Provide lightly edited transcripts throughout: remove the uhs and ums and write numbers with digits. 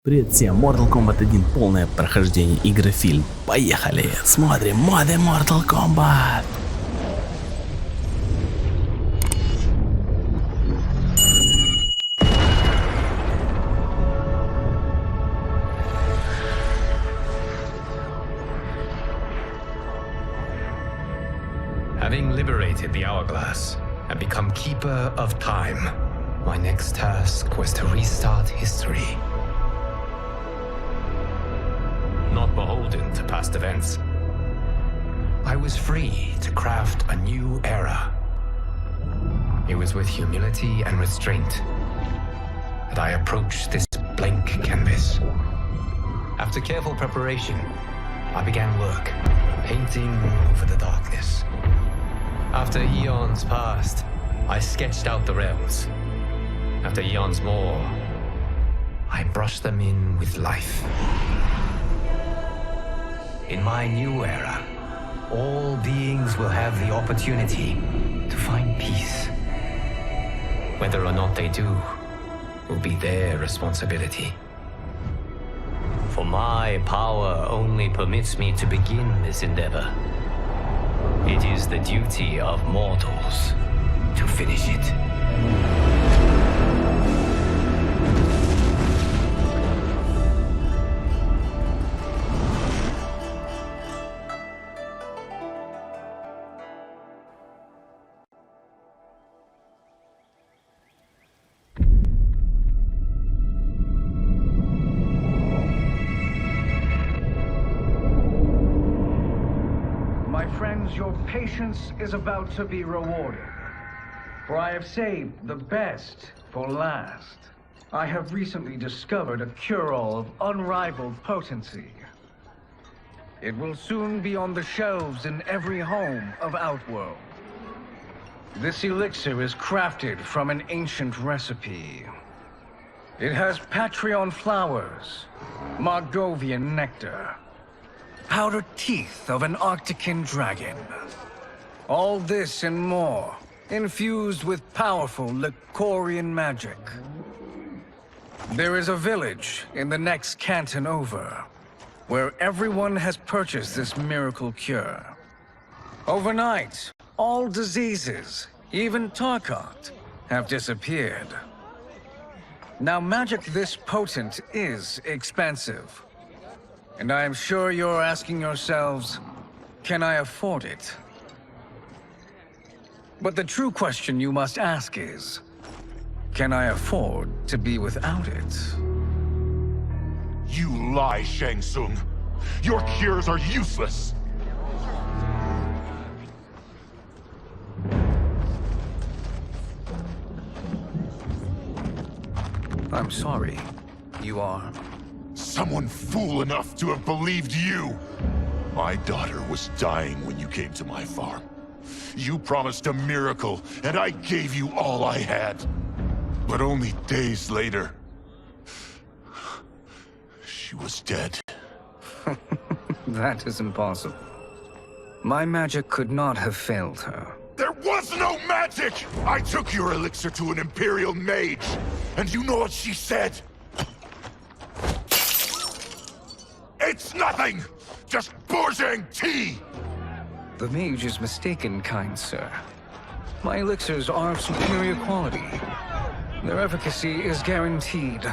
Привет всем, Mortal Kombat 1 полное прохождение игры фильм. Поехали, смотрим моды Mortal Kombat. Having liberated the hourglass and become keeper of time, my next task was to restart history. Not beholden to past events, I was free to craft a new era. It was with humility and restraint that I approached this blank canvas. After careful preparation, I began work, painting over the darkness. After eons passed, I sketched out the realms. After eons more, I brushed them in with life. In my new era, all beings will have the opportunity to find peace. Whether or not they do will be their responsibility. For my power only permits me to begin this endeavor. It is the duty of mortals to finish it. My friends, your patience is about to be rewarded. For I have saved the best for last. I have recently discovered a cure-all of unrivaled potency. It will soon be on the shelves in every home of Outworld. This elixir is crafted from an ancient recipe. It has Patreon flowers, Margovian nectar, powdered teeth of an Arctican dragon. All this and more, infused with powerful Lycorian magic. There is a village in the next canton over, where everyone has purchased this miracle cure. Overnight, all diseases, even Tarkat, have disappeared. Now, magic this potent is expensive. And I am sure you're asking yourselves, can I afford it? But the true question you must ask is, can I afford to be without it? You lie, Shang Tsung. Your cures are useless. I'm sorry. You are? Someone fool enough to have believed you. My daughter was dying when you came to my farm. You promised a miracle, and I gave you all I had. But only days later, she was dead. That is impossible. My magic could not have failed her. There was no magic! I took your elixir to an Imperial mage, and you know what she said? It's nothing! Just bourgeois tea! The mage is mistaken, kind sir. My elixirs are of superior quality. Their efficacy is guaranteed.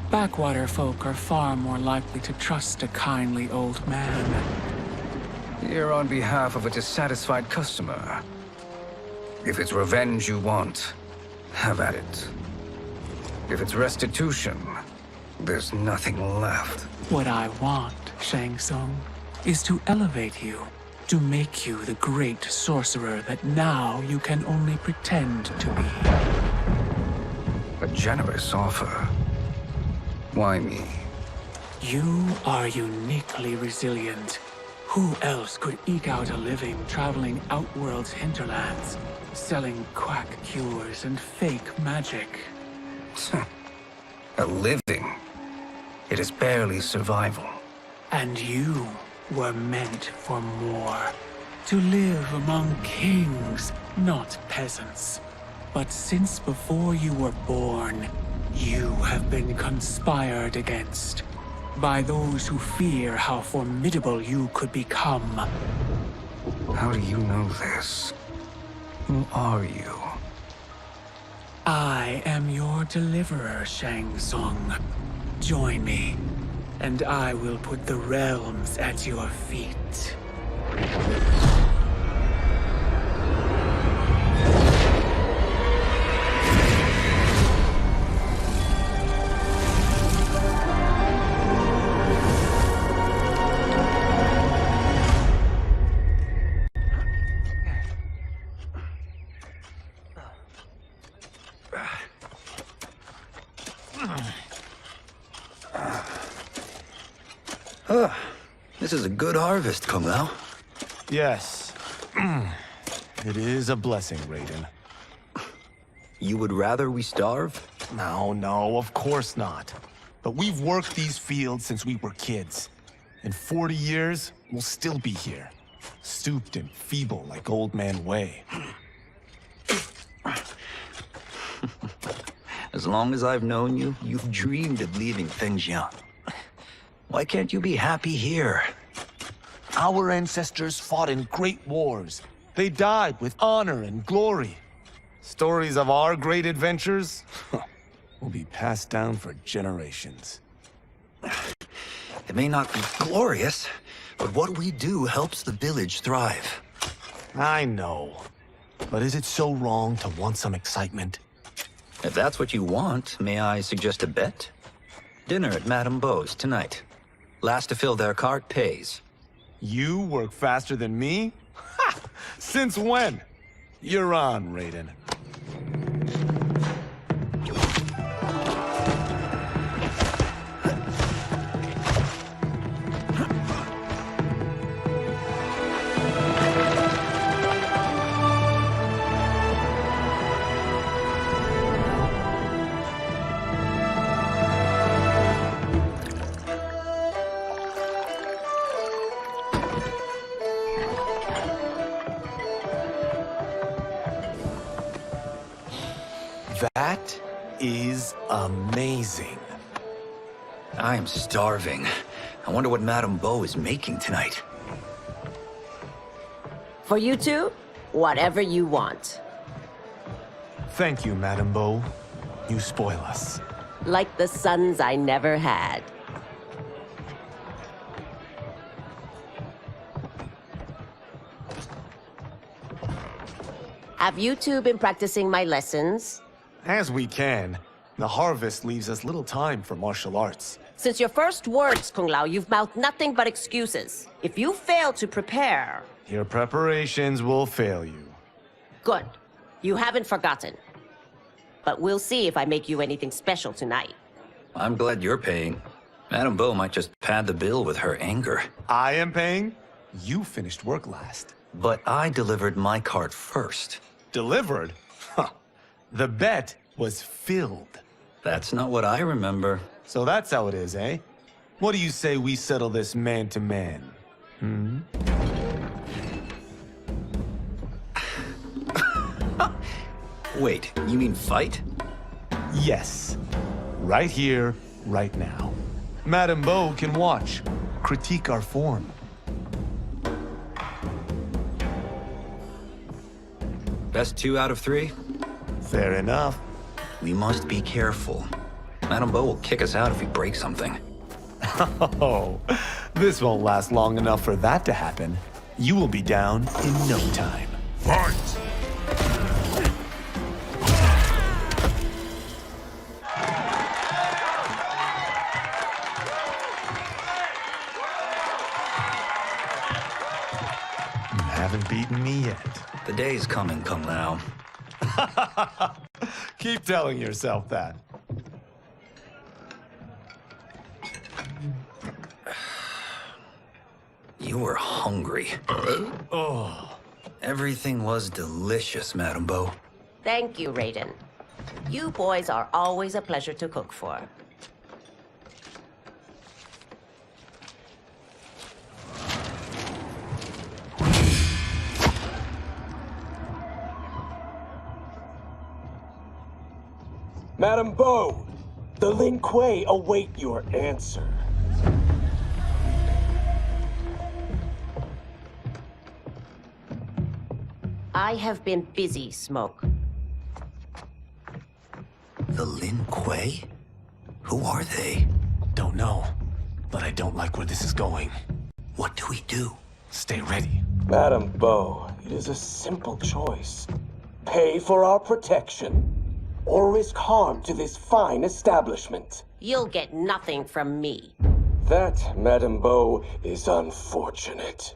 Backwater folk are far more likely to trust a kindly old man. Here on behalf of a dissatisfied customer. If it's revenge you want, have at it. If it's restitution, there's nothing left. What I want, Shang Tsung, is to elevate you, to make you the great sorcerer that now you can only pretend to be. A generous offer. Why me? You are uniquely resilient. Who else could eke out a living traveling Outworld's hinterlands, selling quack cures and fake magic? A living? It is barely survival. And you were meant for more. To live among kings, not peasants. But since before you were born, you have been conspired against by those who fear how formidable you could become. How do you know this? Who are you? I am your deliverer, Shang Tsung. Join me, and I will put the realms at your feet. This is a good harvest, Kung Lao. Yes. It is a blessing, Raiden. You would rather we starve? No, of course not. But we've worked these fields since we were kids. In 40 years, we'll still be here. Stooped and feeble like Old Man Wei. As long as I've known you, you've dreamed of leaving Fengjian. Why can't you be happy here? Our ancestors fought in great wars. They died with honor and glory. Stories of our great adventures will be passed down for generations. It may not be glorious, but what we do helps the village thrive. I know. But is it so wrong to want some excitement? If that's what you want, may I suggest a bet? Dinner at Madame Beau's tonight. Last to fill their cart pays. You work faster than me? Ha! Since when? You're on, Raiden. That is amazing. I am starving. I wonder what Madame Beau is making tonight. For you two, whatever you want. Thank you, Madame Beau. You spoil us. Like the sons I never had. Have you two been practicing my lessons? As we can. The harvest leaves us little time for martial arts. Since your first words, Kung Lao, you've mouthed nothing but excuses. If you fail to prepare... Your preparations will fail you. Good. You haven't forgotten. But we'll see if I make you anything special tonight. I'm glad you're paying. Madame Beau might just pad the bill with her anger. I am paying? You finished work last. But I delivered my cart first. Delivered? Huh. The bet was filled. That's not what I remember. So that's how it is, eh? What do you say we settle this man-to-man? Wait, you mean fight? Yes. Right here, right now. Madame Beau can watch, critique our form. Best 2 out of 3? Fair enough. We must be careful. Madame Beau will kick us out if we break something. Oh, this won't last long enough for that to happen. You will be down in no time. Fight! You haven't beaten me yet. The day's coming, Kung Lao. Keep telling yourself that. You were hungry. Oh. Everything was delicious, Madame Bo. Thank you, Raiden. You boys are always a pleasure to cook for. Madame Bo, the Lin Kuei await your answer. I have been busy, Smoke. The Lin Kuei? Who are they? Don't know, but I don't like where this is going. What do we do? Stay ready. Madame Bo, it is a simple choice. Pay for our protection, or risk harm to this fine establishment. You'll get nothing from me. That, Madame Bo, is unfortunate.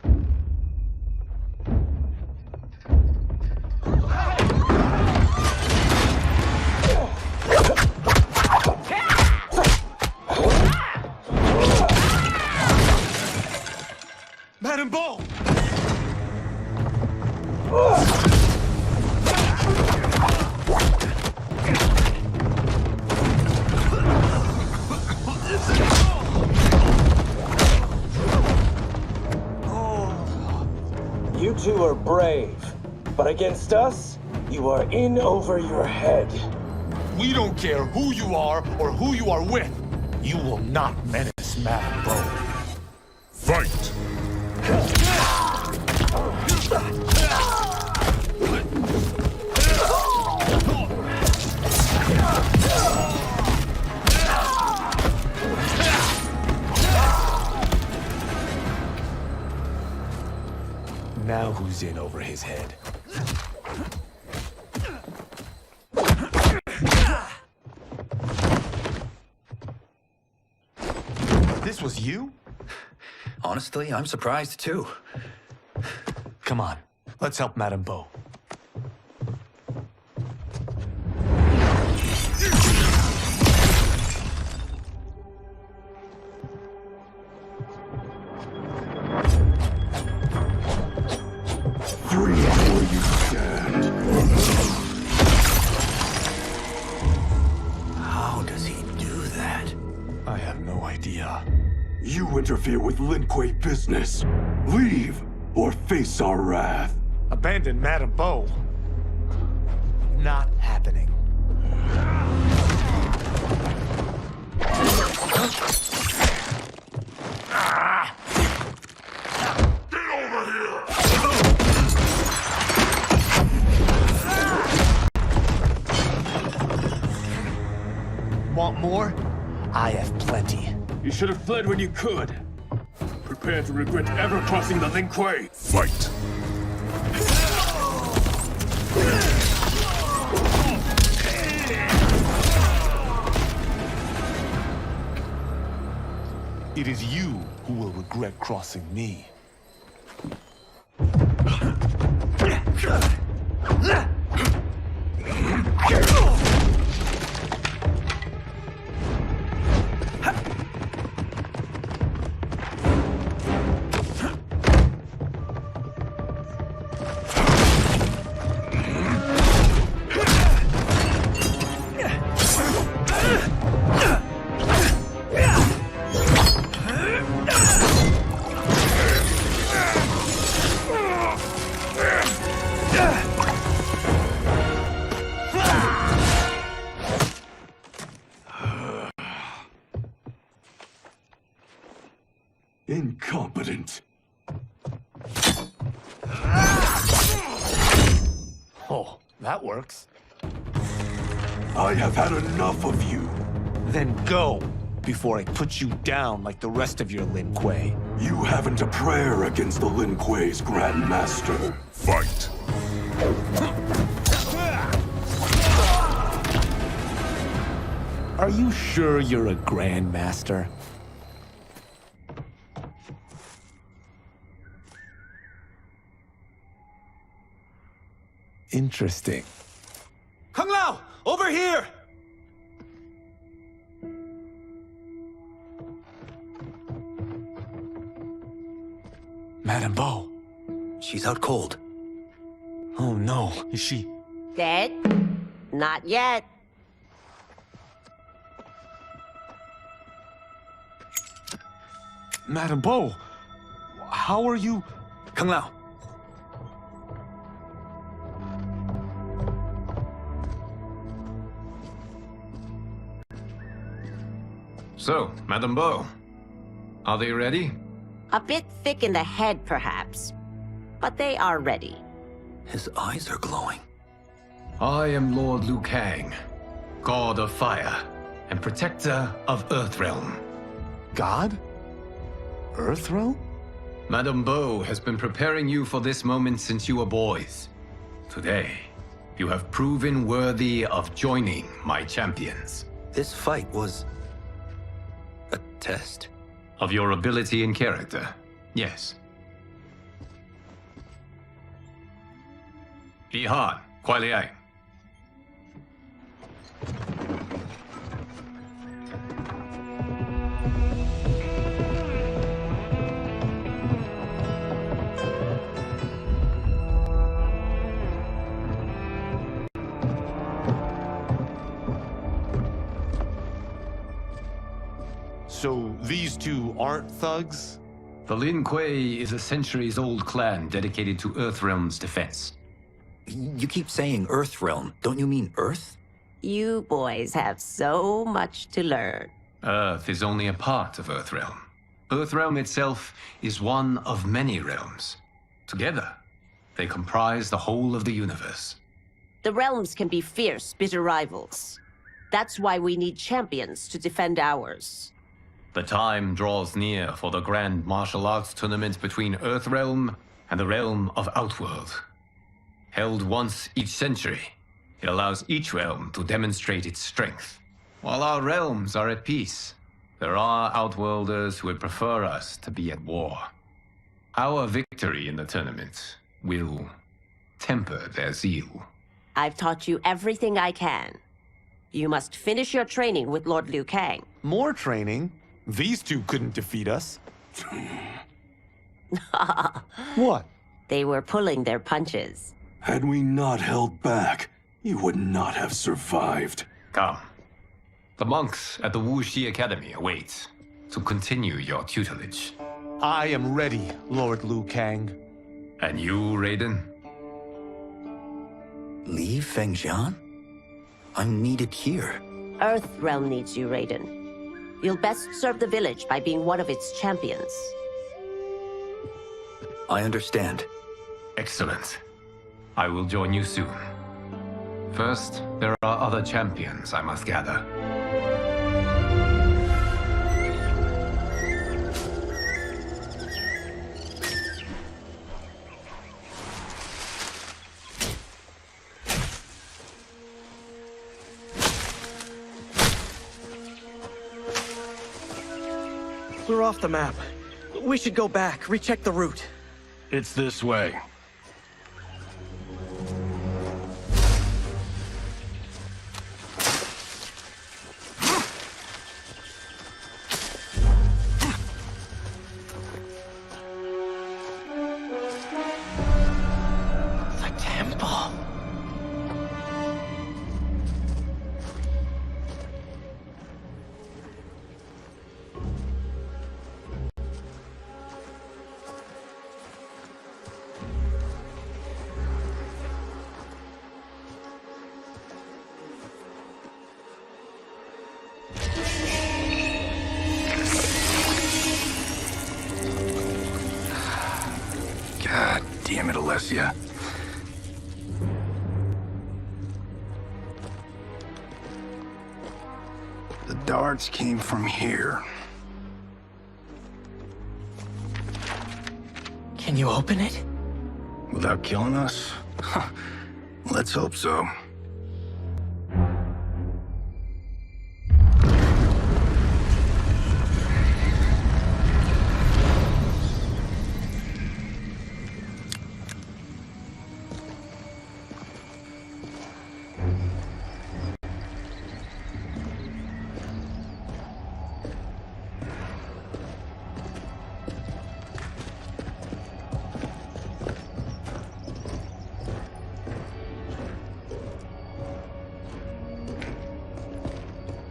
Madame Bo! You two are brave, but against us, you are in over your head. We don't care who you are or who you are with. You will not menace Madame Bo. Fight! Now who's in over his head? This was you? Honestly, I'm surprised too. Come on, let's help Madame Bo. How does he do that? I have no idea. You interfere with Lin Kuei business. Leave, or face our wrath. Abandon Madame Bo? Not happening. Want more? I have plenty. You should have fled when you could. Prepare to regret ever crossing the Lin Kuei. Fight! It is you who will regret crossing me. Incompetent. Oh, that works. I have had enough of you. Then go. before I put you down like the rest of your Lin Kuei. You haven't a prayer against the Lin Kuei's Grand Master. Fight! Are you sure you're a Grand Master? Interesting. Kung Lao! Over here! Madame Bo. She's out cold. Oh no, is she... Dead? Not yet. Madame Bo, how are you... Kung Lao. So, Madame Bo, are they ready? A bit thick in the head, perhaps. But they are ready. His eyes are glowing. I am Lord Liu Kang, God of Fire and Protector of Earthrealm. God? Earthrealm? Madame Bo has been preparing you for this moment since you were boys. Today, you have proven worthy of joining my champions. This fight was... a test? Of your ability and character, yes. Li Han, Kuai Liang. So these two aren't thugs? The Lin Kuei is a centuries-old clan dedicated to Earthrealm's defense. You keep saying Earthrealm. Don't you mean Earth? You boys have so much to learn. Earth is only a part of Earthrealm. Earthrealm itself is one of many realms. Together, they comprise the whole of the universe. The realms can be fierce, bitter rivals. That's why we need champions to defend ours. The time draws near for the grand martial arts tournament between Earthrealm and the realm of Outworld. Held once each century, it allows each realm to demonstrate its strength. While our realms are at peace, there are Outworlders who would prefer us to be at war. Our victory in the tournament will temper their zeal. I've taught you everything I can. You must finish your training with Lord Liu Kang. More training? These two couldn't defeat us. What? They were pulling their punches. Had we not held back, you would not have survived. Come. The monks at the Wuxi Academy await to continue your tutelage. I am ready, Lord Liu Kang. And you, Raiden? Leave Fengjian? I'm needed here. Earthrealm needs you, Raiden. You'll best serve the village by being one of its champions. I understand. Excellent. I will join you soon. First, there are other champions I must gather. We're off the map. We should go back, recheck the route. It's this way. The temple. God damn it, Alessia. The darts came from here. Can you open it? Without killing us? Let's hope so.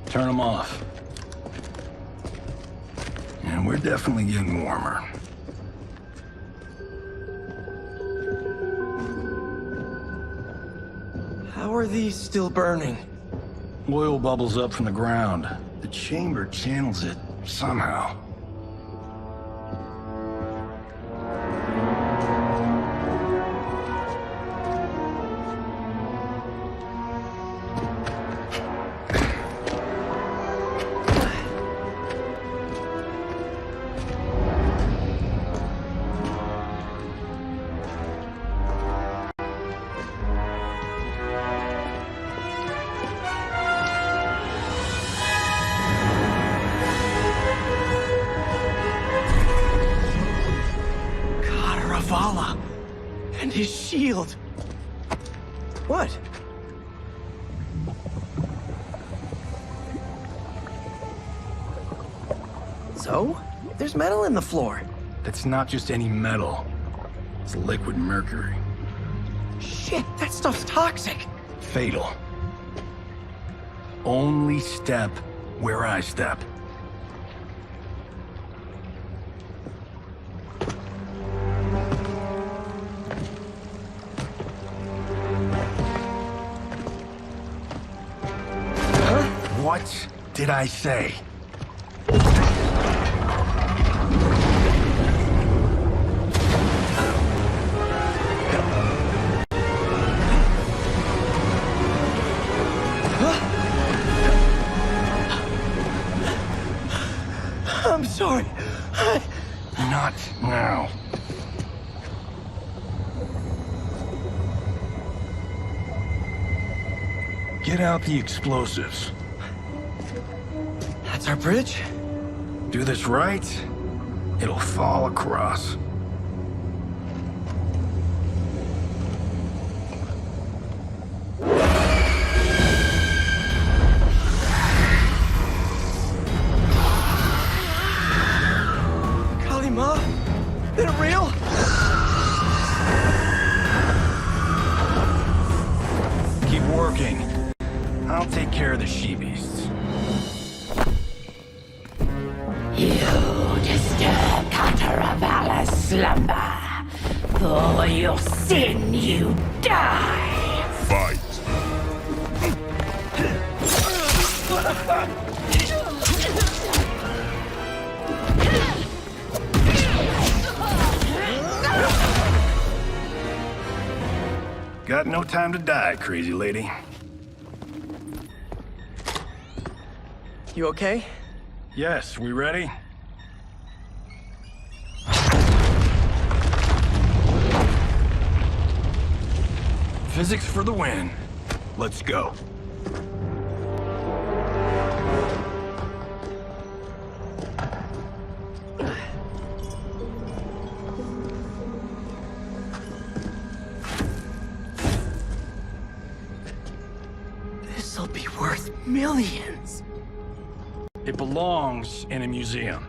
Turn them off. And we're definitely getting warmer. How are these still burning? Oil bubbles up from the ground. The chamber channels it somehow. And his shield. What? So? There's metal in the floor. That's not just any metal. It's liquid mercury. Shit, that stuff's toxic. Fatal. Only step where I step. What did I say? I'm sorry. Not now. Get out the explosives. That's our bridge? Do this right, it'll fall across. Kalima? Is it real? Keep working. I'll take care of the she-beasts. You disturb Cataravalla's slumber. For your sin, you die. Fight. Got no time to die, crazy lady. You okay? Yes, we ready? Physics for the win. Let's go. This'll be worth millions. It belongs in a museum.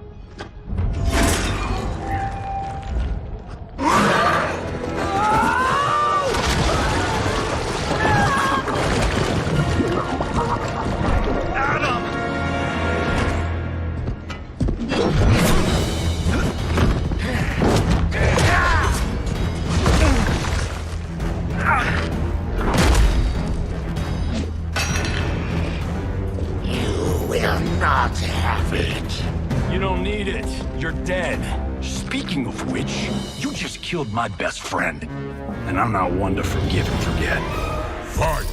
Not have it. You don't need it. You're dead. Speaking of which, you just killed my best friend. And I'm not one to forgive and forget. Fight!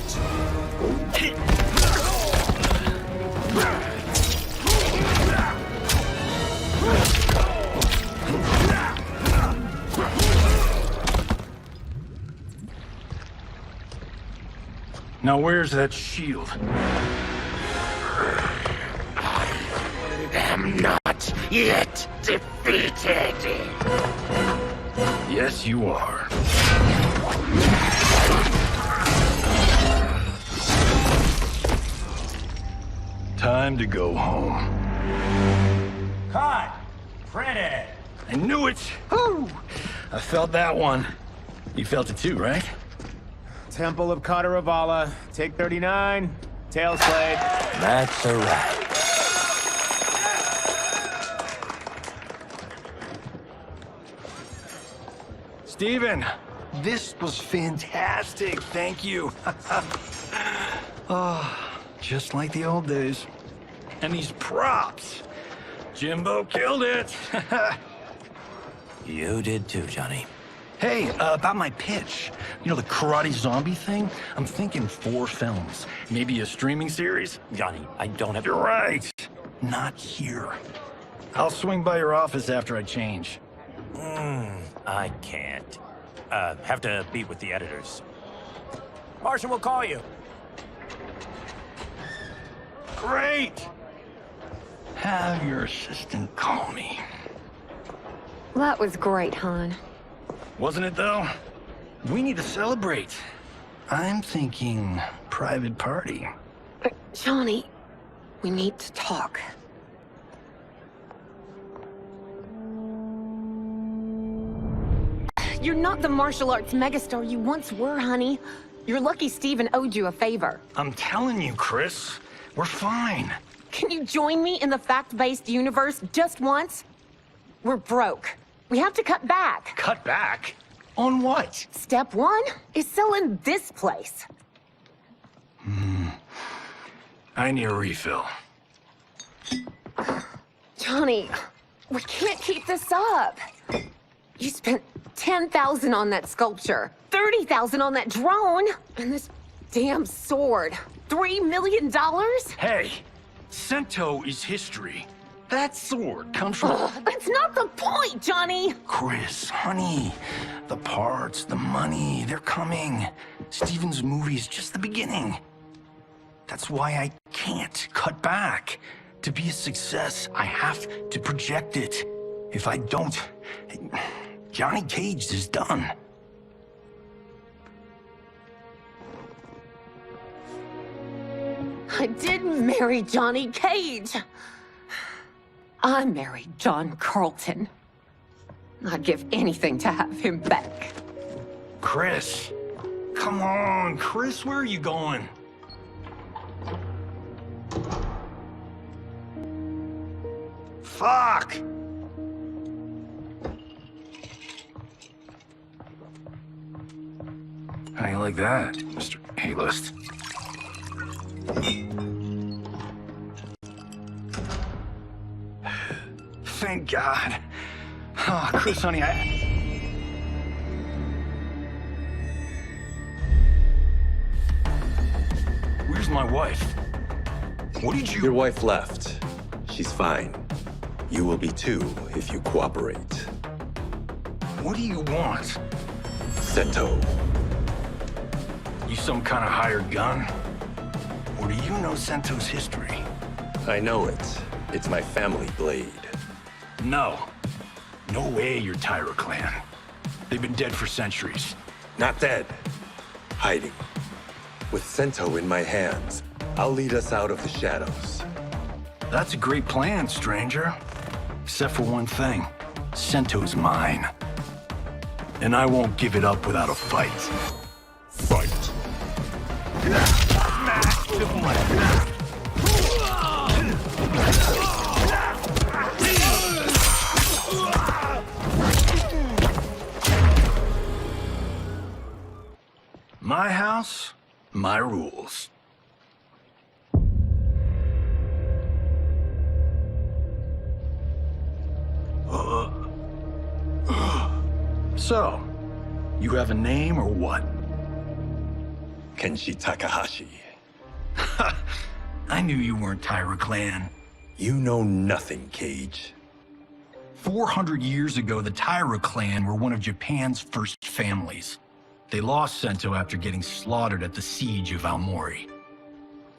Now where's that shield? I am not yet defeated. Yes, you are. Time to go home. Cut! Printed! I knew it! Woo! I felt that one. You felt it too, right? Temple of Kataravala, take 39, tail slade. That's a wrap. Steven, this was fantastic. Thank you. Oh, just like the old days. And these props. Jimbo killed it. You did too, Johnny. Hey, about my pitch. You know, the karate zombie thing? I'm thinking 4 films. Maybe a streaming series? Johnny, I don't have... You're right. Not here. I'll swing by your office after I change. I can't. Have to meet with the editors. Marshall will call you. Great! Have your assistant call me. That was great, hon. Wasn't it, though? We need to celebrate. I'm thinking private party. Johnny, we need to talk. You're not the martial arts megastar you once were, honey. You're lucky Steven owed you a favor. I'm telling you, Chris, we're fine. Can you join me in the fact-based universe just once? We're broke. We have to cut back. Cut back? On what? Step 1 is selling this place. I need a refill. Johnny, we can't keep this up. You spent $10,000 on that sculpture, $30,000 on that drone, and this damn sword. $3 million? Hey, Sento is history. That sword comes from... That's not the point, Johnny! Chris, honey, the parts, the money, they're coming. Steven's movie is just the beginning. That's why I can't cut back. To be a success, I have to project it. If I don't, Johnny Cage is done. I didn't marry Johnny Cage. I married John Carlton. I'd give anything to have him back. Chris, come on, Chris, where are you going? Fuck! How you like that, Mr. A-list? Thank God. Oh, Chris, honey, Where's my wife? What did you... Your wife left. She's fine. You will be too, if you cooperate. What do you want? Sento. You some kind of hired gun? Or do you know Sento's history? I know it. It's my family blade. No. No way you're Tyra clan. They've been dead for centuries. Not dead. Hiding. With Sento in my hands, I'll lead us out of the shadows. That's a great plan, stranger. Except for one thing. Sento's mine. And I won't give it up without a fight. Fight. My house, my rules. So, you have a name or what? Kenshi Takahashi. I knew you weren't Tyra clan. You know nothing, Cage. 400 years ago, the Tyra clan were one of Japan's first families. They lost Sento after getting slaughtered at the siege of Aomori.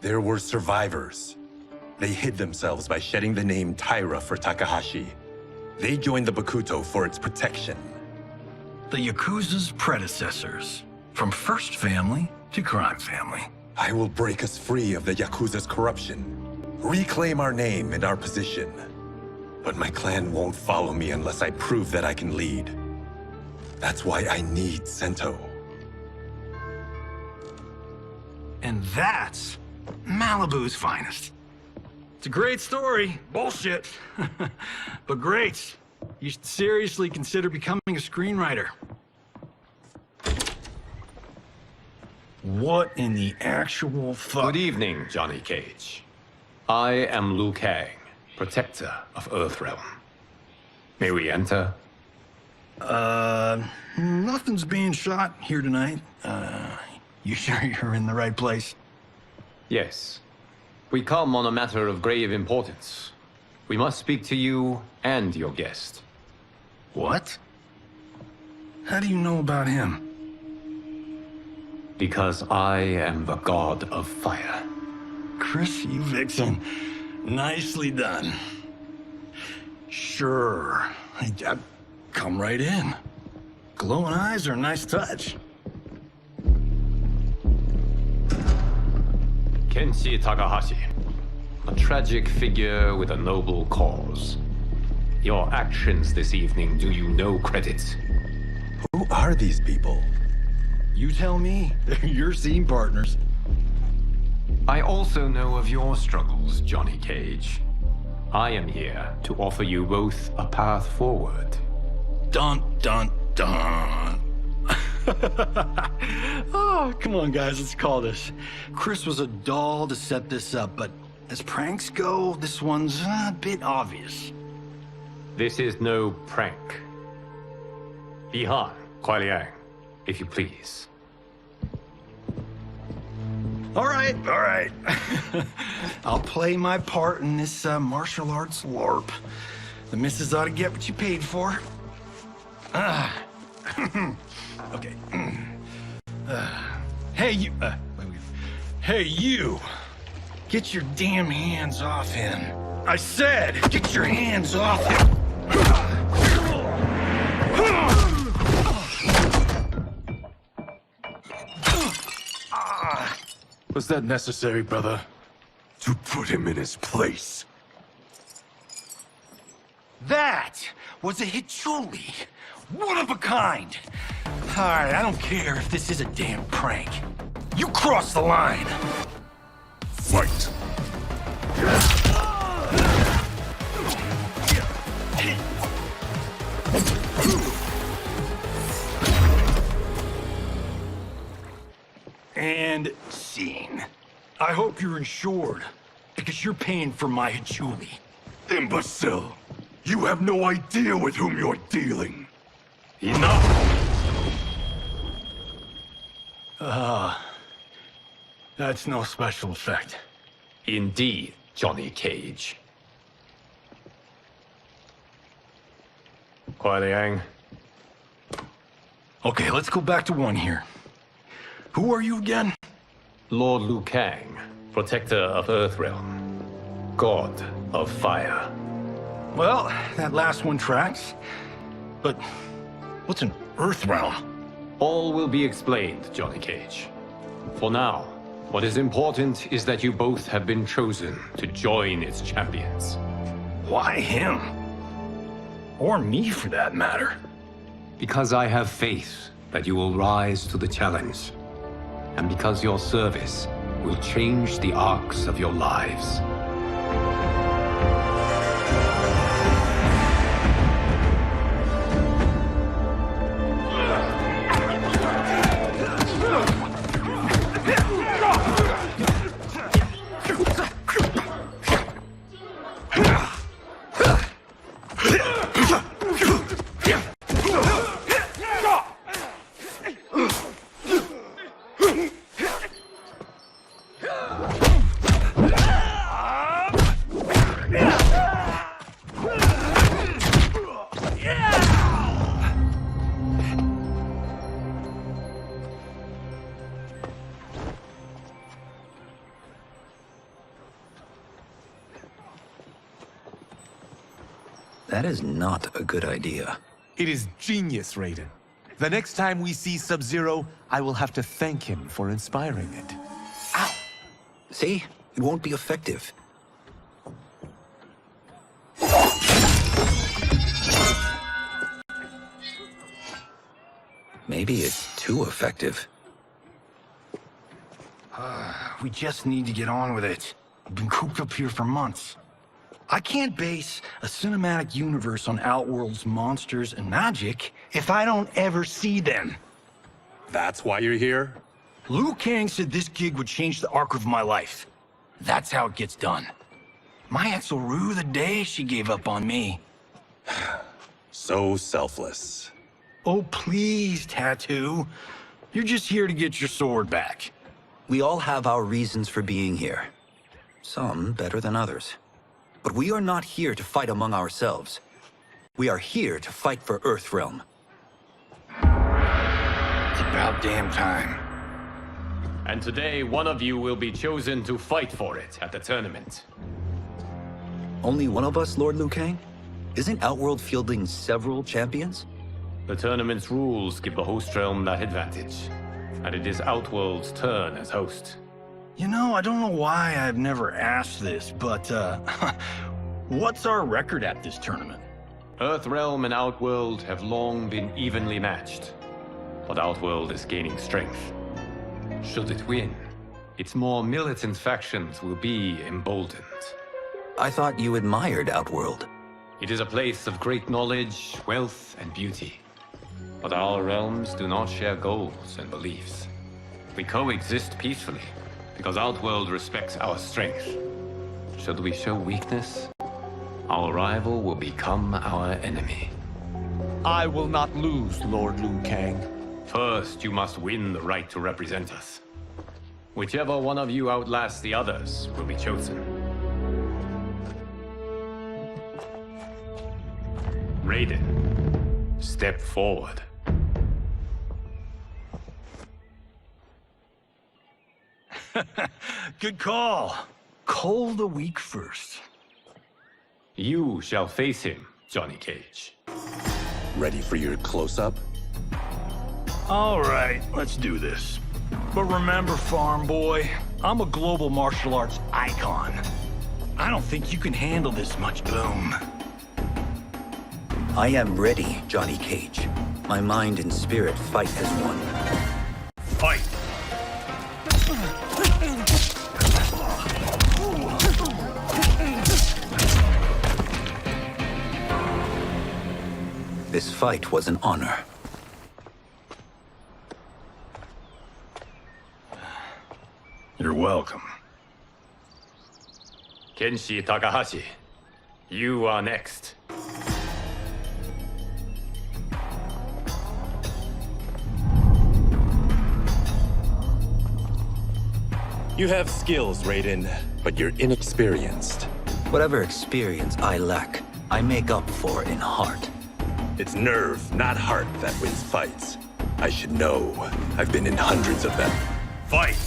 There were survivors. They hid themselves by shedding the name Taira for Takahashi. They joined the Bakuto for its protection. The Yakuza's predecessors. From First Family to Crime Family. I will break us free of the Yakuza's corruption. Reclaim our name and our position. But my clan won't follow me unless I prove that I can lead. That's why I need Sento. And that's Malibu's finest. It's a great story. Bullshit. But great. You should seriously consider becoming a screenwriter. What in the actual fuck? Good evening, Johnny Cage. I am Liu Kang, protector of Earthrealm. May we enter? Nothing's being shot here tonight. You sure you're in the right place? Yes. We come on a matter of grave importance. We must speak to you and your guest. What? How do you know about him? Because I am the god of fire. Chris, you vixen. Nicely done. Sure. Come right in. Glowing eyes are a nice touch. Kenshi Takahashi, a tragic figure with a noble cause. Your actions this evening do you no credit. Who are these people? You tell me. They're your scene partners. I also know of your struggles, Johnny Cage. I am here to offer you both a path forward. Dun, dun, dun. Oh, come on, guys, let's call this. Chris was a doll to set this up, but as pranks go, this one's a bit obvious. This is no prank. Bihan, Kuai Liang, if you please. All right. I'll play my part in this martial arts LARP. The missus ought to get what you paid for. Okay. Hey, you. Hey, you. Get your damn hands off him. I said, get your hands off him. Was that necessary, brother? To put him in his place. That was a Hichuli. One of a kind. All right, I don't care if this is a damn prank. You crossed the line. Fight. And scene. I hope you're insured, because you're paying for my Hichuli. Imbecile! You have no idea with whom you're dealing. Enough! That's no special effect. Indeed, Johnny Cage. Kuai Liang. Okay, let's go back to one here. Who are you again? Lord Liu Kang, protector of Earthrealm, god of fire. Well, that last one tracks. But what's an Earthrealm? All will be explained, Johnny Cage. For now, what is important is that you both have been chosen to join its champions. Why him? Or me, for that matter. Because I have faith that you will rise to the challenge. And because your service will change the arcs of your lives. That is not a good idea. It is genius, Raiden. The next time we see Sub-Zero, I will have to thank him for inspiring it. Ow! See? It won't be effective. Maybe it's too effective. We just need to get on with it. We've been cooped up here for months. I can't base a cinematic universe on Outworld's monsters and magic if I don't ever see them. That's why you're here? Liu Kang said this gig would change the arc of my life. That's how it gets done. My ex will rue the day she gave up on me. So selfless. Oh, please, Tattoo. You're just here to get your sword back. We all have our reasons for being here. Some better than others. But we are not here to fight among ourselves. We are here to fight for Earthrealm. It's about damn time. And today, one of you will be chosen to fight for it at the tournament. Only one of us, Lord Liu Kang? Isn't Outworld fielding several champions? The tournament's rules give the host realm that advantage. And it is Outworld's turn as host. You know, I don't know why I've never asked this, but, what's our record at this tournament? Earthrealm and Outworld have long been evenly matched. But Outworld is gaining strength. Should it win, its more militant factions will be emboldened. I thought you admired Outworld. It is a place of great knowledge, wealth, and beauty. But our realms do not share goals and beliefs. We coexist peacefully, because Outworld respects our strength. Should we show weakness, our rival will become our enemy. I will not lose, Lord Liu Kang. First, you must win the right to represent us. Whichever one of you outlasts the others will be chosen. Raiden, step forward. Good call. Call the weak first. You shall face him, Johnny Cage. Ready for your close-up? All right, let's do this. But remember, farm boy, I'm a global martial arts icon. I don't think you can handle this much boom. I am ready, Johnny Cage. My mind and spirit fight as one. Fight! This fight was an honor. You're welcome. Kenshi Takahashi, you are next. You have skills, Raiden, but you're inexperienced. Whatever experience I lack, I make up for in heart. It's nerve, not heart, that wins fights. I should know. I've been in hundreds of them. Fight!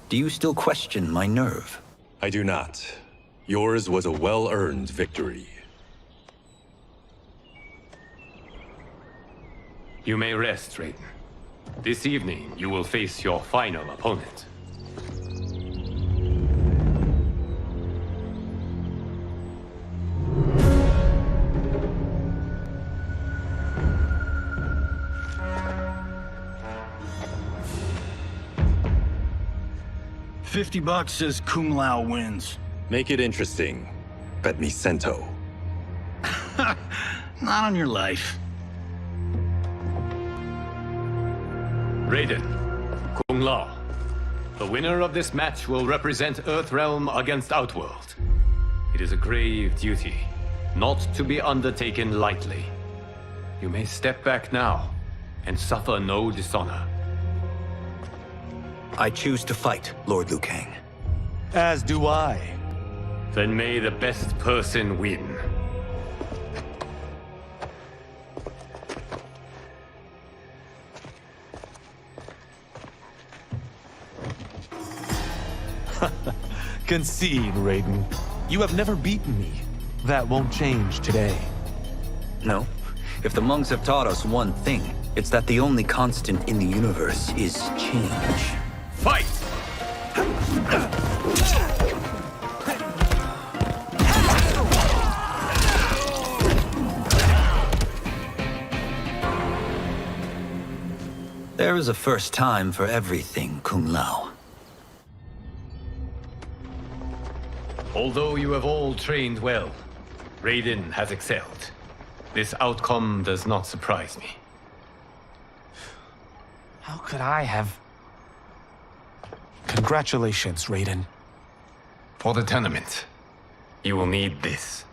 Do you still question my nerve? I do not. Yours was a well-earned victory. You may rest, Raiden. This evening, you will face your final opponent. $50 says Kung Lao wins. Make it interesting. Bet me cento. Not on your life. Raiden, Kung Lao. The winner of this match will represent Earthrealm against Outworld. It is a grave duty, not to be undertaken lightly. You may step back now and suffer no dishonor. I choose to fight, Lord Liu Kang. As do I. Then may the best person win. Concede, Raiden. You have never beaten me. That won't change today. No. If the monks have taught us one thing, it's that the only constant in the universe is change. Fight! There is a first time for everything, Kung Lao. Although you have all trained well, Raiden has excelled. This outcome does not surprise me. How could I have... Congratulations, Raiden. For the tournament, you will need this.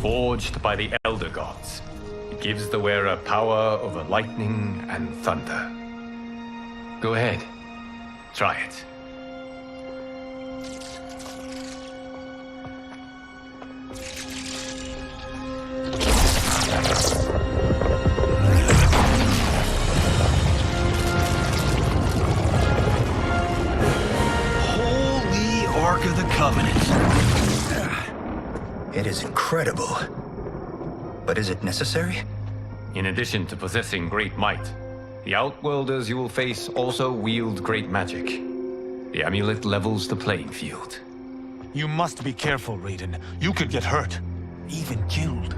Forged by the Elder Gods, it gives the wearer power over lightning and thunder. Go ahead, try it. Holy Ark of the Covenant. It is incredible. But is it necessary? In addition to possessing great might, the Outworlders you will face also wield great magic. The amulet levels the playing field. You must be careful, Raiden. You could get hurt. Even killed.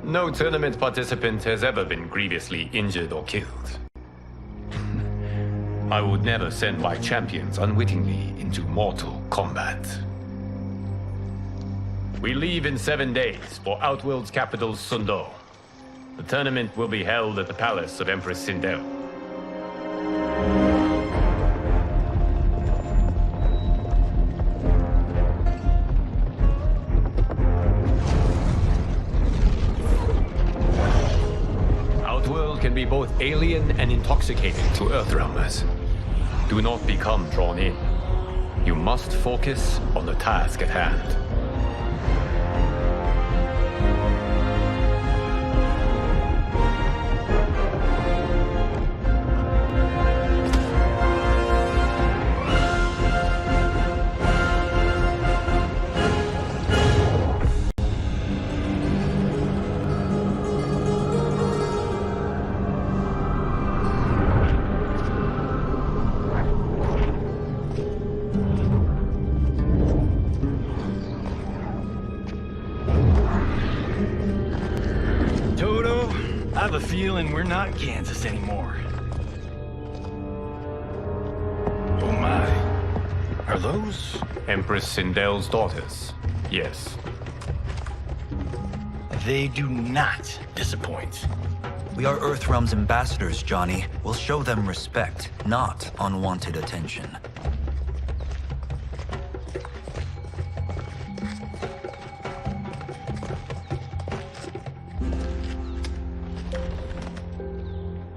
No tournament participant has ever been grievously injured or killed. I would never send my champions unwittingly into Mortal Kombat. We leave in 7 days for Outworld's capital, Sundo. The tournament will be held at the palace of Empress Sindel. Outworld can be both alien and intoxicating to Earthrealmers. Do not become drawn in. You must focus on the task at hand. I have a feeling we're not Kansas anymore. Oh my. Are those? Empress Sindel's daughters, yes. They do not disappoint. We are Earthrealm's ambassadors, Johnny. We'll show them respect, not unwanted attention.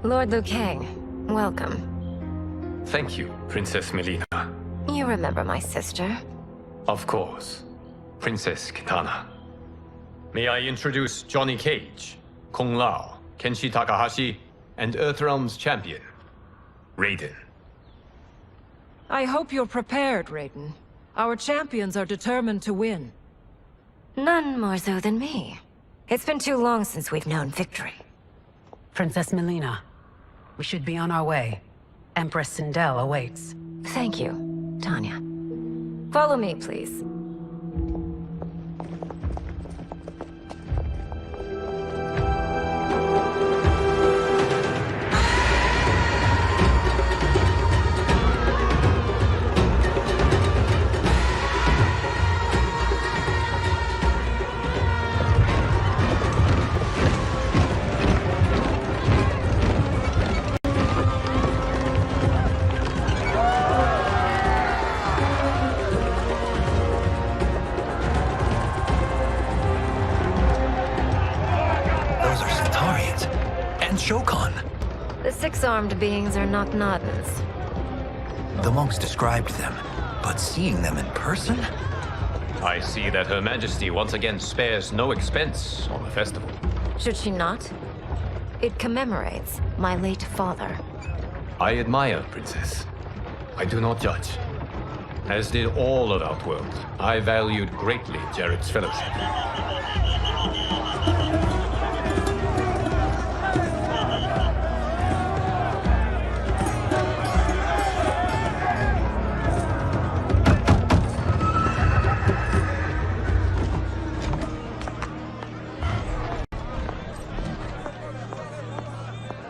Lord Liu Kang, welcome. Thank you, Princess Melina. You remember my sister? Of course, Princess Kitana. May I introduce Johnny Cage, Kung Lao, Kenshi Takahashi, and Earthrealm's champion, Raiden. I hope you're prepared, Raiden. Our champions are determined to win. None more so than me. It's been too long since we've known victory. Princess Melina, we should be on our way. Empress Sindel awaits. Thank you, Tanya. Follow me, please. The six-armed beings are not Nodens. The monks described them, but seeing them in person? I see that Her Majesty once again spares no expense on the festival. Should she not? It commemorates my late father. I admire, Princess. I do not judge. As did all of Outworld, I valued greatly Jared's fellowship.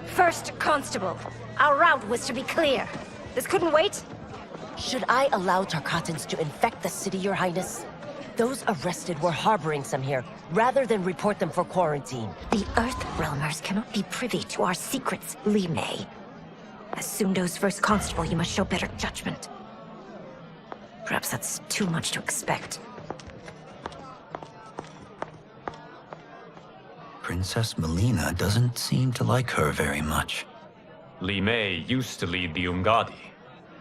First Constable, our route was to be clear. This couldn't wait? Should I allow Tarkatans to infect the city, Your Highness? Those arrested were harboring some here, rather than report them for quarantine. The Earthrealmers cannot be privy to our secrets, Li Mei. As Sundo's first constable, you must show better judgment. Perhaps that's too much to expect. Princess Melina doesn't seem to like her very much. Li Mei used to lead the Umgadi,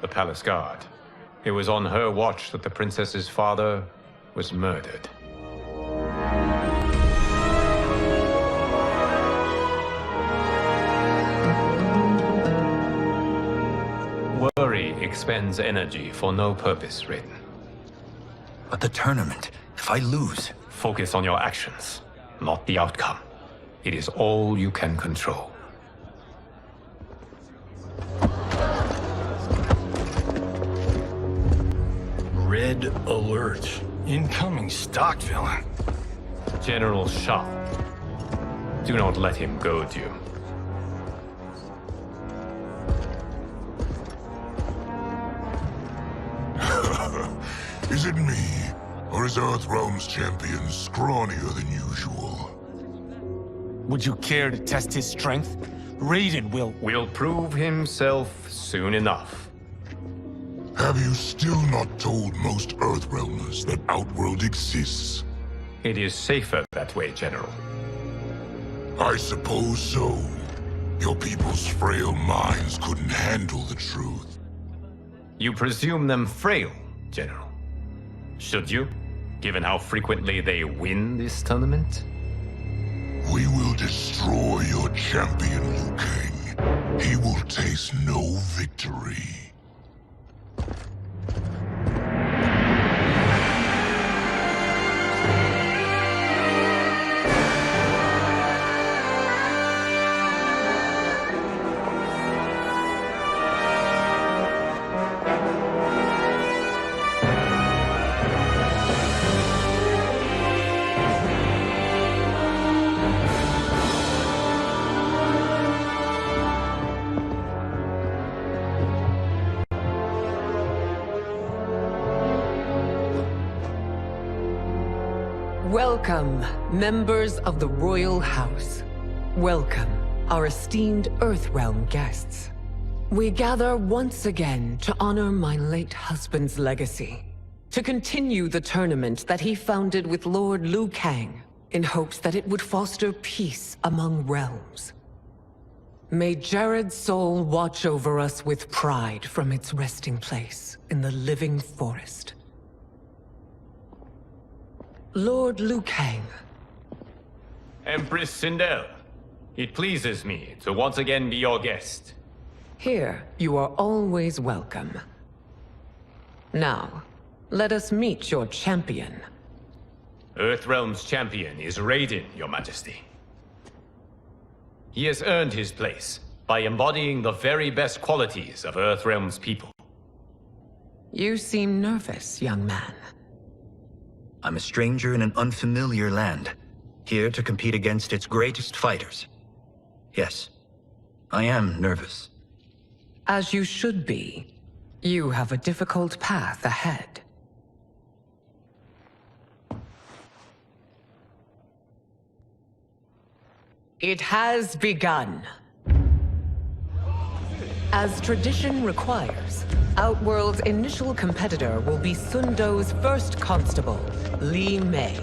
the palace guard. It was on her watch that the princess's father was murdered. Worry expends energy for no purpose, Raiden. But the tournament, if I lose... Focus on your actions, not the outcome. It is all you can control. Red alert. Incoming stock villain. General Shah. Do not let him goad you. Is it me? Or is Earthrealm's champion scrawnier than usual? Would you care to test his strength? Raiden will prove himself soon enough. Have you still not told most Earthrealmers that Outworld exists? It is safer that way, General. I suppose so. Your people's frail minds couldn't handle the truth. You presume them frail, General. Should you, given how frequently they win this tournament? We will destroy your champion, Liu Kang. He will taste no victory. Welcome, members of the Royal House. Welcome, our esteemed Earthrealm guests. We gather once again to honor my late husband's legacy, to continue the tournament that he founded with Lord Liu Kang, in hopes that it would foster peace among realms. May Jared's soul watch over us with pride from its resting place in the living forest. Lord Liu Kang. Empress Sindel, it pleases me to once again be your guest. Here, you are always welcome. Now, let us meet your champion. Earthrealm's champion is Raiden, Your Majesty. He has earned his place by embodying the very best qualities of Earthrealm's people. You seem nervous, young man. I'm a stranger in an unfamiliar land, here to compete against its greatest fighters. Yes, I am nervous. As you should be. You have a difficult path ahead. It has begun. As tradition requires, Outworld's initial competitor will be Sundo's first constable, Li Mei.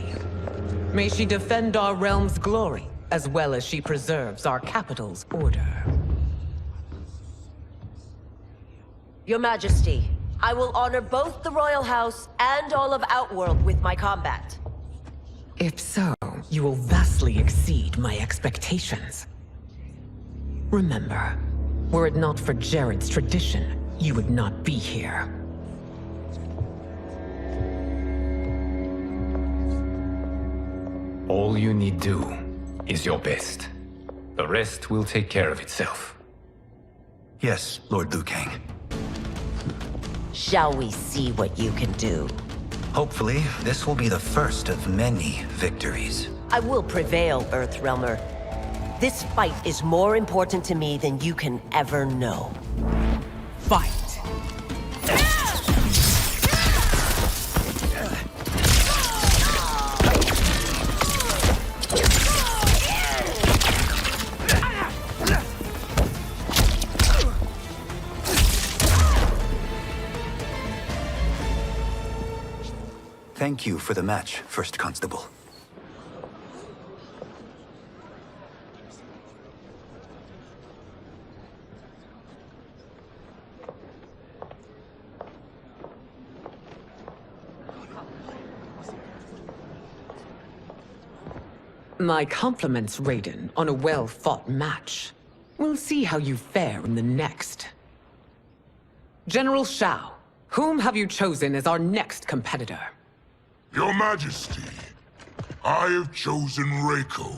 May she defend our realm's glory, as well as she preserves our capital's order. Your Majesty, I will honor both the Royal House and all of Outworld with my combat. If so, you will vastly exceed my expectations. Remember, were it not for Jared's tradition, you would not be here. All you need do is your best. The rest will take care of itself. Yes, Lord Liu Kang. Shall we see what you can do? Hopefully, this will be the first of many victories. I will prevail, Earthrealmer. This fight is more important to me than you can ever know. Fight! Thank you for the match, First Constable. My compliments, Raiden, on a well-fought match. We'll see how you fare in the next. General Shao, whom have you chosen as our next competitor? Your Majesty, I have chosen Reiko,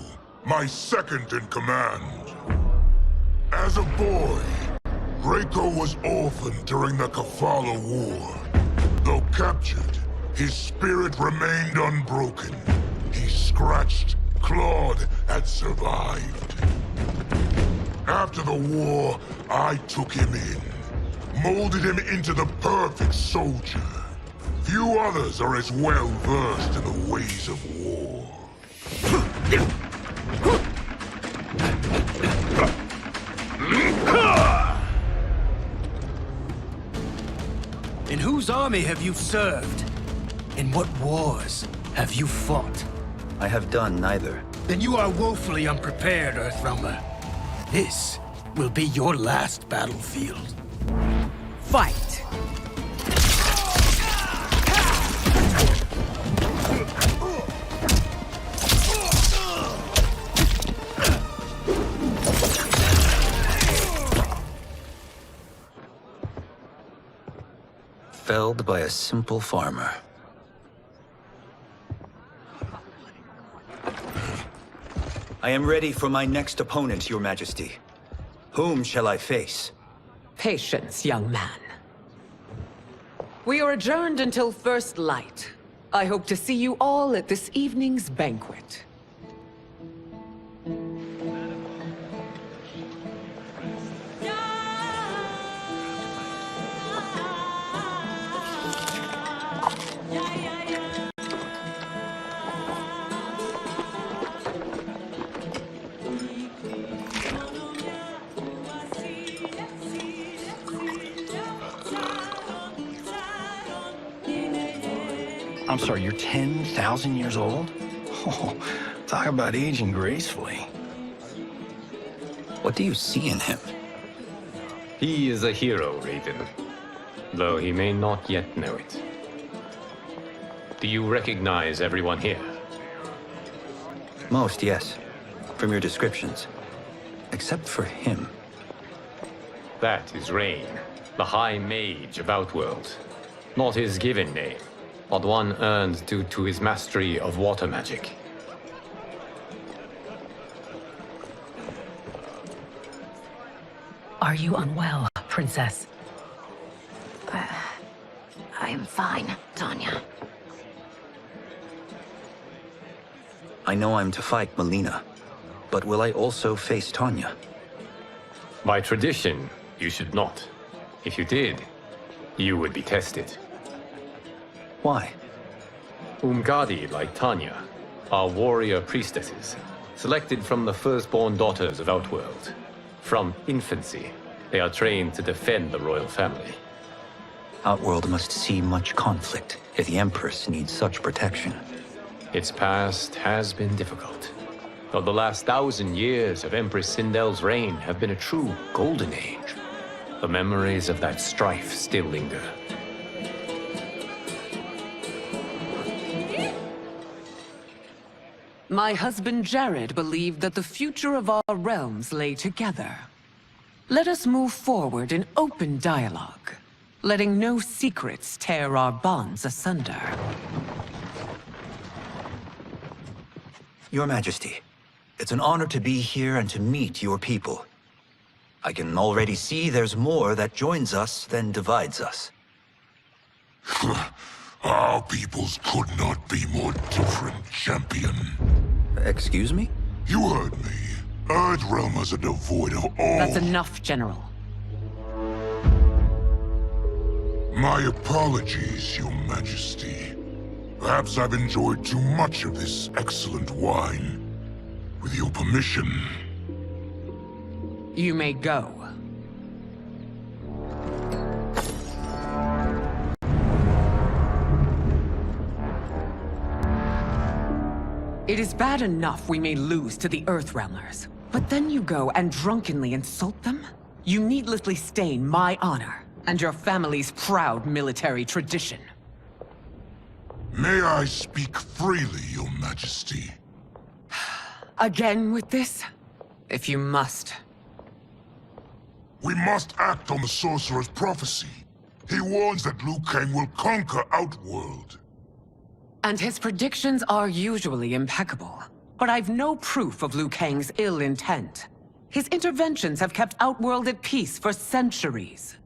my second in command. As a boy, Reiko was orphaned during the Kafala War. Though captured, his spirit remained unbroken. He scratched, clawed, and survived. After the war, I took him in, molded him into the perfect soldier. Few others are as well versed in the ways of war. In whose army have you served? In what wars have you fought? I have done neither. Then you are woefully unprepared, Earthrealmer. This will be your last battlefield. Fight! Felled by a simple farmer. I am ready for my next opponent, Your Majesty. Whom shall I face? Patience, young man. We are adjourned until first light. I hope to see you all at this evening's banquet. I'm sorry, you're 10,000 years old? Oh, talk about aging gracefully. What do you see in him? He is a hero, Raiden, though he may not yet know it. Do you recognize everyone here? Most, yes. From your descriptions. Except for him. That is Rain, the High Mage of Outworld. Not his given name, but one earned due to his mastery of water magic. Are you unwell, Princess? I'm fine, Tanya. I know I'm to fight Mileena, but will I also face Tanya? By tradition, you should not. If you did, you would be tested. Why? Umgadi, like Tanya, are warrior priestesses, selected from the firstborn daughters of Outworld. From infancy, they are trained to defend the royal family. Outworld must see much conflict if the Empress needs such protection. Its past has been difficult, though the last 1,000 years of Empress Sindel's reign have been a true golden age. The memories of that strife still linger. My husband Jared believed that the future of our realms lay together. Let us move forward in open dialogue, letting no secrets tear our bonds asunder. Your Majesty, it's an honor to be here and to meet your people. I can already see there's more that joins us than divides us. Our peoples could not be more different, champion. Excuse me? You heard me. Earthrealmers are devoid of all... That's enough, General. My apologies, Your Majesty. Perhaps I've enjoyed too much of this excellent wine. With your permission... You may go. It is bad enough we may lose to the Earthrealmers, but then you go and drunkenly insult them? You needlessly stain my honor and your family's proud military tradition. May I speak freely, Your Majesty? Again with this? If you must. We must act on the Sorcerer's prophecy. He warns that Liu Kang will conquer Outworld. And his predictions are usually impeccable. But I've no proof of Liu Kang's ill intent. His interventions have kept Outworld at peace for centuries.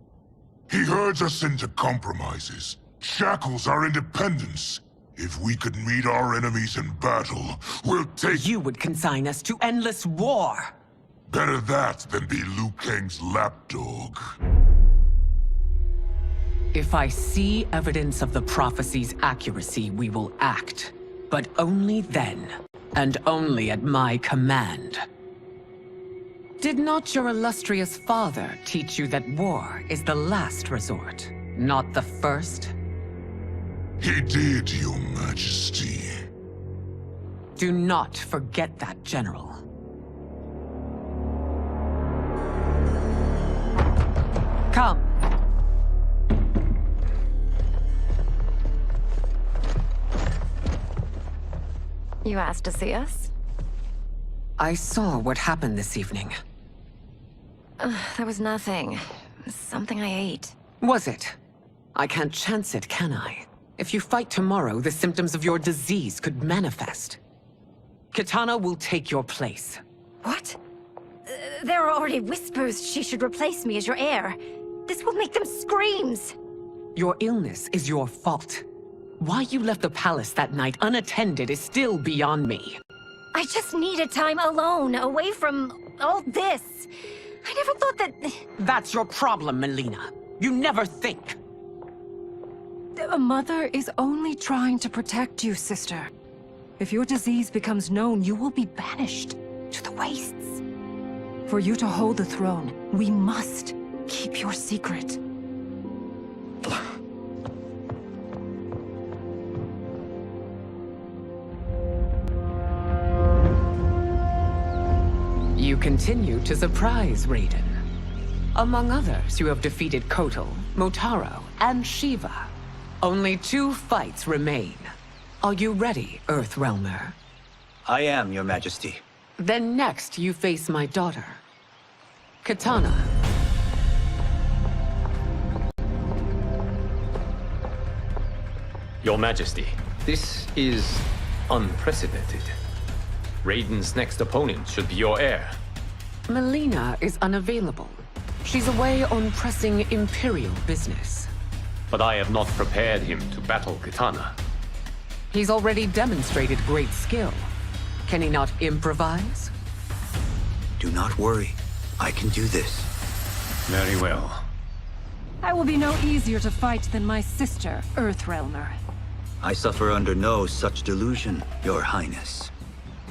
He herds us into compromises, shackles our independence. If we could meet our enemies in battle, we'll take— You would consign us to endless war! Better that than be Liu Kang's lapdog. If I see evidence of the prophecy's accuracy, we will act. But only then, and only at my command. Did not your illustrious father teach you that war is the last resort, not the first? He did, Your Majesty. Do not forget that, General. Come. You asked to see us? I saw what happened this evening. There was nothing. Something I ate. Was it? I can't chance it, can I? If you fight tomorrow, the symptoms of your disease could manifest. Kitana will take your place. What? There are already whispers she should replace me as your heir. This will make them screams! Your illness is your fault. Why you left the palace that night unattended is still beyond me. I just needed time alone, away from all this. I never thought that... That's your problem, Melina. You never think. A mother is only trying to protect you, sister. If your disease becomes known, you will be banished to the wastes. For you to hold the throne, we must keep your secret. You continue to surprise Raiden. Among others, you have defeated Kotal, Motaro, and Shiva. Only 2 fights remain. Are you ready, Earthrealmer? I am, Your Majesty. Then next, you face my daughter, Kitana. Your Majesty, this is unprecedented. Raiden's next opponent should be your heir. Melina is unavailable. She's away on pressing Imperial business. But I have not prepared him to battle Kitana. He's already demonstrated great skill. Can he not improvise? Do not worry. I can do this. Very well. I will be no easier to fight than my sister, Earthrealmer. I suffer under no such delusion, Your Highness.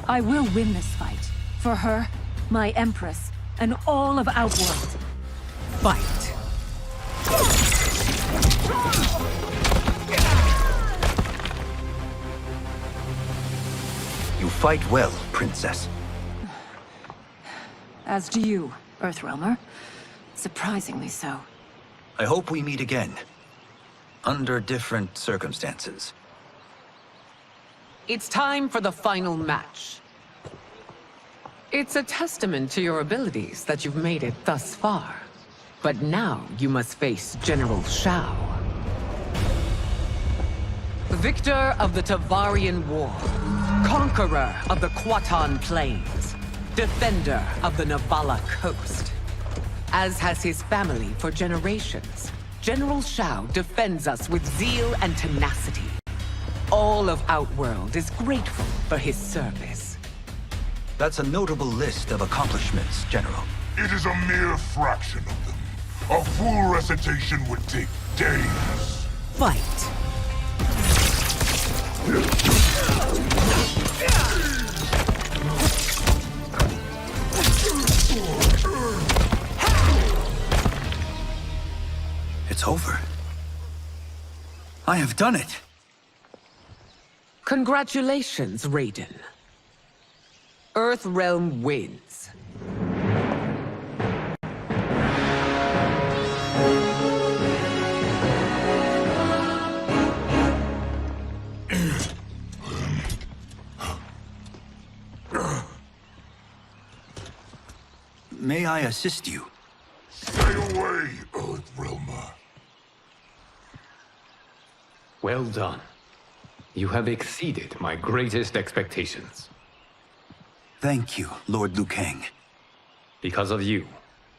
I will win this fight. For her, my Empress, and all of Outworld. Fight. You fight well, Princess. As do you, Earthrealmer. Surprisingly so. I hope we meet again. Under different circumstances. It's time for the final match. It's a testament to your abilities that you've made it thus far. But now you must face General Shao. Victor of the Tavarian War. Conqueror of the Kwatan Plains. Defender of the Navala Coast. As has his family for generations, General Shao defends us with zeal and tenacity. All of Outworld is grateful for his service. That's a notable list of accomplishments, General. It is a mere fraction of them. A full recitation would take days. Fight! It's over. I have done it. Congratulations, Raiden. Earthrealm wins. May I assist you? Stay away, Earthrealmer. Well done. You have exceeded my greatest expectations. Thank you, Lord Liu Kang. Because of you,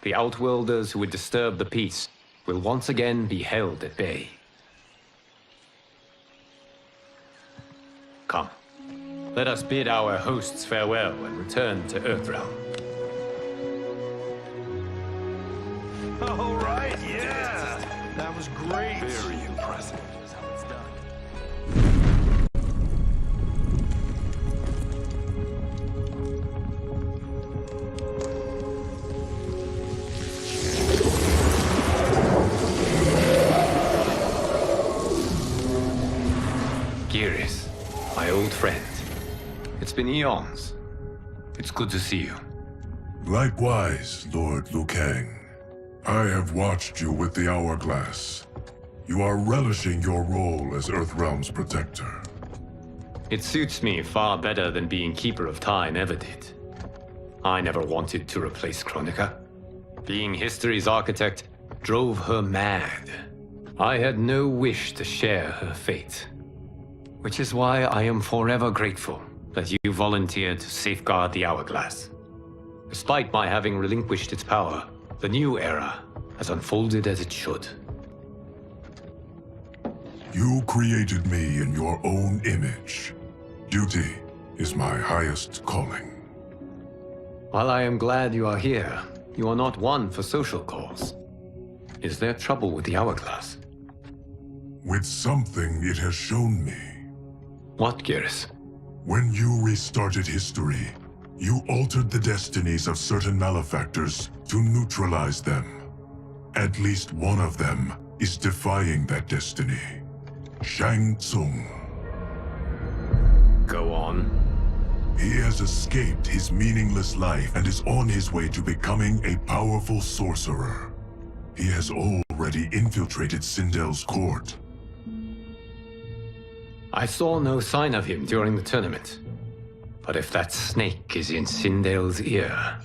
the Outworlders who would disturb the peace will once again be held at bay. Come, let us bid our hosts farewell and return to Earthrealm. All right, yeah! That was great! Very impressive. Here's how it's done. Geras, my old friend. It's been eons. It's good to see you. Likewise, Lord Liu Kang. I have watched you with the Hourglass. You are relishing your role as Earthrealm's protector. It suits me far better than being Keeper of Time ever did. I never wanted to replace Chronica. Being history's architect drove her mad. I had no wish to share her fate. Which is why I am forever grateful that you volunteered to safeguard the Hourglass. Despite my having relinquished its power, the new era has unfolded as it should. You created me in your own image. Duty is my highest calling. While I am glad you are here, you are not one for social calls. Is there trouble with the Hourglass? With something it has shown me. What, Geras? When you restarted history, you altered the destinies of certain malefactors to neutralize them. At least one of them is defying that destiny. Shang Tsung. Go on. He has escaped his meaningless life and is on his way to becoming a powerful sorcerer. He has already infiltrated Sindel's court. I saw no sign of him during the tournament. But if that snake is in Sindel's ear...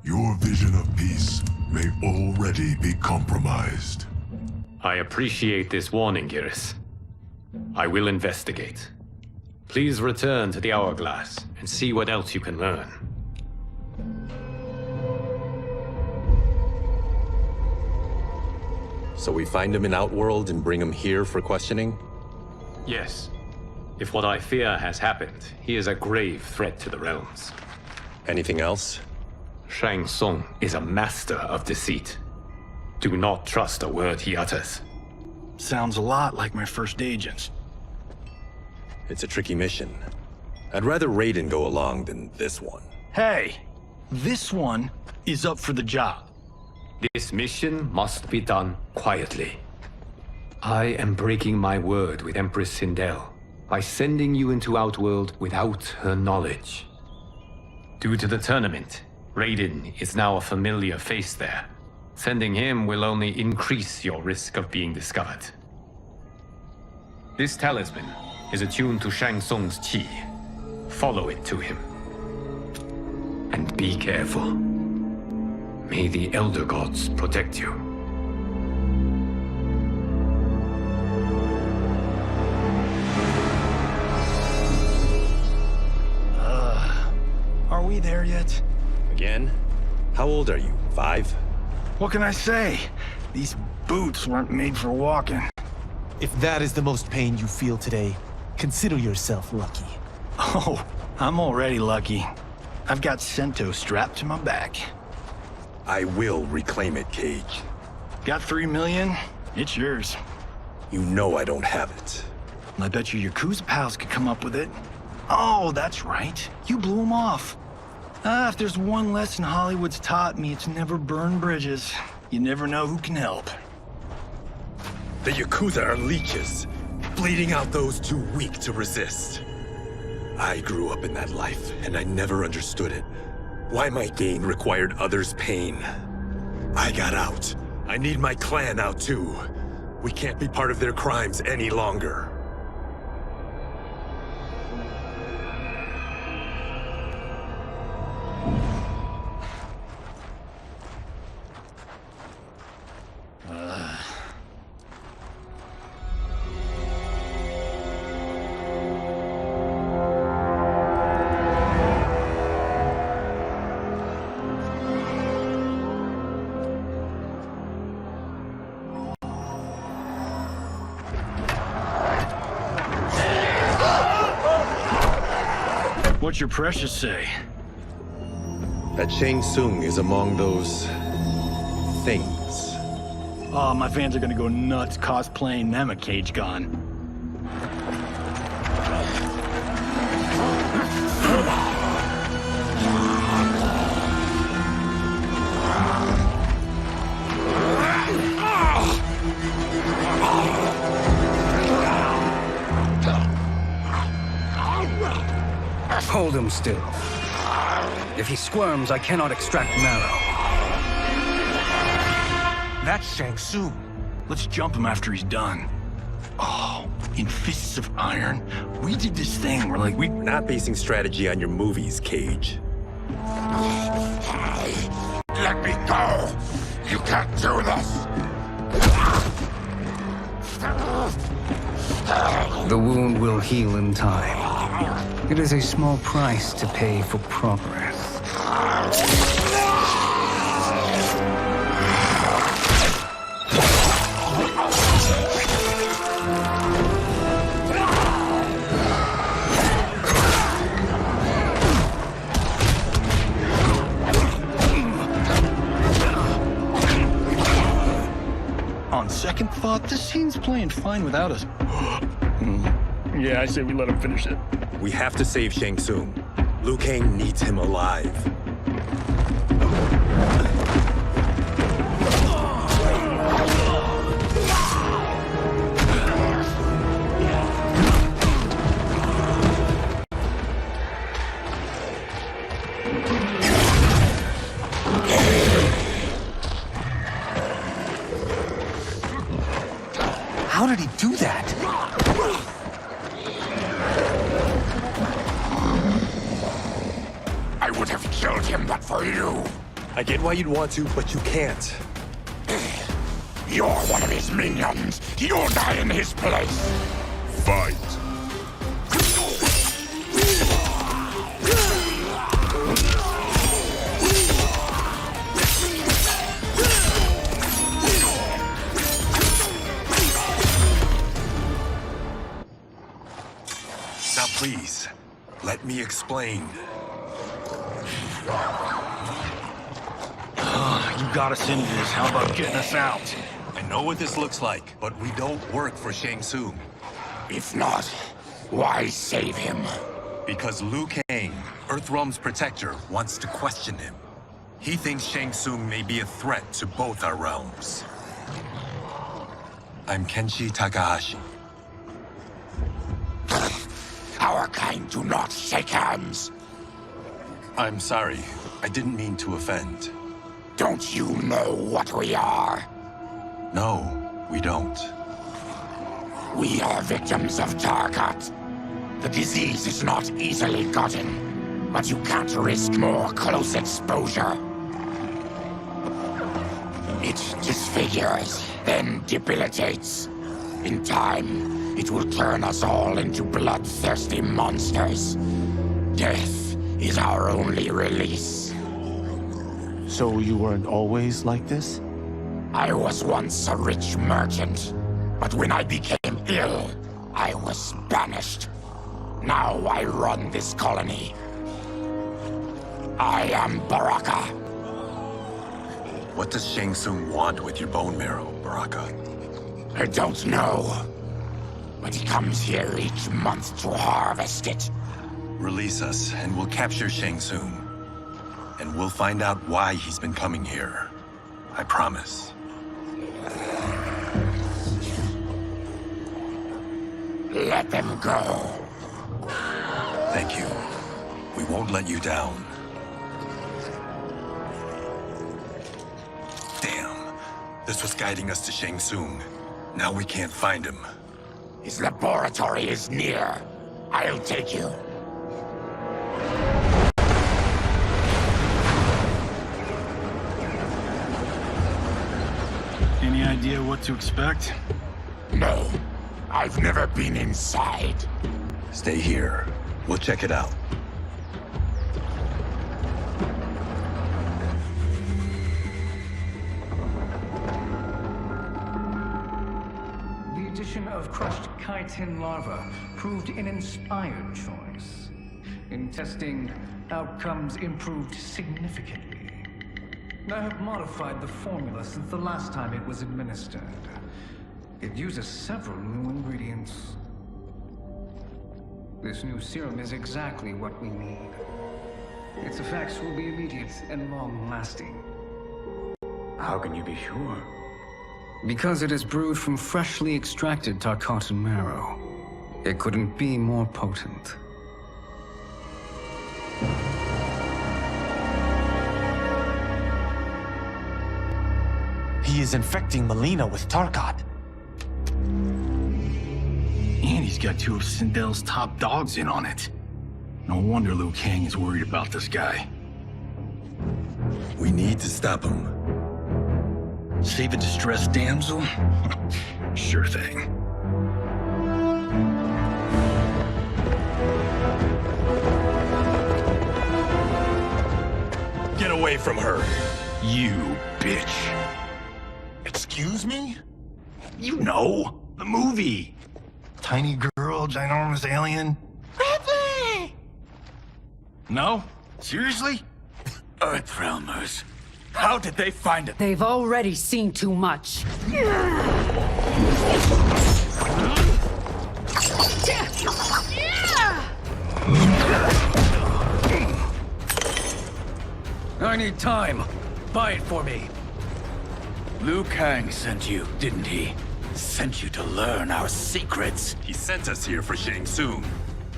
Your vision of peace may already be compromised. I appreciate this warning, Geras. I will investigate. Please return to the Hourglass and see what else you can learn. So we find him in Outworld and bring him here for questioning? Yes. If what I fear has happened, he is a grave threat to the realms. Anything else? Shang Tsung is a master of deceit. Do not trust a word he utters. Sounds a lot like my first agents. It's a tricky mission. I'd rather Raiden go along than this one. Hey, this one is up for the job. This mission must be done quietly. I am breaking my word with Empress Sindel by sending you into Outworld without her knowledge. Due to the tournament, Raiden is now a familiar face there. Sending him will only increase your risk of being discovered. This talisman is attuned to Shang Tsung's qi. Follow it to him. And be careful. May the Elder Gods protect you. Are we there yet? Again? How old are you? 5? What can I say? These boots weren't made for walking. If that is the most pain you feel today, consider yourself lucky. Oh, I'm already lucky. I've got Sento strapped to my back. I will reclaim it, Cage. Got 3 million? It's yours. You know I don't have it. I bet your Yakuza pals could come up with it. Oh, that's right. You blew them off. If there's one lesson Hollywood's taught me, it's never burn bridges. You never know who can help. The Yakuza are leeches, bleeding out those too weak to resist. I grew up in that life, and I never understood it. Why my gain required others' pain. I got out. I need my clan out too. We can't be part of their crimes any longer. What's your precious say? That Shang Tsung is among those... things. Oh, my fans are gonna go nuts cosplaying them a Cage Gon. Hold him still. If he squirms, I cannot extract marrow. That's Shang Tsung. Let's jump him after he's done. Oh, in Fists of Iron, we did this thing where like We're not basing strategy on your movies, Cage. Let me go! You can't do this! The wound will heal in time. It is a small price to pay for progress. On second thought, this scene's playing fine without us. Yeah, I say we let him finish it. We have to save Shang Tsung. Liu Kang needs him alive. How did he do that? I would have killed him but for you. I get why you'd want to, but you can't. You're one of his minions. You'll die in his place. Fight. Now please, let me explain. You got us into this. How about getting us out? I know what this looks like, but we don't work for Shang Tsung. If not, why save him? Because Liu Kang, Earthrealm's protector, wants to question him. He thinks Shang Tsung may be a threat to both our realms. I'm Kenshi Takahashi. Our kind do not shake hands. I'm sorry. I didn't mean to offend. Don't you know what we are? No, we don't. We are victims of Tarkat. The disease is not easily gotten. but you can't risk more close exposure. It disfigures, then debilitates. In time, it will turn us all into bloodthirsty monsters. Death is our only release. So you weren't always like this? I was once a rich merchant, but when I became ill, I was banished. Now I run this colony. I am Baraka. What does Shang Tsung want with your bone marrow, Baraka? I don't know, but he comes here each month to harvest it. Release us, and we'll capture Shang Tsung. And we'll find out why he's been coming here. I promise. Let them go. Thank you. We won't let you down. Damn. This was guiding us to Shang Tsung. Now we can't find him. His laboratory is near. I'll take you. Any idea what to expect? No. I've never been inside. Stay here. We'll check it out. The addition of crushed chitin larva proved an inspired choice. In testing, outcomes improved significantly. I have modified the formula since the last time it was administered. It uses several new ingredients. This new serum is exactly what we need. Its effects will be immediate and long-lasting. How can you be sure? Because it is brewed from freshly extracted Tarkatan marrow. It couldn't be more potent. He is infecting Mileena with Tarkat. And he's got two of Sindel's top dogs in on it. No wonder Liu Kang is worried about this guy. We need to stop him. Save a distressed damsel? Sure thing. Get away from her! You bitch. Excuse me? You know, the movie. Tiny girl, ginormous alien? Ripley! No? Seriously? Earthrealmers. How did they find it? They've already seen too much. I need time. Buy it for me. Liu Kang sent you, didn't he? Sent you to learn our secrets. He sent us here for Shang Tsung,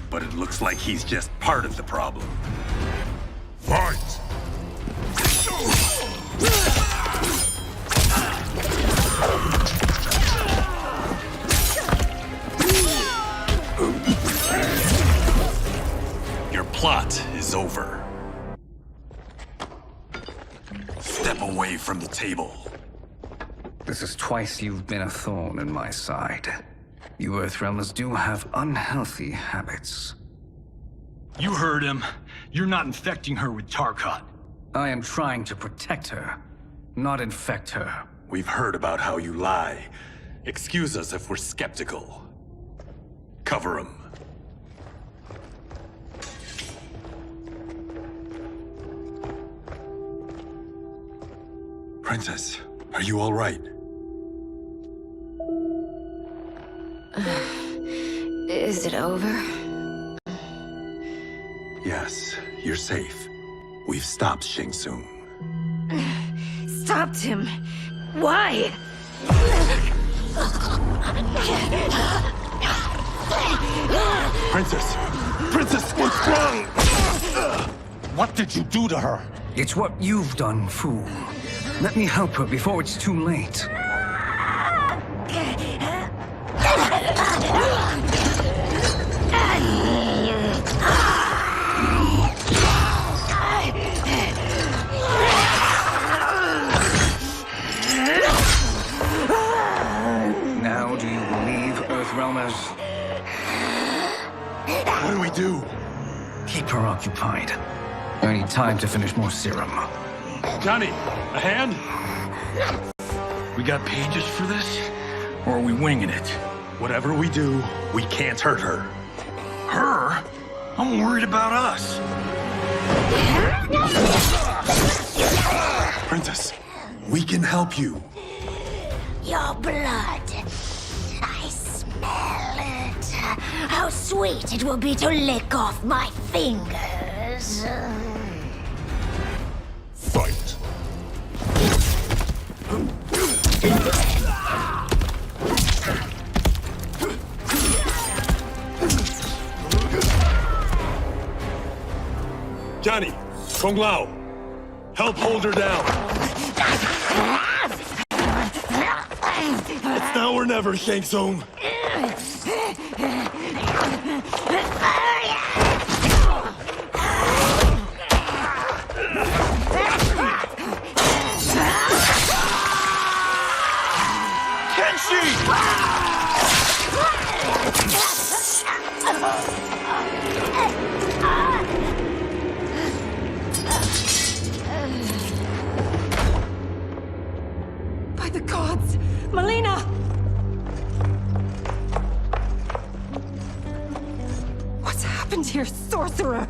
but it looks like he's just part of the problem. Fight! Your plot is over. Step away from the table. This is twice you've been a thorn in my side. You Earthrealmers do have unhealthy habits. You heard him. You're not infecting her with Tarkat. I am trying to protect her, not infect her. We've heard about how you lie. Excuse us if we're skeptical. Cover him. Princess, are you all right? Is it over? Yes, you're safe. We've stopped Shang Tsung. Stopped him? Why? Princess! Princess, what's wrong? What did you do to her? It's what you've done, fool. Let me help her before it's too late. guys. What do we do? Keep her occupied. I need time to finish more serum. Johnny, a hand? We got pages for this? Or are we winging it? Whatever we do, we can't hurt her. Her? I'm worried about us. Princess, we can help you. Your blood. I smell it. How sweet it will be to lick off my fingers. Fight. Johnny, Kung Lao, help hold her down. It's now or never, Shang Tsung. By the gods! Melina! What's happened here, sorcerer?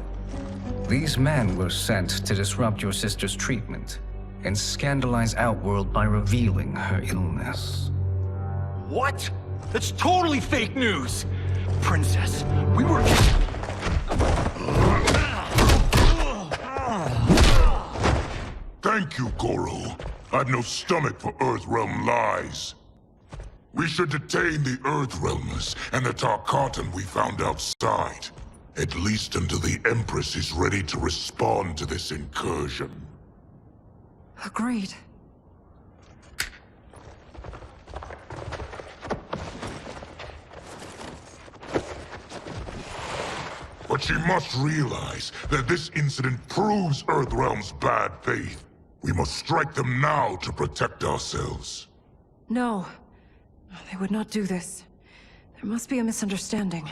These men were sent to disrupt your sister's treatment and scandalize Outworld by revealing her illness. What? That's totally fake news! Princess, we were... Thank you, Goro. I've no stomach for Earthrealm lies. We should detain the Earthrealmers and the Tarkatan we found outside. At least until the Empress is ready to respond to this incursion. Agreed. But she must realize that this incident proves Earthrealm's bad faith. We must strike them now to protect ourselves. No. They would not do this. There must be a misunderstanding.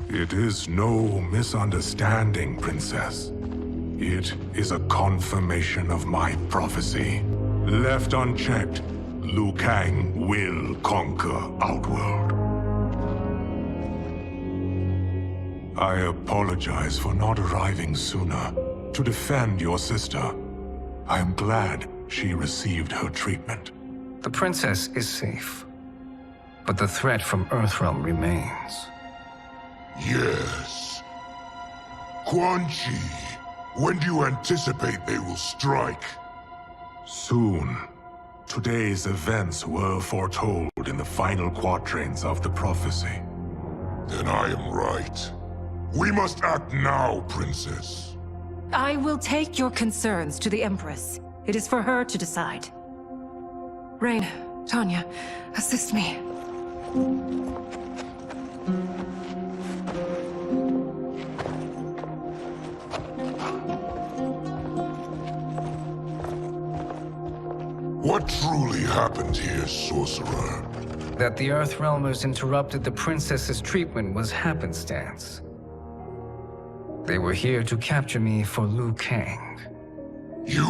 It is no misunderstanding, Princess. It is a confirmation of my prophecy. Left unchecked, Liu Kang will conquer Outworld. I apologize for not arriving sooner to defend your sister. I am glad she received her treatment. The princess is safe, but the threat from Earthrealm remains. Yes. Quan Chi, when do you anticipate they will strike? Soon. Today's events were foretold in the final quatrains of the prophecy. Then I am right. We must act now, Princess. I will take your concerns to the Empress. It is for her to decide. Rain, Tanya, assist me. What truly happened here, Sorcerer? That the Earthrealmers interrupted the princess's treatment was happenstance. They were here to capture me for Liu Kang. You?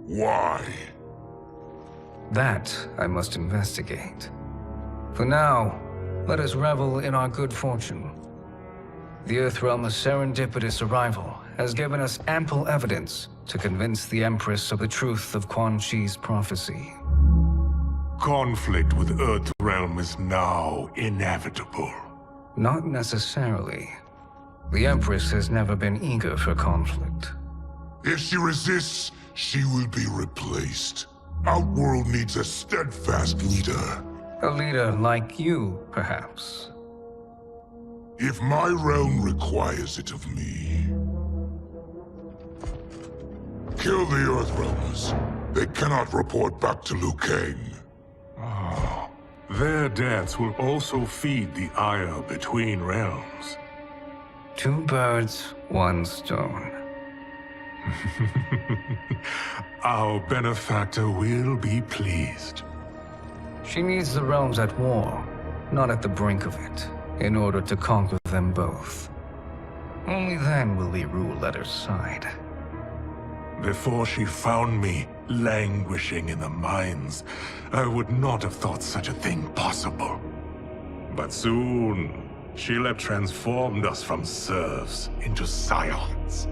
Why? That I must investigate. For now, let us revel in our good fortune. The Earthrealm's serendipitous arrival has given us ample evidence to convince the Empress of the truth of Quan Chi's prophecy. Conflict with Earthrealm is now inevitable. Not necessarily. The Empress has never been eager for conflict. If she resists, she will be replaced. Outworld needs a steadfast leader. A leader like you, perhaps. If my realm requires it of me. Kill the Earthrealmers, They cannot report back to Liu Kang. Oh, their deaths will also feed the ire between realms. 2 birds, 1 stone. Our benefactor will be pleased. She needs the realms at war, not at the brink of it, in order to conquer them both. Only then will we rule at her side. Before she found me languishing in the mines, I would not have thought such a thing possible. But soon, she'll have transformed us from serfs into scions.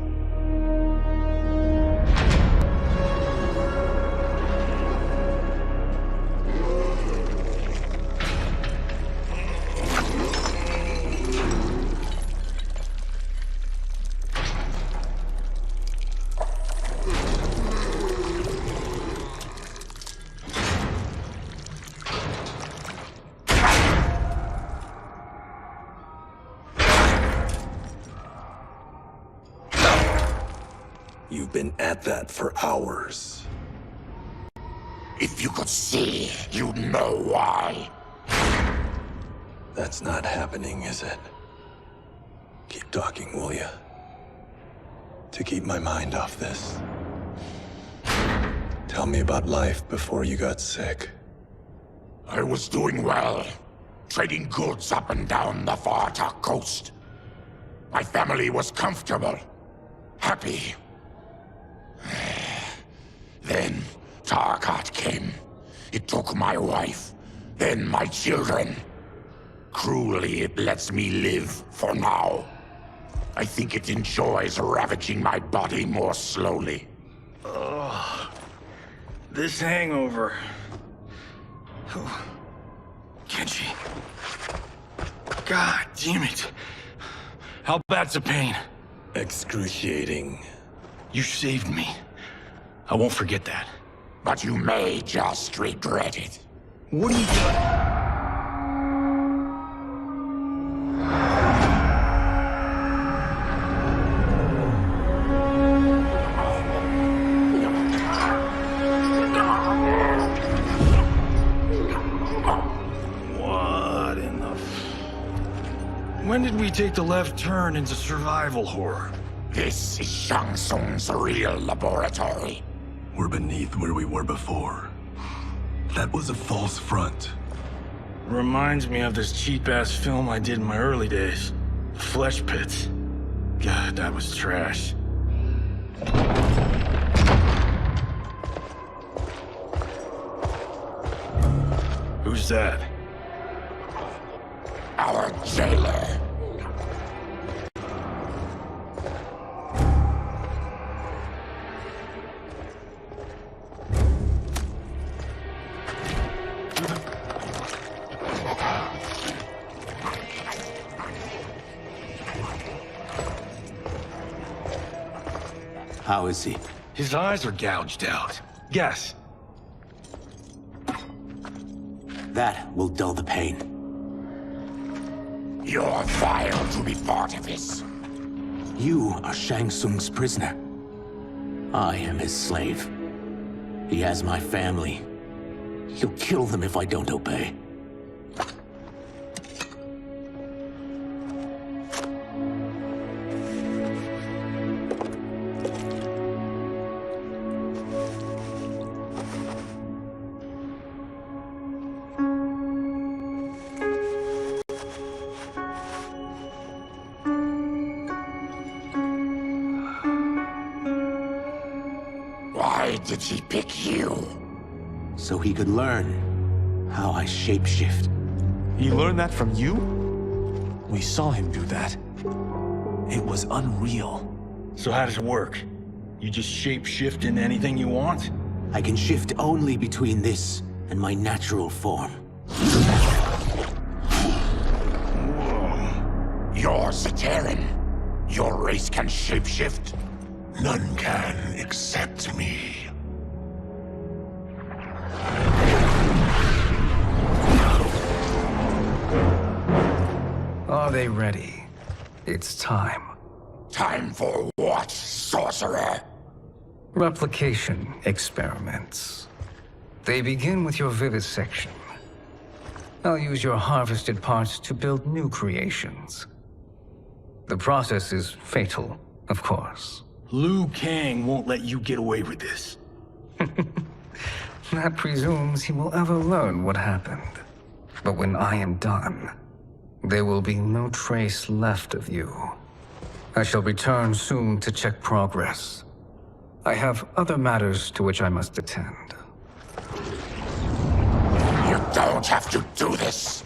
You've been at that for hours. If you could see, you'd know why. That's not happening, is it? Keep talking, will ya? To keep my mind off this. Tell me about life before you got sick. I was doing well, trading goods up and down the Varta coast. My family was comfortable, happy. Then Tarkat came. It took my wife, then my children. Cruelly, it lets me live for now. I think it enjoys ravaging my body more slowly. Ugh. This hangover. Oh. Kenji. God damn it. How bad's the pain? Excruciating. You saved me. I won't forget that. But you may just regret it. What are you doing? What in the... When did we take the left turn into survival horror? This is Shang Tsung's real laboratory. We're beneath where we were before. That was a false front. Reminds me of this cheap-ass film I did in my early days. Flesh Pits. God, that was trash. Who's that? Our jailer. How is he? His eyes are gouged out. Guess. That will dull the pain. You're vile to be part of this. You are Shang Tsung's prisoner. I am his slave. He has my family. He'll kill them if I don't obey. Why did he pick you? So he could learn how I shapeshift. He learned that from you? We saw him do that. It was unreal. So how does it work? You just shape-shift into anything you want? I can shift only between this and my natural form. You're Zaterran. Your race can shapeshift. None can except me. Are they ready? It's time. Time for what, sorcerer? Replication experiments. They begin with your vivisection. I'll use your harvested parts to build new creations. The process is fatal, of course. Liu Kang won't let you get away with this. That presumes he will ever learn what happened. But when I am done, there will be no trace left of you. I shall return soon to check progress. I have other matters to which I must attend. You don't have to do this.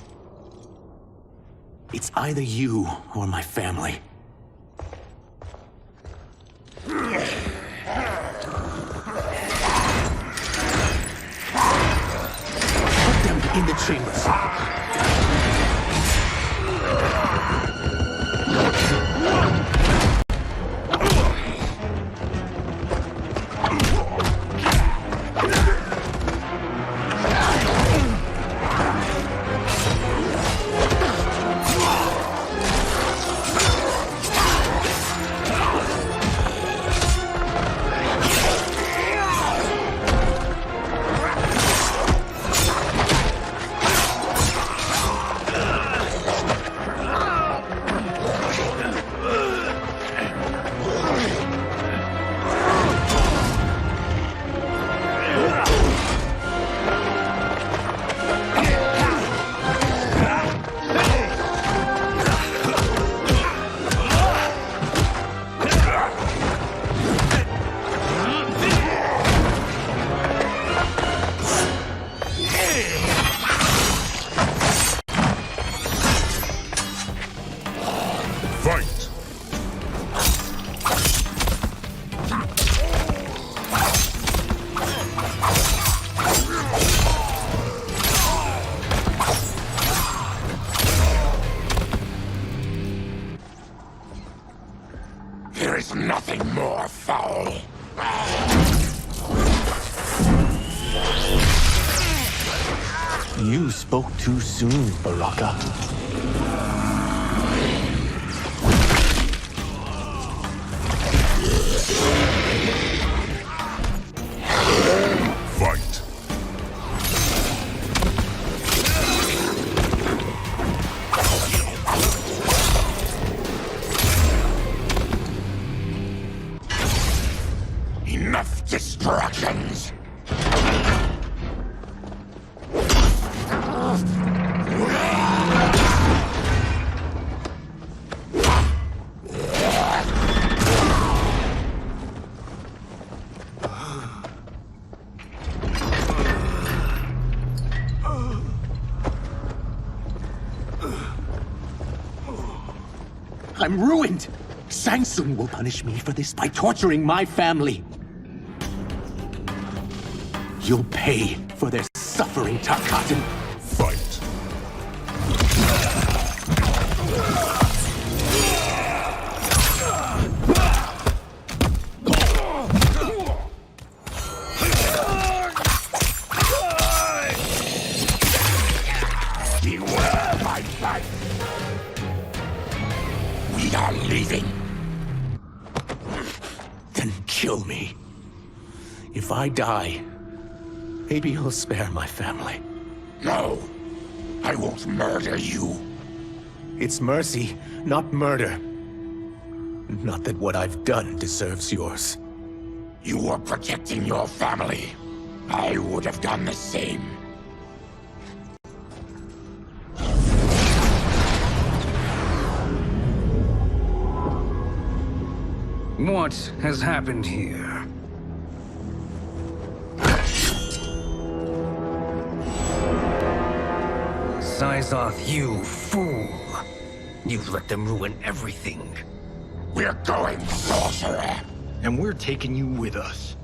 It's either you or my family. Put them in the chambers. Nothing more foul. You spoke too soon, Baraka. Fight. Enough distractions. I'm ruined! Shang Tsung will punish me for this by torturing my family. You'll pay for their suffering, Tarkatan. Fight. Beware my life. We are leaving. Then kill me. If I die, maybe you'll spare my family. No, I won't murder you. It's mercy, not murder. Not that what I've done deserves yours. You were protecting your family. I would have done the same. What has happened here? Sizoth, you fool! You let them ruin everything. We're going, sorcerer. And we're taking you with us.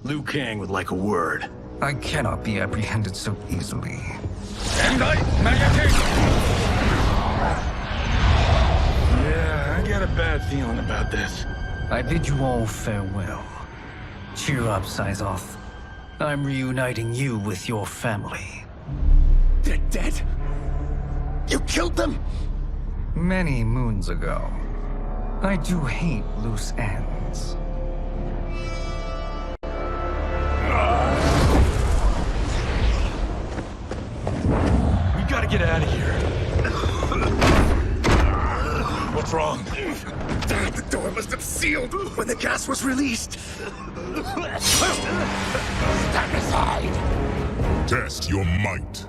Liu Kang would like a word. I cannot be apprehended so easily. Yeah, I got a bad feeling about this. I bid you all farewell. Cheer up, Sizoth. I'm reuniting you with your family. They're dead? You killed them? Many moons ago. I do hate loose ends. sealed when the gas was released. Stand aside. Test your might.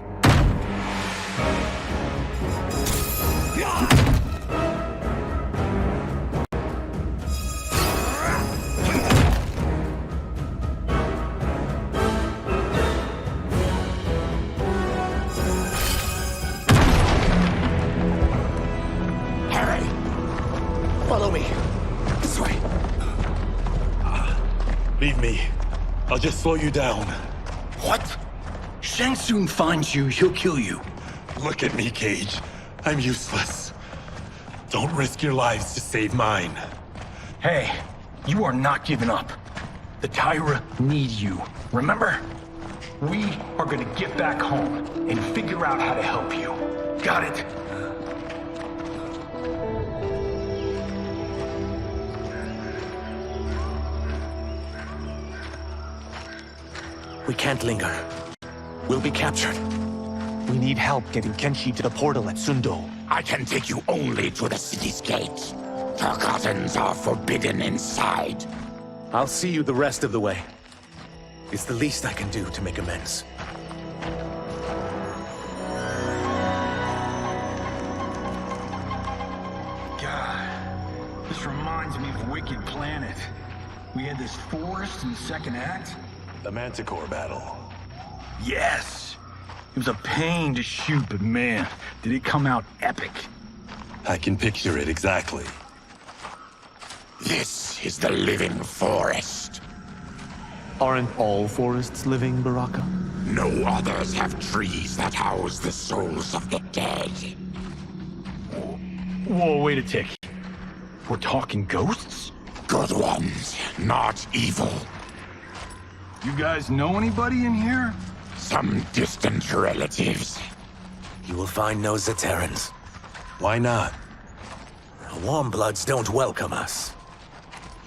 Follow me. This way. Leave me. I'll just slow you down. What? Shang Tsung finds you, he'll kill you. Look at me, Cage. I'm useless. Don't risk your lives to save mine. Hey, you are not giving up. The Tyra need you, remember? We are gonna get back home and figure out how to help you. Got it? We can't linger. We'll be captured. We need help getting Kenshi to the portal at Sundo. I can take you only to the city's gate. Forgottens are forbidden inside. I'll see you the rest of the way. It's the least I can do to make amends. God, this reminds me of Wicked Planet. We had this forest in the second act. The Manticore battle. Yes! It was a pain to shoot, but man, did it come out epic. I can picture it exactly. This is the living forest. Aren't all forests living, Baraka? No others have trees that house the souls of the dead. Whoa, wait a tick. We're talking ghosts? Good ones, not evil. You guys know anybody in here? Some distant relatives. You will find no Zaterrans. Why not? The Warmbloods don't welcome us.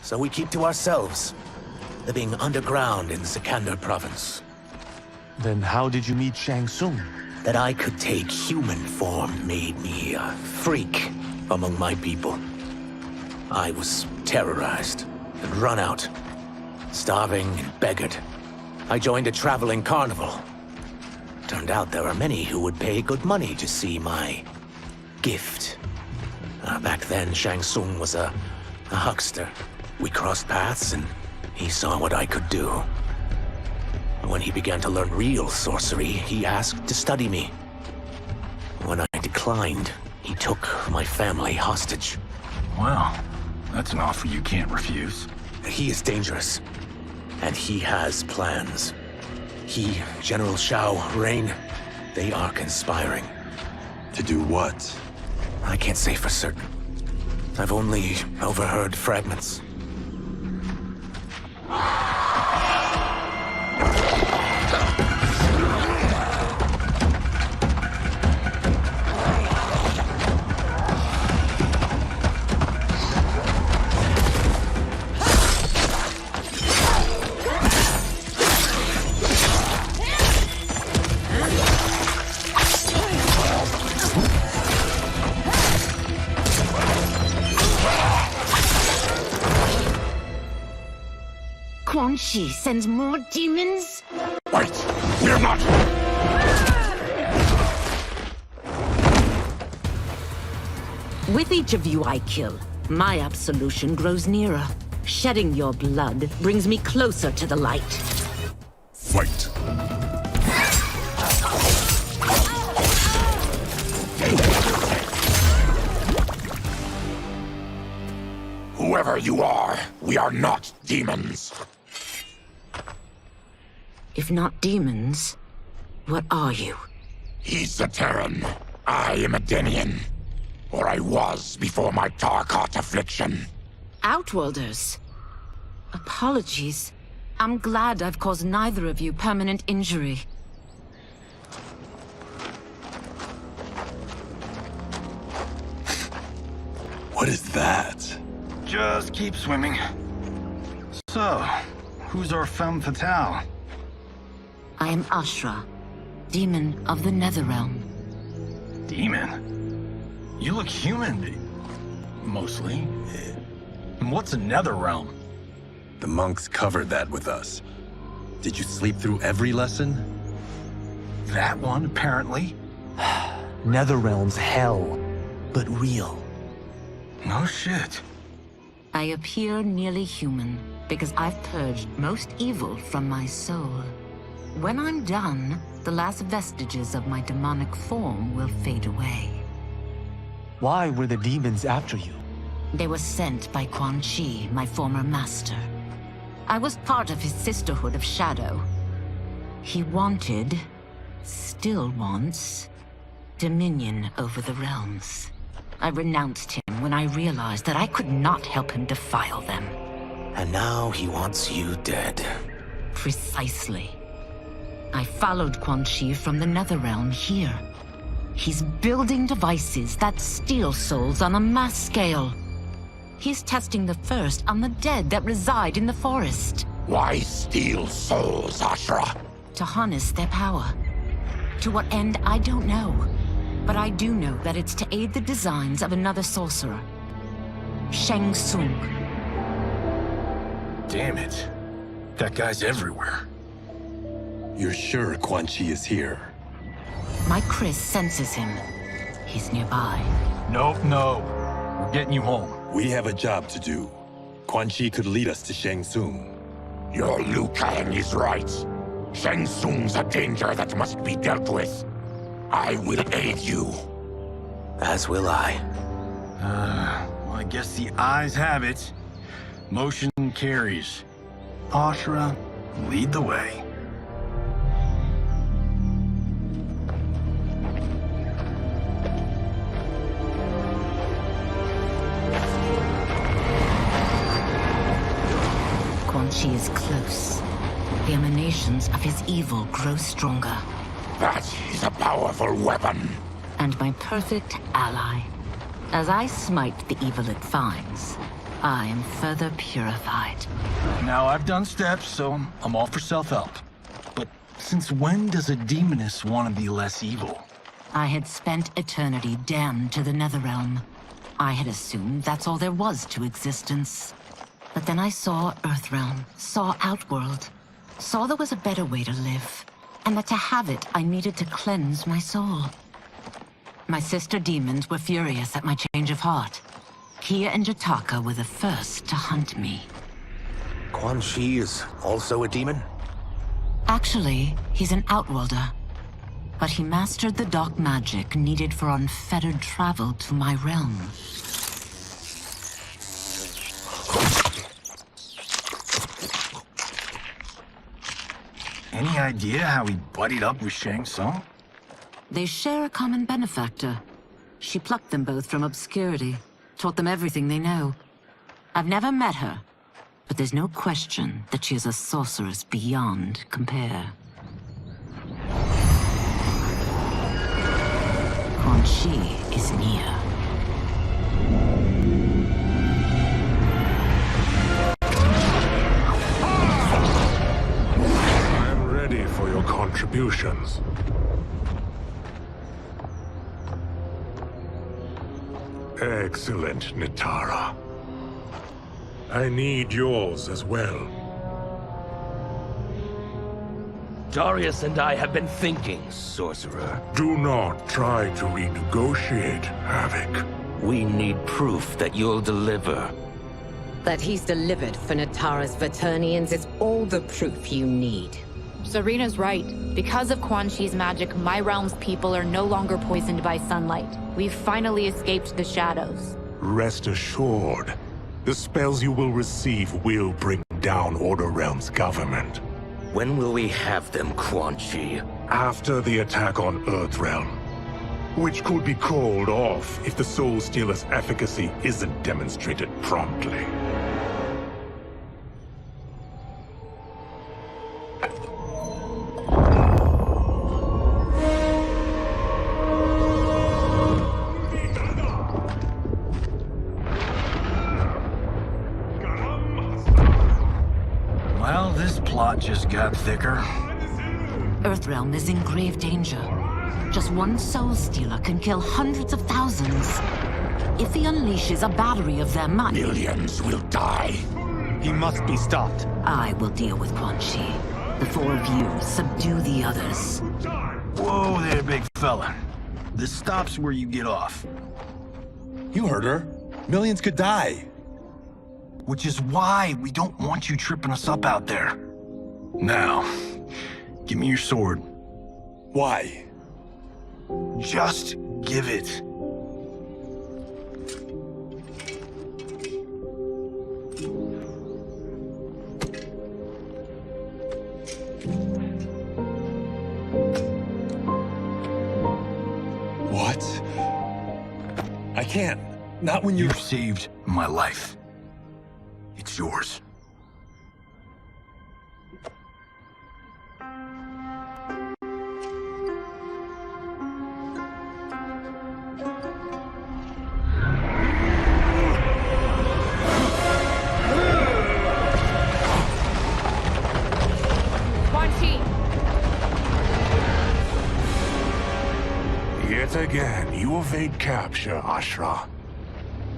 So we keep to ourselves, living underground in Sikander province. Then how did you meet Shang Tsung? That I could take human form made me a freak among my people. I was terrorized and run out, starving and beggared. I joined a traveling carnival. Turned out there are many who would pay good money to see my gift. Back then, Shang Tsung was a huckster. We crossed paths and he saw what I could do. When he began to learn real sorcery, he asked to study me. When I declined, he took my family hostage. Wow, that's an offer you can't refuse. He is dangerous, and he has plans. He, General Shao, Rain, they are conspiring. To do what? I can't say for certain. I've only overheard fragments. Quan Chi sends more demons? Wait, we're not... With each of you I kill, my absolution grows nearer. Shedding your blood brings me closer to the light. Fight! Whoever you are, we are not demons. If not demons, what are you? He's a Terran. I am a Denian. Or I was before my Tarkat affliction. Outworlders. Apologies. I'm glad I've caused neither of you permanent injury. What is that? Just keep swimming. So, who's our femme fatale? I am Ashra, demon of the Netherrealm. Demon? You look human, mostly. And what's a nether realm? The monks covered that with us. Did you sleep through every lesson? That one, apparently. Netherrealm's hell, but real. No shit. I appear nearly human because I've purged most evil from my soul. When I'm done, the last vestiges of my demonic form will fade away. Why were the demons after you? They were sent by Quan Chi, my former master. I was part of his Sisterhood of Shadow. He wanted, still wants, dominion over the realms. I renounced him when I realized that I could not help him defile them. And now he wants you dead. Precisely. I followed Quan Chi from the Netherrealm here. He's building devices that steal souls on a mass scale. He's testing the first on the dead that reside in the forest. Why steal souls, Ashra? To harness their power. To what end, I don't know. But I do know that it's to aid the designs of another sorcerer. Shang Tsung. Damn it. That guy's everywhere. You're sure Quan Chi is here? My Chris senses him. He's nearby. Nope, no. We're getting you home. We have a job to do. Quan Chi could lead us to Shang Tsung. Your Liu Kang is right. Shang Tsung's a danger that must be dealt with. I will aid you. As will I. Well, I guess the eyes have it. Motion carries. Ashra, lead the way. Quan Chi is close. The emanations of his evil grow stronger. That is a powerful weapon. And my perfect ally. As I smite the evil it finds, I am further purified. Now, I've done steps, so I'm all for self-help. But since when does a demoness want to be less evil? I had spent eternity damned to the Netherrealm. I had assumed that's all there was to existence. But then I saw Earthrealm, saw Outworld, saw there was a better way to live, and that to have it, I needed to cleanse my soul. My sister demons were furious at my change of heart. Kia and Jataka were the first to hunt me. Quan Chi is also a demon? Actually, he's an Outworlder. But he mastered the dark magic needed for unfettered travel to my realm. Any idea how he buddied up with Shang Tsung? They share a common benefactor. She plucked them both from obscurity, taught them everything they know. I've never met her, but there's no question that she is a sorceress beyond compare. Quan Chi is near. I'm ready for your contributions. Excellent, Nitara. I need yours as well. Darius and I have been thinking, Sorcerer. Do not try to renegotiate, Havoc. We need proof that you'll deliver. That he's delivered for Natara's Vaternians is all the proof you need. Serena's right. Because of Quan Chi's magic, my realm's people are no longer poisoned by sunlight. We've finally escaped the shadows. Rest assured, the spells you will receive will bring down Order Realm's government. When will we have them, Quan Chi? After the attack on Earthrealm, which could be called off if the Soul Stealer's efficacy isn't demonstrated promptly. Well, this plot just got thicker. Earthrealm is in grave danger. Just one soul stealer can kill hundreds of thousands. if he unleashes a battery of them, Millions will die. He must be stopped. I will deal with Quan Chi. The four of you subdue the others. Whoa there, big fella. This stops where you get off. You heard her. Millions could die. Which is why we don't want you tripping us up out there. Now, give me your sword. Why? Just give it. What? I can't. Not when You've saved my life. It's yours. Quan Chi! Yet again, you evade capture, Ashra.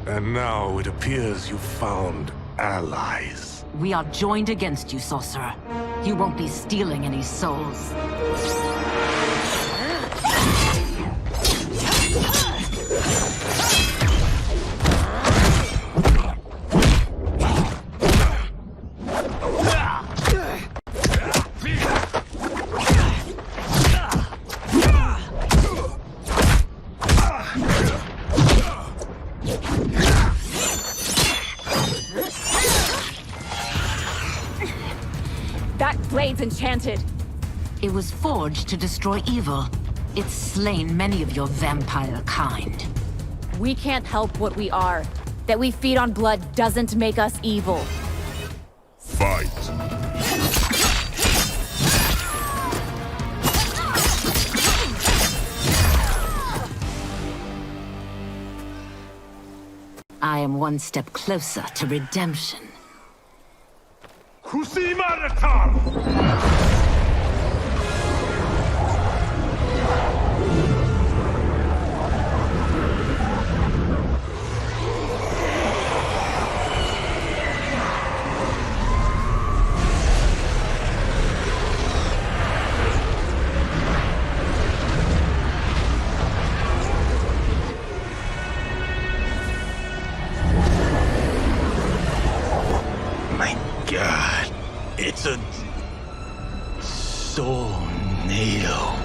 And now it appears you've found allies. We are joined against you, Sorcerer. You won't be stealing any souls. That blade's enchanted. It was forged to destroy evil. It's slain many of your vampire kind. We can't help what we are. That we feed on blood doesn't make us evil. Fight. I am one step closer to redemption. My God, it's a tornado.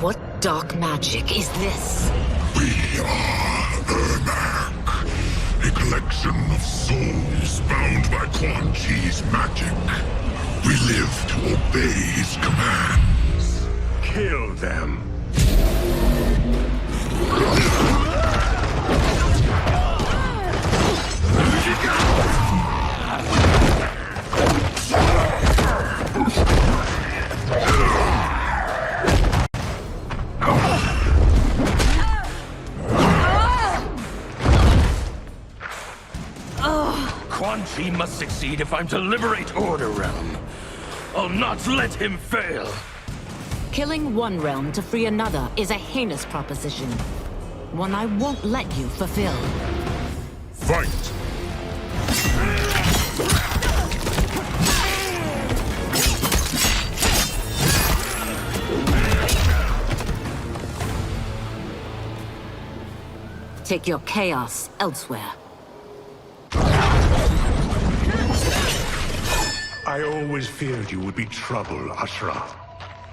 What dark magic is this? We are Ermac, a collection of souls bound by Quan Chi's magic. We live to obey his commands. Kill them. Quan Chi must succeed if I'm to liberate Order Realm. I'll not let him fail. Killing one realm to free another is a heinous proposition. One I won't let you fulfill. Fight! Take your chaos elsewhere. I always feared you would be trouble, Ashra.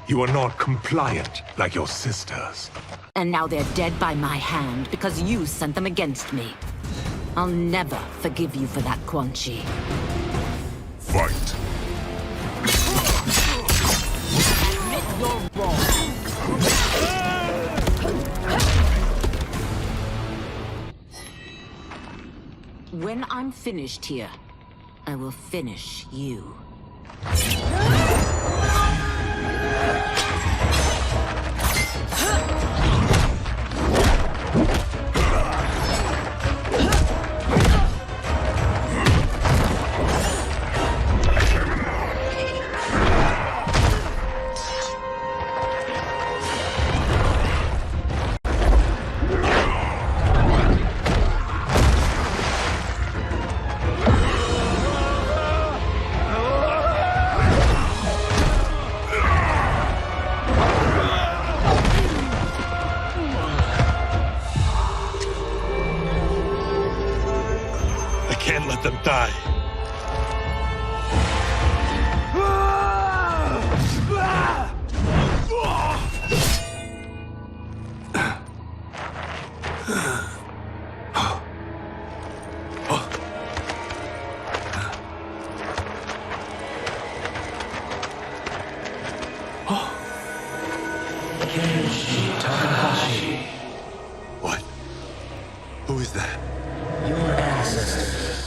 You are not compliant like your sisters. And now they're dead by my hand because you sent them against me. I'll never forgive you for that, Quan Chi. Fight. Admit you're wrong. When I'm finished here, I will finish you. Can't let them die. What? Who is that? Your ancestors.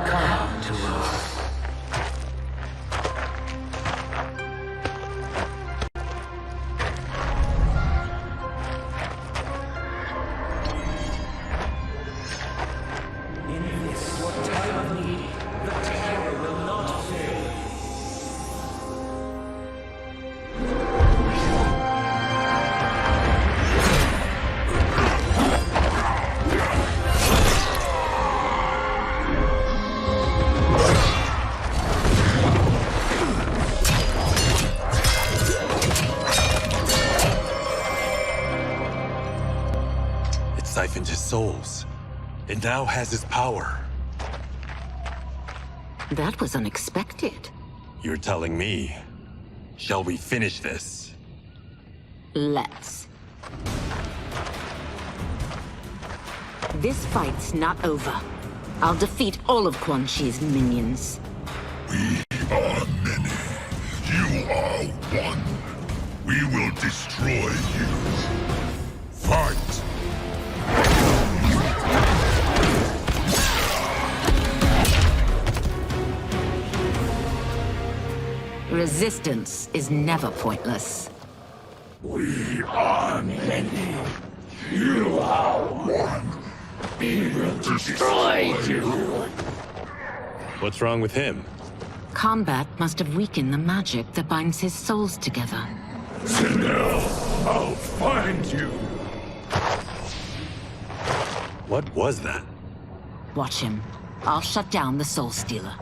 Come to us. In this, your time of need, the terror will not fail. It siphoned his souls. It now has his power. That was unexpected. You're telling me. Shall we finish this? Let's. This fight's not over. I'll defeat all of Quan Chi's minions. We are many. You are one. We will destroy you. Fight! Resistance is never pointless. We are many. You are one. We will destroy you. What's wrong with him? Combat must have weakened the magic that binds his souls together. Sindel, I'll find you. What was that? Watch him. I'll shut down the Soul Stealer.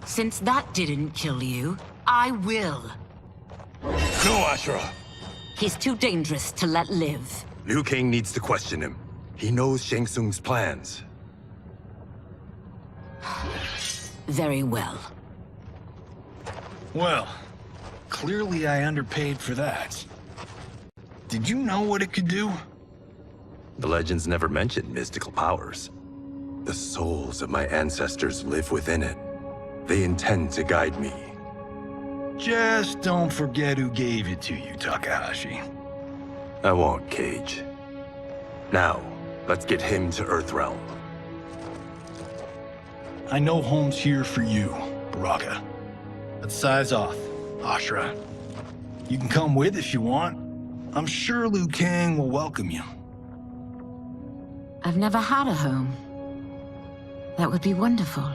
Since that didn't kill you, I will. No, Ashura! He's too dangerous to let live. Liu Kang needs to question him. He knows Shang Tsung's plans. Very well. Well, clearly I underpaid for that. Did you know what it could do? The legends never mentioned mystical powers. The souls of my ancestors live within it. They intend to guide me. Just don't forget who gave it to you, Takahashi. I won't, Cage. Now, let's get him to Earthrealm. I know home's here for you, Baraka. Let's size off, Ashura. You can come with if you want. I'm sure Liu Kang will welcome you. I've never had a home. That would be wonderful.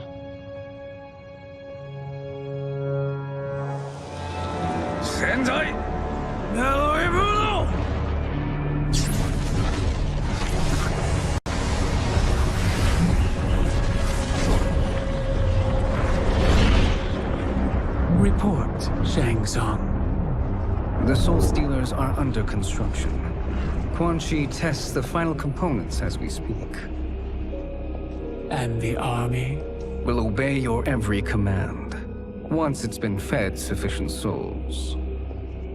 Report, Shang Tsung. The Soul Stealers are under construction. Quan Chi tests the final components as we speak. And the army? Will obey your every command, once it's been fed sufficient souls.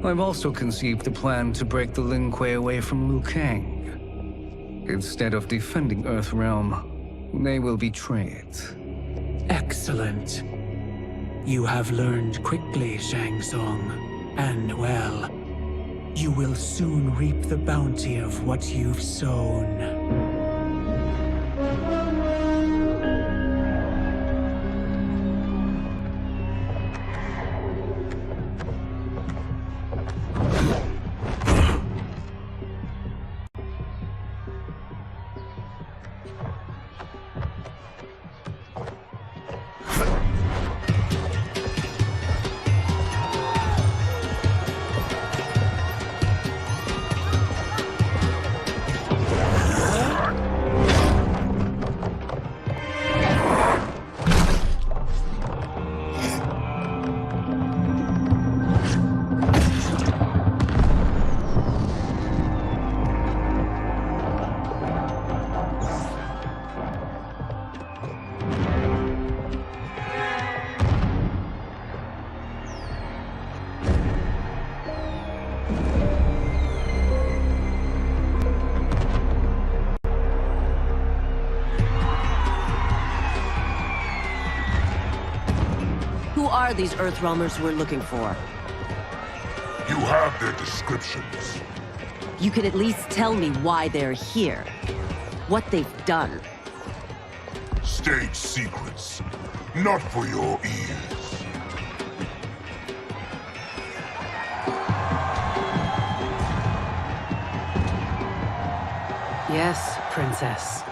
I've also conceived a plan to break the Lin Kuei away from Liu Kang. Instead of defending Earthrealm, they will betray it. Excellent. You have learned quickly, Shang Tsung, and well, you will soon reap the bounty of what you've sown. Who are these Earthrealmers we're looking for? You have their descriptions. You can at least tell me why they're here. What they've done. State secrets. Not for your ears. Yes, Princess.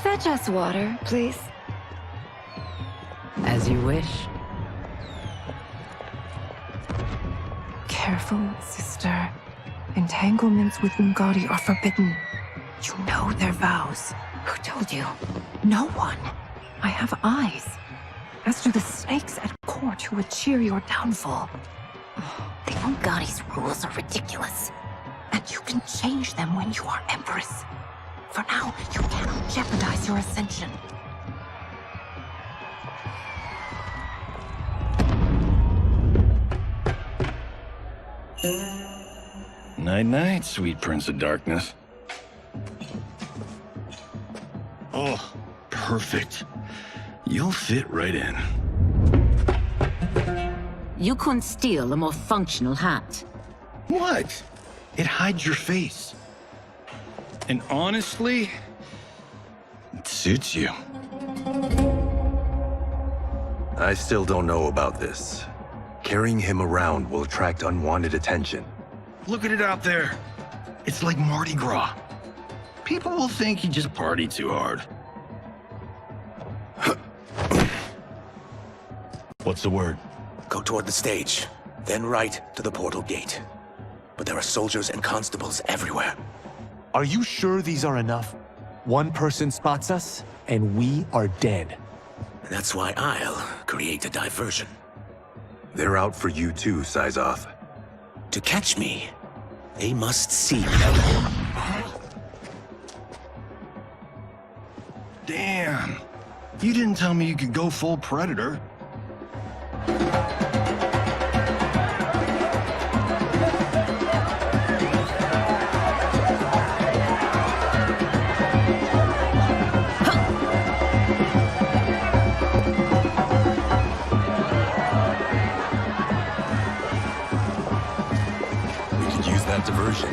Fetch us water, please. As you wish. Careful, sister. Entanglements with Ungadi are forbidden. You know their vows. Who told you? No one. I have eyes. As do the snakes at court who would cheer your downfall. The Ungadi's rules are ridiculous. And you can change them when you are Empress. For now, you cannot jeopardize your ascension. Night-night, sweet Prince of Darkness. Oh, perfect. You'll fit right in. You couldn't steal a more functional hat. What? It hides your face. And honestly, it suits you. I still don't know about this. Carrying him around will attract unwanted attention. Look at it out there. It's like Mardi Gras. People will think you just party too hard. What's the word? Go toward the stage, then right to the portal gate. But there are soldiers and constables everywhere. Are you sure these are enough? One person spots us, and we are dead. That's why I'll create a diversion. They're out for you too, Syzoth. To catch me, they must see me. Damn. You didn't tell me you could go full Predator. Diversion.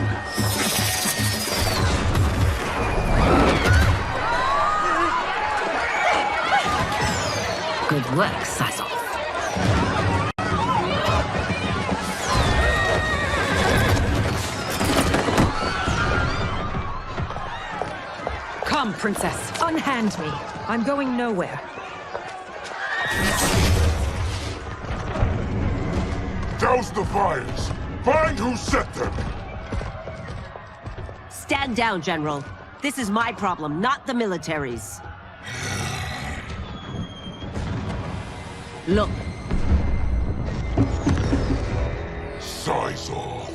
Good work, Syzoth. Come, Princess. Unhand me. I'm going nowhere. Douse the fires. Find who set them. Stand down, General. This is my problem, not the military's. Look, dies off.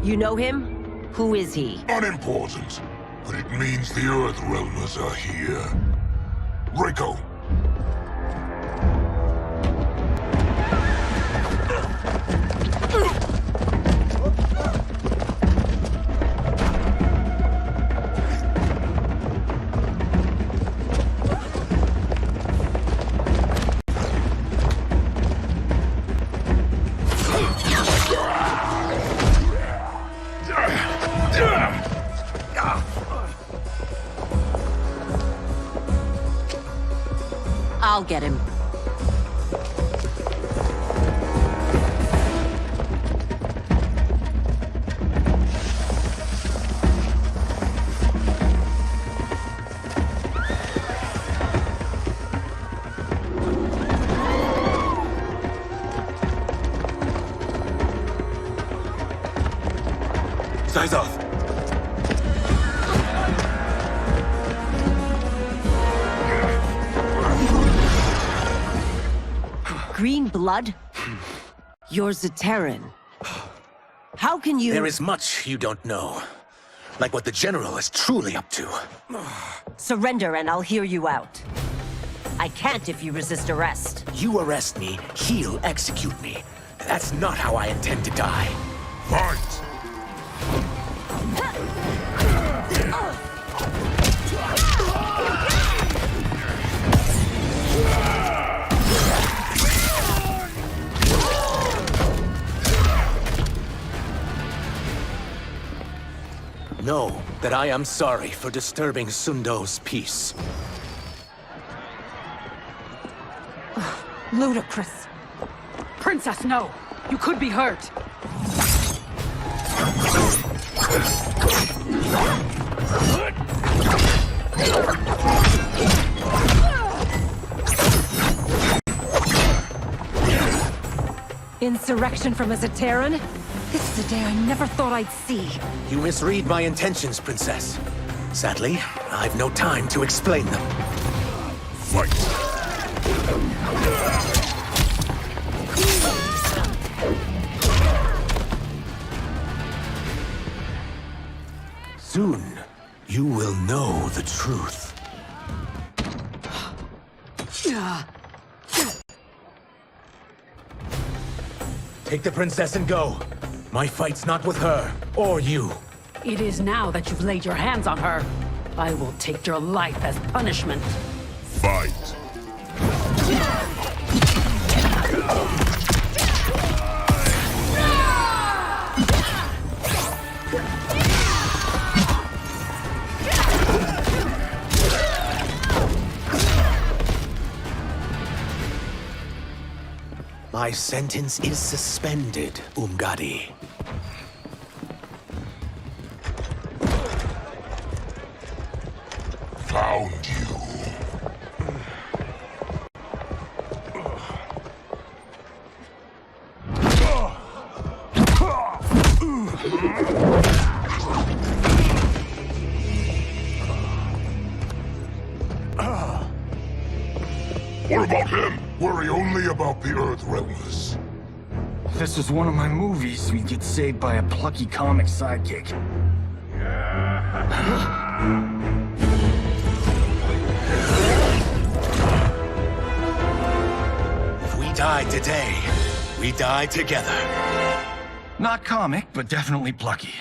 You know him? Who is he? Unimportant, but it means the Earthrealmers are here. Rico. I'll get him. Size off. Green blood? You're Zaterran. How can you— There is much you don't know. Like what the General is truly up to. Surrender and I'll hear you out. I can't if you resist arrest. You arrest me, he'll execute me. That's not how I intend to die. Fight! Know that I am sorry for disturbing Sundo's peace. Ludicrous. Princess, no. You could be hurt. Insurrection from a Zaterran? This is a day I never thought I'd see. You misread my intentions, Princess. Sadly, I've no time to explain them. Fight! Soon, you will know the truth. Take the princess and go. My fight's not with her, or you. It is now that you've laid your hands on her. I will take your life as punishment. Fight! My sentence is suspended, Umgadi. Found you. What about him? Worry only about the Earthrealmers. If this was one of my movies, we'd get saved by a plucky comic sidekick. If we die today, we die together. Not comic, but definitely plucky.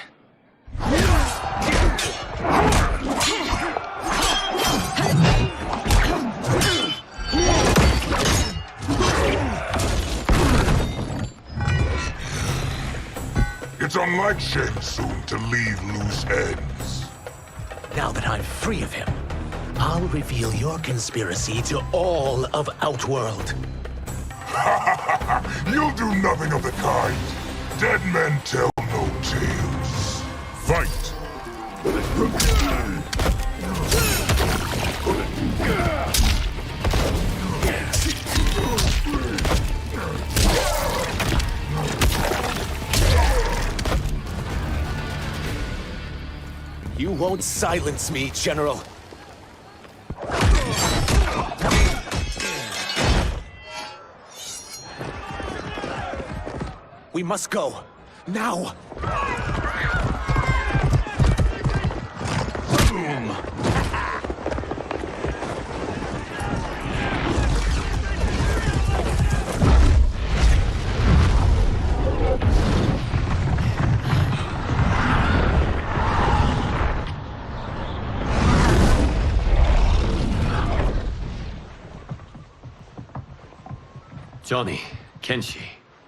It's unlike Shang Tsung to leave loose ends. Now that I'm free of him, I'll reveal your conspiracy to all of Outworld. You'll do nothing of the kind. Dead men tell no tales. Fight! You won't silence me, General. We must go. Now! Boom! Johnny, Kenshi,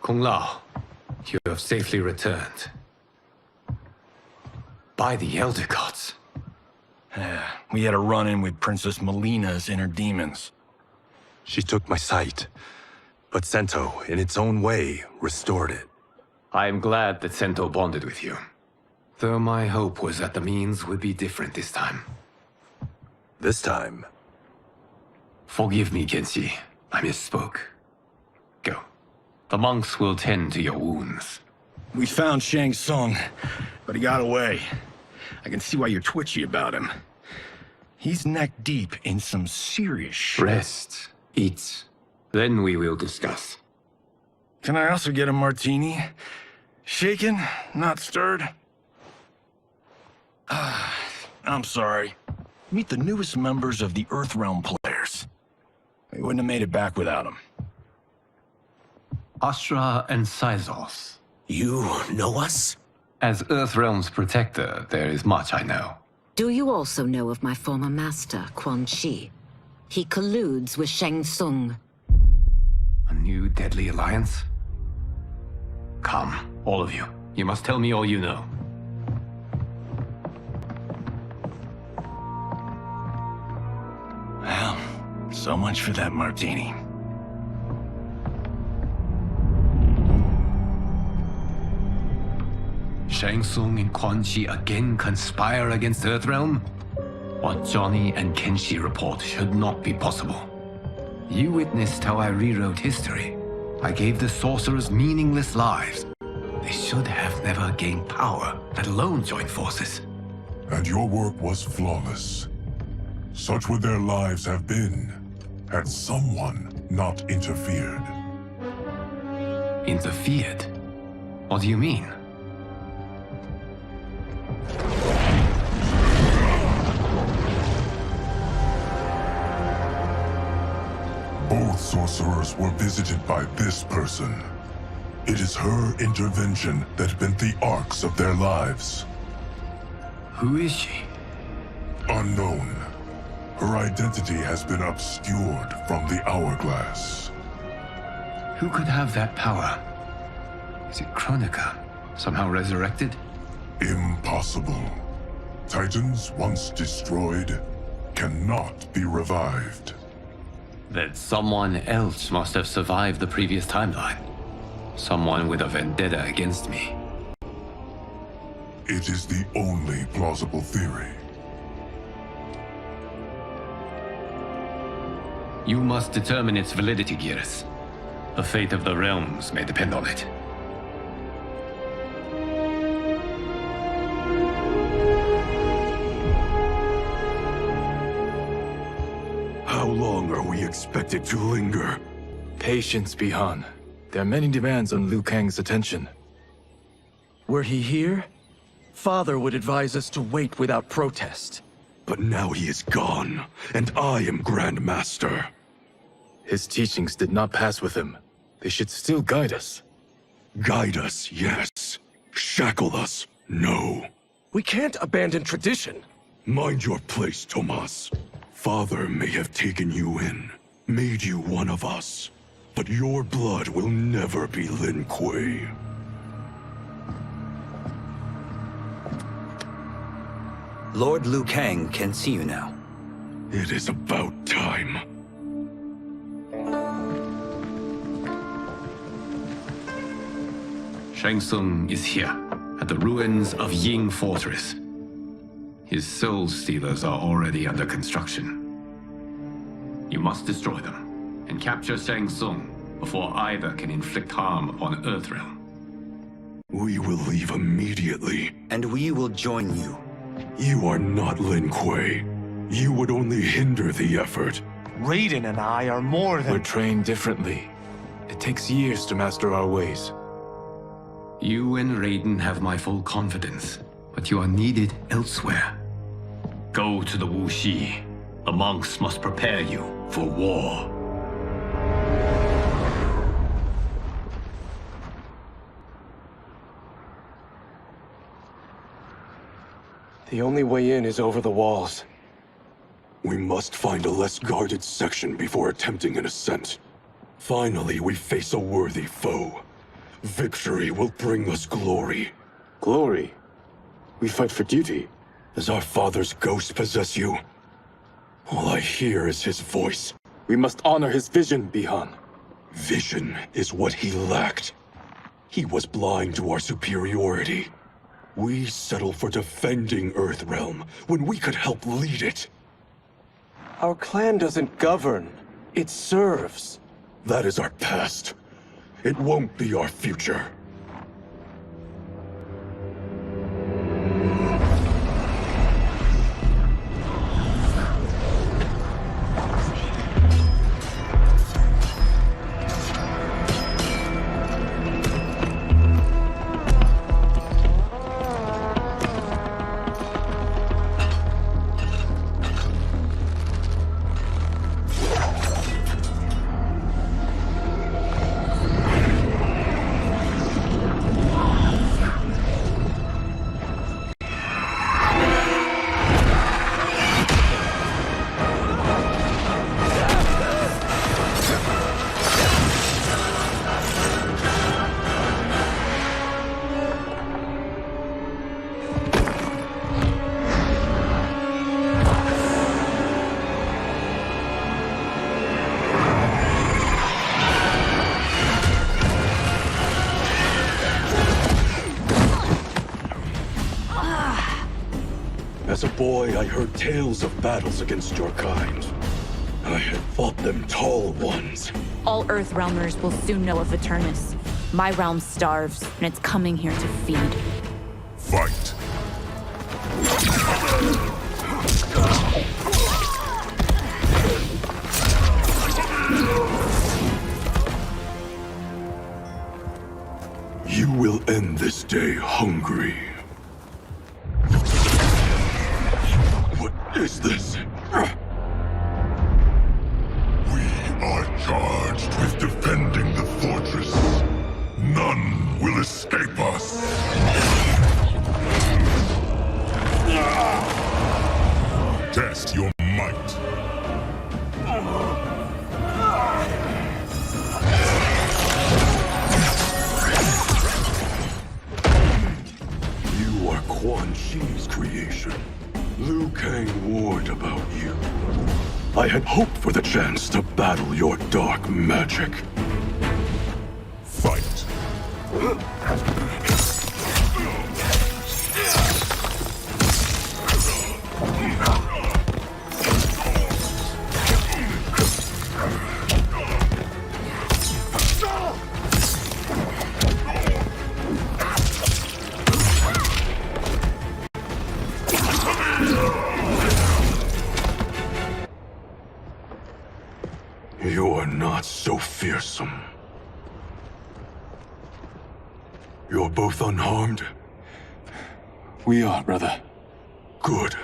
Kung Lao, you have safely returned. By the Elder Gods. We had a run-in with Princess Melina's inner demons. She took my sight, but Sento, in its own way, restored it. I am glad that Sento bonded with you. Though my hope was that the means would be different this time. This time? Forgive me, Kenshi. I misspoke. Go. The monks will tend to your wounds. We found Shang Tsung, but he got away. I can see why you're twitchy about him. He's neck deep in some serious shit. Rest. Eat. Then we will discuss. Can I also get a martini? Shaken, not stirred? I'm sorry. Meet the newest members of the Earthrealm players. We wouldn't have made it back without them. Astra and Syzos. You know us? As Earthrealm's protector, there is much I know. Do you also know of my former master, Quan Chi? He colludes with Shang Tsung. A new deadly alliance? Come, all of you. You must tell me all you know. Well, so much for that martini. Shang Tsung and Quan Chi again conspire against Earthrealm? What Johnny and Kenshi report should not be possible. You witnessed how I rewrote history. I gave the sorcerers meaningless lives. They should have never gained power, let alone joined forces. And your work was flawless. Such would their lives have been, had someone not interfered. Interfered? What do you mean? Both sorcerers were visited by this person. It is her intervention that bent the arcs of their lives. Who is she? Unknown. Her identity has been obscured from the hourglass. Who could have that power? Is it Kronika? Somehow resurrected? Impossible. Titans once destroyed cannot be revived. Then someone else must have survived the previous timeline. Someone with a vendetta against me. It is the only plausible theory. You must determine its validity, Geras. The fate of the realms may depend on it. How long are we expected to linger? Patience, Bihan. There are many demands on Liu Kang's attention. Were he here, Father would advise us to wait without protest. But now he is gone, and I am Grand Master. His teachings did not pass with him. They should still guide us. Guide us, yes. Shackle us, no. We can't abandon tradition. Mind your place, Tomas. Father may have taken you in, made you one of us. But your blood will never be Lin Kuei. Lord Liu Kang can see you now. It is about time. Shang Tsung is here, at the ruins of Ying Fortress. His soul stealers are already under construction. You must destroy them, and capture Shang Tsung before either can inflict harm upon Earthrealm. We will leave immediately. And we will join you. You are not Lin Kuei. You would only hinder the effort. Raiden and I are more than... We're trained differently. It takes years to master our ways. You and Raiden have my full confidence, but you are needed elsewhere. Go to the Wuxi. The monks must prepare you for war. The only way in is over the walls. We must find a less guarded section before attempting an ascent. Finally, we face a worthy foe. Victory will bring us glory. Glory? We fight for duty. Does our father's ghost possess you? All I hear is his voice. We must honor his vision, Bihan. Vision is what he lacked. He was blind to our superiority. We settle for defending Earthrealm when we could help lead it. Our clan doesn't govern. It serves. That is our past. It won't be our future. As a boy, I heard tales of battles against your kind. I had fought them tall ones. All Earthrealmers will soon know of Eternus. My realm starves, and it's coming here to feed. Fight! You will end this day hungry. What is this? We are charged with defending the fortress. None will escape us. Test your might. You are Quan Chi's creation. Liu Kang warned about you. I had hoped for the chance to battle your dark magic. Fight. You're not so fearsome. You're both unharmed? We are, brother. Good.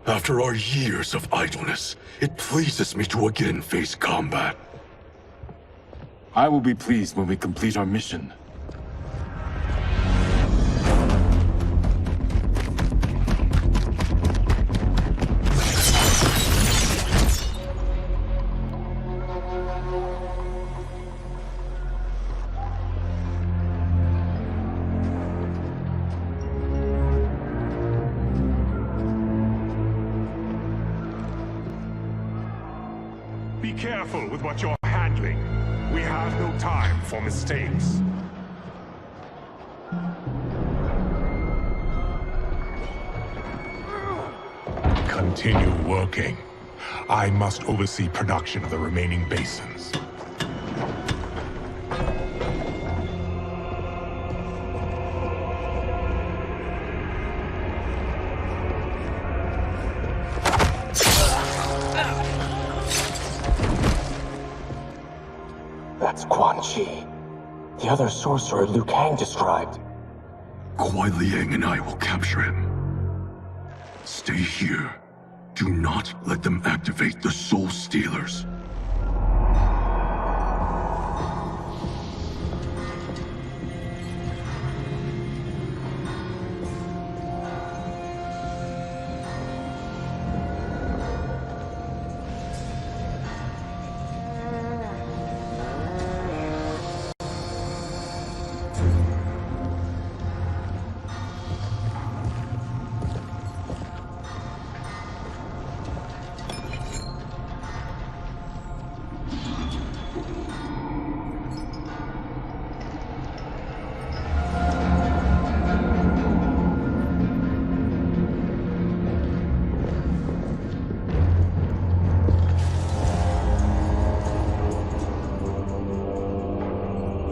After our years of idleness, it pleases me to again face combat. I will be pleased when we complete our mission. Be careful with what you're handling. We have no time for mistakes. Continue working. I must oversee production of the remaining basins. That's Quan Chi. The other sorcerer Liu Kang described. Kuai Liang and I will capture him. Stay here. Do not let them activate the Soul Stealers.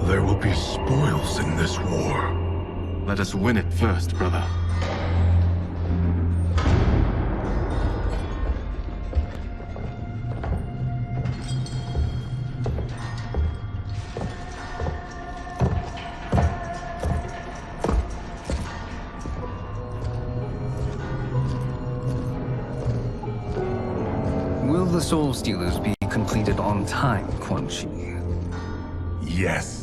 There will be spoils in this war. Let us win it first, brother. Will the Soul Stealers be completed on time, Quan Chi? Yes.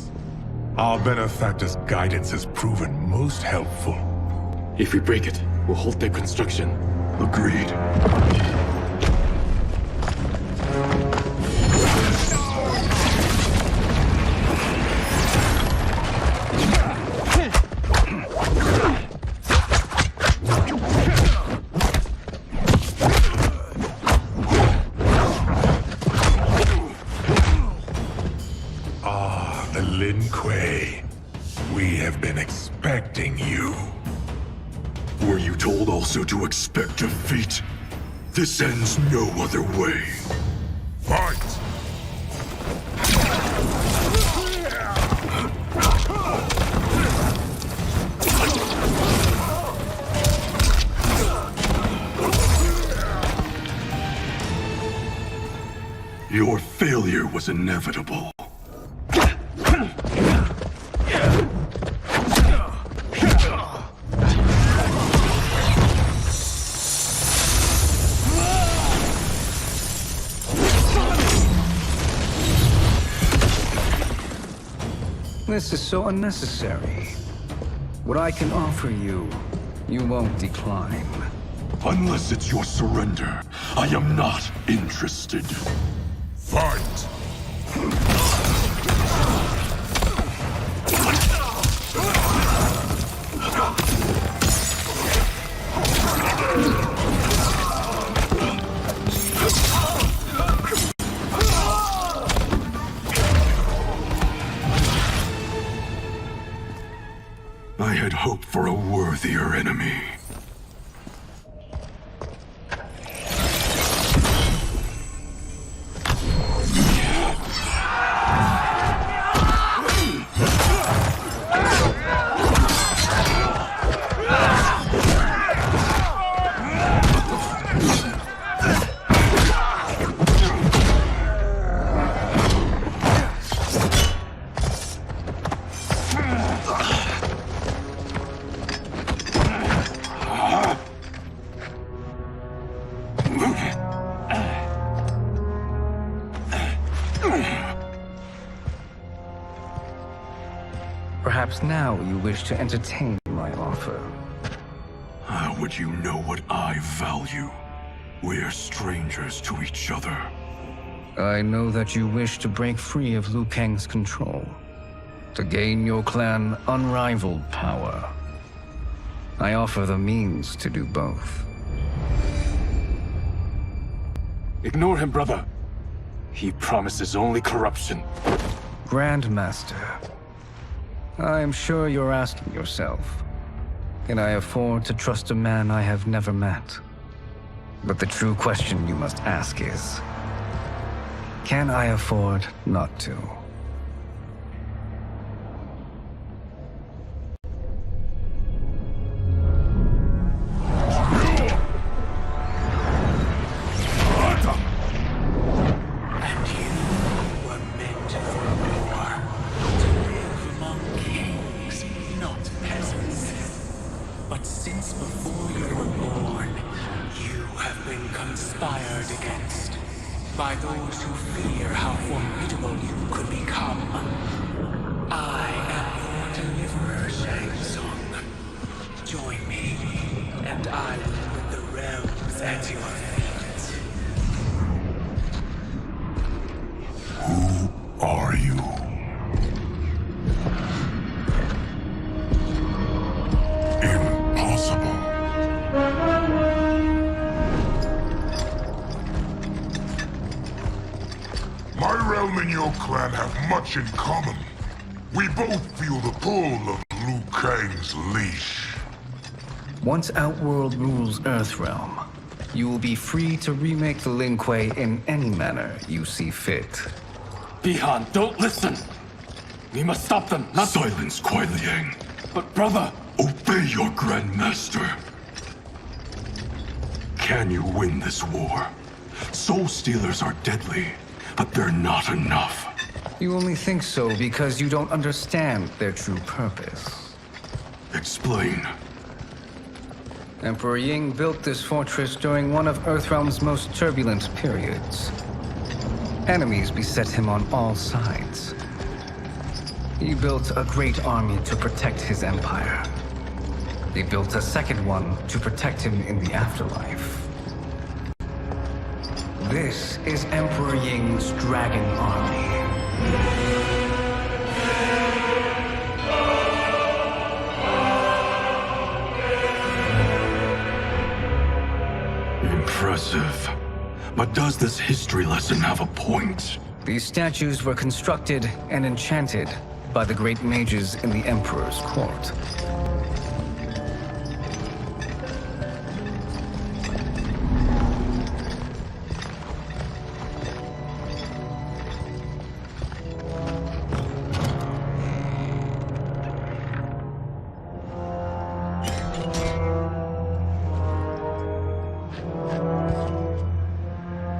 Our benefactor's guidance has proven most helpful. If we break it, we'll halt their construction. Agreed. Lin Kuei, we have been expecting you. Were you told also to expect defeat? This ends no other way. Fight! Your failure was inevitable. This is so unnecessary. What I can offer you, you won't decline. Unless it's your surrender, I am not interested. Fight! I had hoped for a worthier enemy. Perhaps now you wish to entertain my offer. How would you know what I value? We're strangers to each other. I know that you wish to break free of Liu Kang's control, to gain your clan unrivaled power. I offer the means to do both. Ignore him, brother. He promises only corruption. Grandmaster, I am sure you're asking yourself, can I afford to trust a man I have never met? But the true question you must ask is, can I afford not to? conspired against by those who fear how formidable you could become. I am your deliverer, Shang Tsung. Join me, and I will put the realms at your feet. Who are you? Impossible. My realm and your clan have much in common. We both feel the pull of Liu Kang's leash. Once Outworld rules Earthrealm, you will be free to remake the Lin Kuei in any manner you see fit. Bihan, don't listen! We must stop them, not— Silence, Kuai Liang. But brother— Obey your Grandmaster. Can you win this war? Soul Stealers are deadly, but they're not enough. You only think so because you don't understand their true purpose. Explain. Emperor Ying built this fortress during one of Earthrealm's most turbulent periods. Enemies beset him on all sides. He built a great army to protect his empire. He built a second one to protect him in the afterlife. This is Emperor Ying's Dragon Army. Impressive. But does this history lesson have a point? These statues were constructed and enchanted by the great mages in the Emperor's court.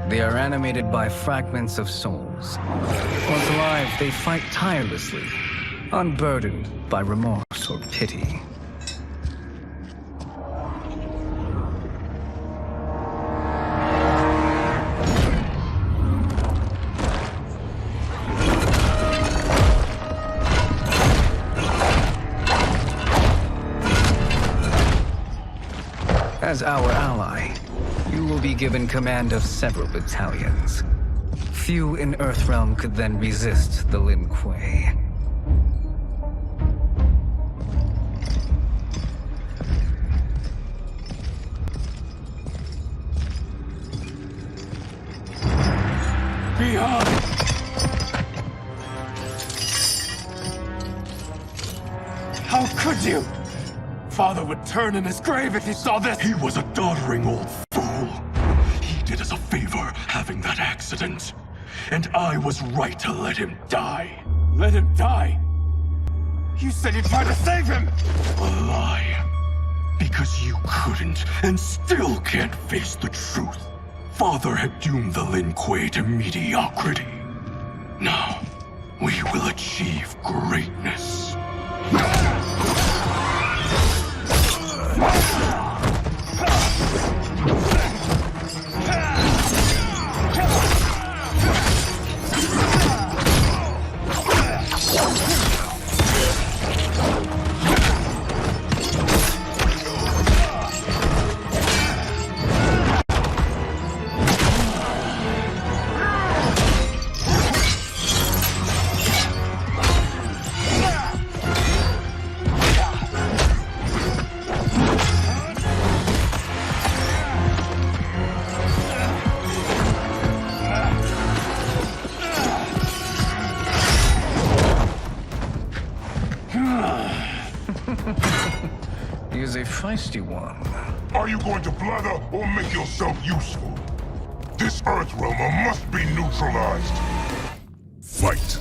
They are animated by fragments of souls. Once alive, they fight tirelessly, unburdened by remorse or pity. As our ally, you will be given command of several battalions. Few in Earthrealm could then resist the Lin Kuei. Beyond! How could you? Father would turn in his grave if he saw this! He was a doddering old fool. He did us a favor having that accident. And I was right to let him die. Let him die? You said you tried to save him! A lie. Because you couldn't and still can't face the truth. Father had doomed the Lin Kuei to mediocrity. Now, we will achieve greatness. He is a feisty one. Are you going to blather or make yourself useful? This Earthrealmer must be neutralized. Fight.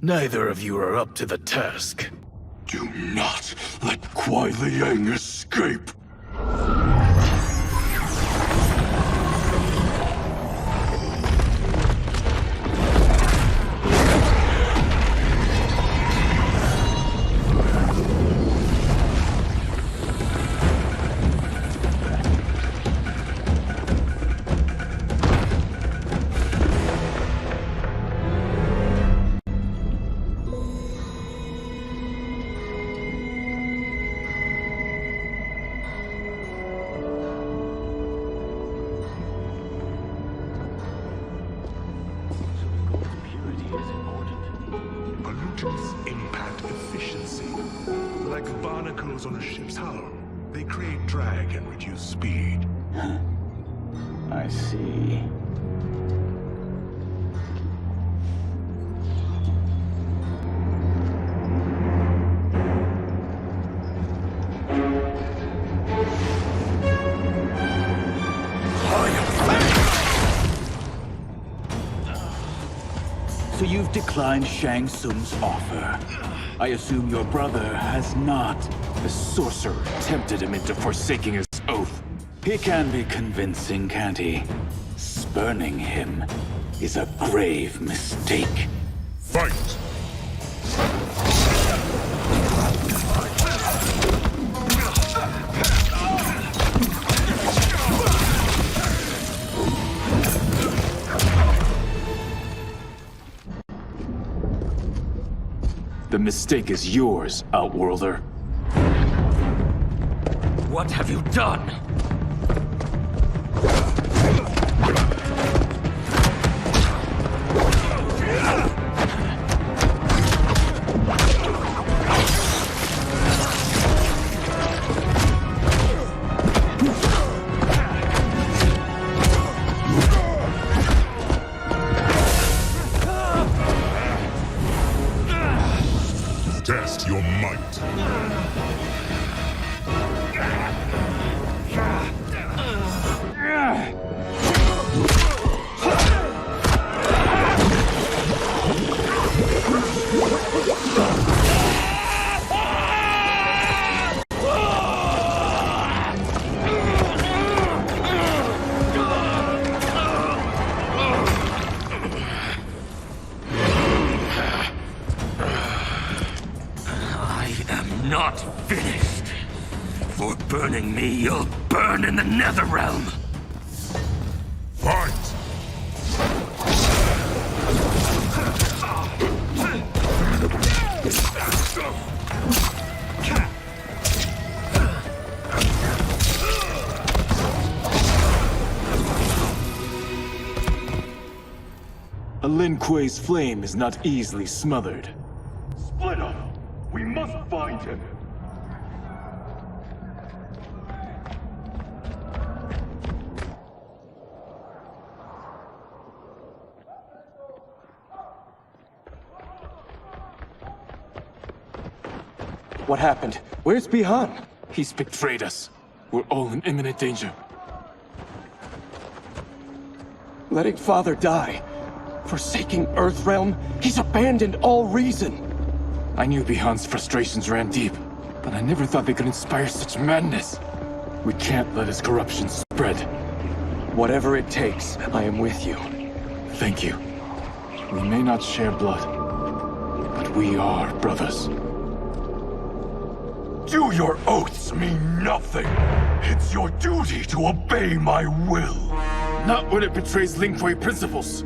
Neither of you are up to the task. Do not let Kuai Liang escape. particles impact efficiency. Like barnacles on a ship's hull, they create drag and reduce speed. I see. So you've declined Shang Tsung's offer. I assume your brother has not. The sorcerer tempted him into forsaking his oath. He can be convincing, can't he? Spurning him is a grave mistake. Fight! The mistake is yours, Outworlder. What have you done? Test your might. Not finished. For burning me, you'll burn in the Netherrealm. Fight! A Lin Kuei's flame is not easily smothered. Split up! We must find him! What happened? Where's Bihan? He's betrayed us. We're all in imminent danger. Letting Father die. Forsaking Earthrealm. He's abandoned all reason. I knew Bihan's frustrations ran deep, but I never thought they could inspire such madness. We can't let his corruption spread. Whatever it takes, I am with you. Thank you. We may not share blood, but we are brothers. Do your oaths mean nothing? It's your duty to obey my will. Not when it betrays Lin Kuei principles.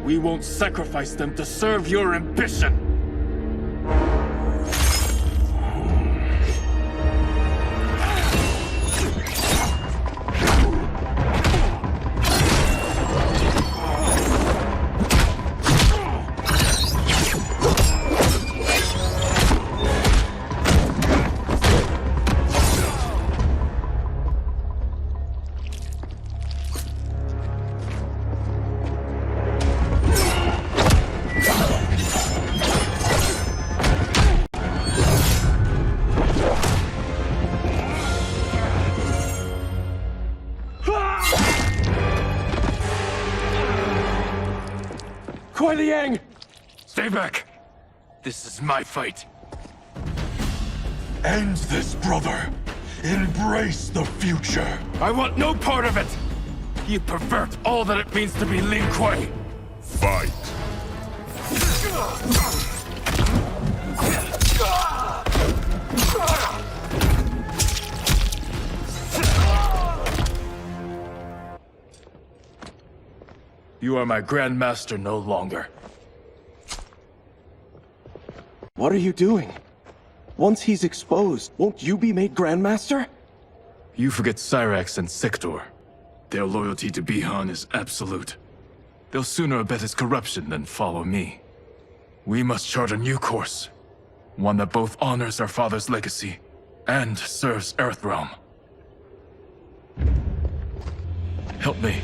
We won't sacrifice them to serve your ambition. Kuei Liang! Stay back! This is my fight. End this, brother. Embrace the future. I want no part of it! You pervert all that it means to be Lin Kuei! Fight! You are my Grandmaster no longer. What are you doing? Once he's exposed, won't you be made Grandmaster? You forget Cyrax and Sector. Their loyalty to Bihan is absolute. They'll sooner abet his corruption than follow me. We must chart a new course. One that both honors our father's legacy and serves Earthrealm. Help me.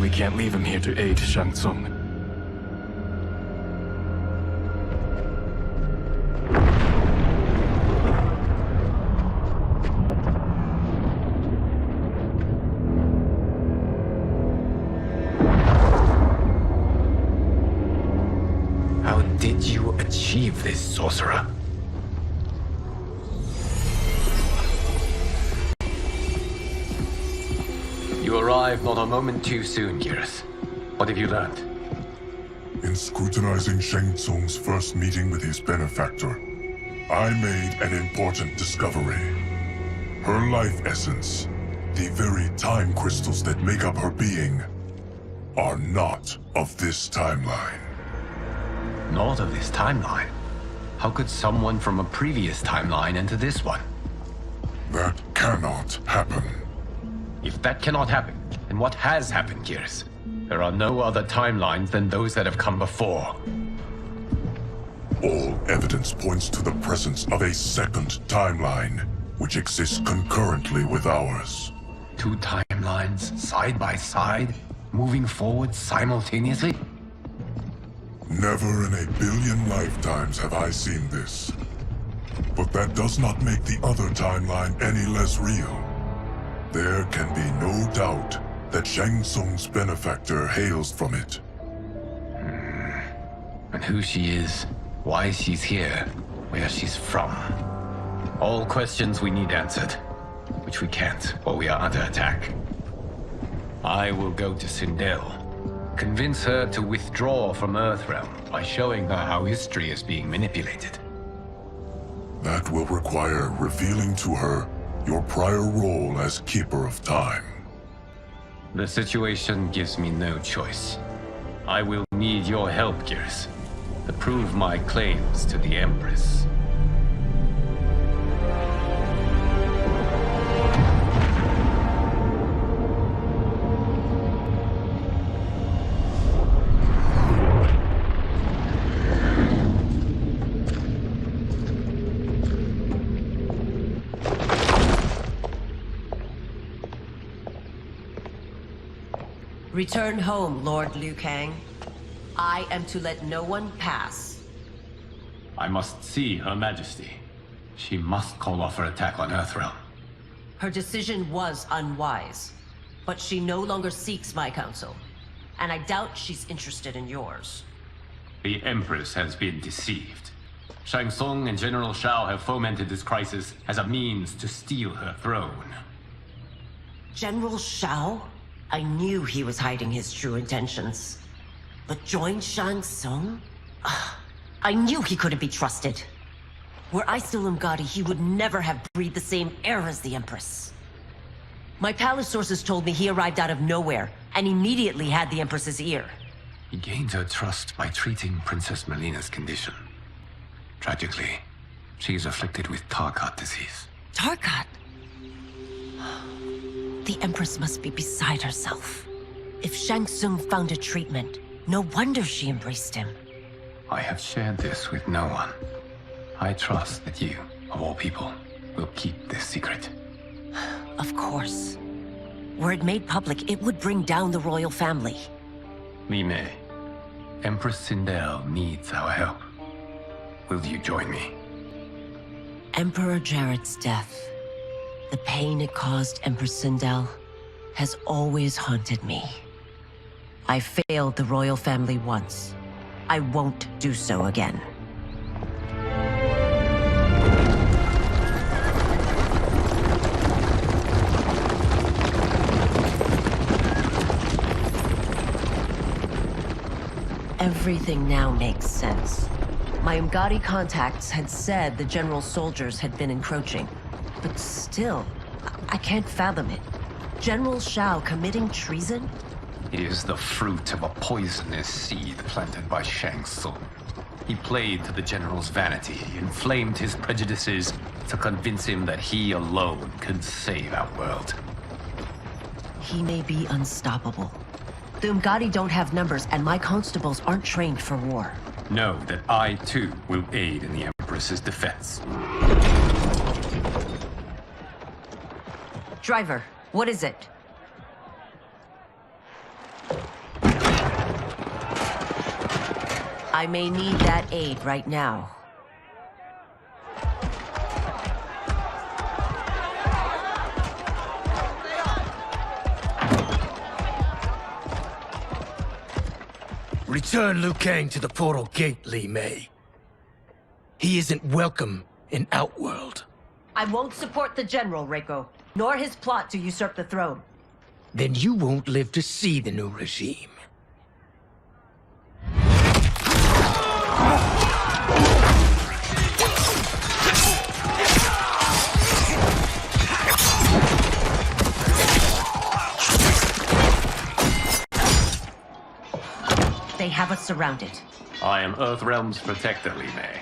We can't leave him here to aid Shang Tsung. How did you achieve this, sorcerer? You arrived not a moment too soon, Geras. What have you learned? In scrutinizing Shang Tsung's first meeting with his benefactor, I made an important discovery. Her life essence, the very time crystals that make up her being, are not of this timeline. Not of this timeline? How could someone from a previous timeline enter this one? That cannot happen. If that cannot happen, then what has happened, Geras? There are no other timelines than those that have come before. All evidence points to the presence of a second timeline, which exists concurrently with ours. Two timelines, side by side, moving forward simultaneously? Never in a billion lifetimes have I seen this. But that does not make the other timeline any less real. There can be no doubt that Shang Tsung's benefactor hails from it. And who she is, why she's here, where she's from. All questions we need answered, which we can't, or we are under attack. I will go to Sindel, convince her to withdraw from Earthrealm by showing her how history is being manipulated. That will require revealing to her your prior role as Keeper of Time. The situation gives me no choice. I will need your help, Geras, to prove my claims to the Empress. Return home, Lord Liu Kang. I am to let no one pass. I must see Her Majesty. She must call off her attack on Earthrealm. Her decision was unwise, but she no longer seeks my counsel, and I doubt she's interested in yours. The Empress has been deceived. Shang Tsung and General Shao have fomented this crisis as a means to steal her throne. General Shao? I knew he was hiding his true intentions. But join Shang Tsung? I knew he couldn't be trusted. Were I still Umgadi, he would never have breathed the same air as the Empress. My palace sources told me he arrived out of nowhere, and immediately had the Empress's ear. He gained her trust by treating Princess Melina's condition. Tragically, she is afflicted with Tarkat disease. Tarkat? The Empress must be beside herself. If Shang Tsung found a treatment, no wonder she embraced him. I have shared this with no one. I trust that you, of all people, will keep this secret. Of course. Were it made public, it would bring down the royal family. Li Mei, Empress Sindel needs our help. Will you join me? Emperor Jared's death, the pain it caused Empress Sindel, has always haunted me. I failed the royal family once. I won't do so again. Everything now makes sense. My Umgadi contacts had said the general soldiers had been encroaching, but still, I can't fathom it. General Shao committing treason? It is the fruit of a poisonous seed planted by Shang Tsung. He played to the general's vanity, inflamed his prejudices to convince him that he alone could save our world. He may be unstoppable. The Umgadi don't have numbers, and my constables aren't trained for war. Know that I, too, will aid in the Empress's defense. Driver, what is it? I may need that aid right now. Return Liu Kang to the portal gate, Li Mei. He isn't welcome in Outworld. I won't support the General, Reiko, nor his plot to usurp the throne. Then you won't live to see the new regime. They have us surrounded. I am Earthrealm's protector, Li Mei.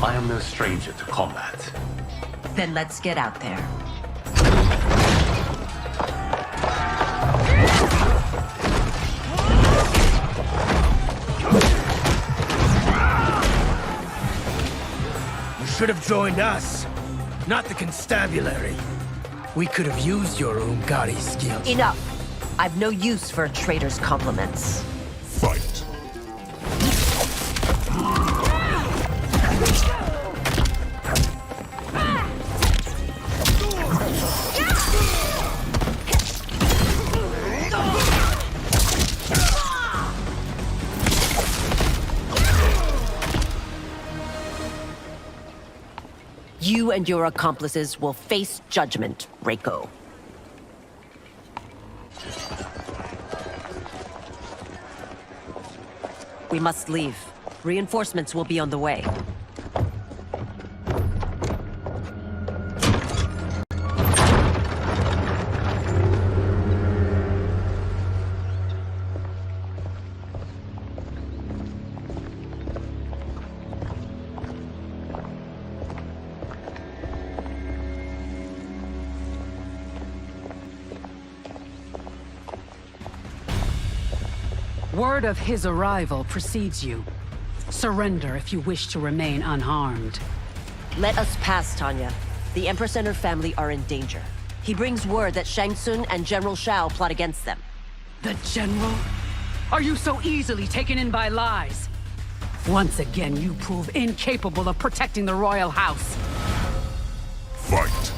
I am no stranger to combat. Then let's get out there. You should have joined us, not the constabulary. We could have used your Umgari skills. Enough! I've no use for a traitor's compliments. Fight. You and your accomplices will face judgment, Reiko. We must leave. Reinforcements will be on the way. Word of his arrival precedes you. Surrender if you wish to remain unharmed. Let us pass, Tanya. The Empress and her family are in danger. He brings word that Shang Tsung and General Shao plot against them. The General? Are you so easily taken in by lies? Once again, you prove incapable of protecting the royal house. Fight.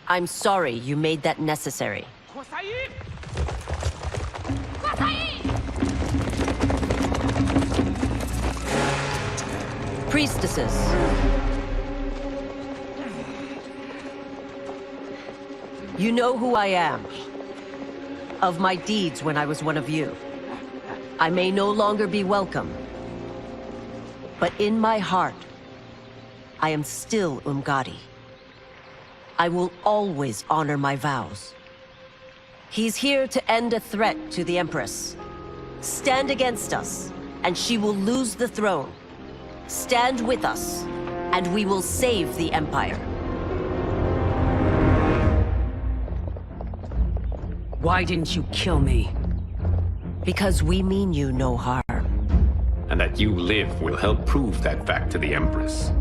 I'm sorry you made that necessary. Priestesses. You know who I am. Of my deeds when I was one of you. I may no longer be welcome. But in my heart, I am still Umgadi. I will always honor my vows. He's here to end a threat to the Empress. Stand against us, and she will lose the throne. Stand with us, and we will save the Empire. Why didn't you kill me? Because we mean you no harm. And that you live will help prove that fact to the Empress.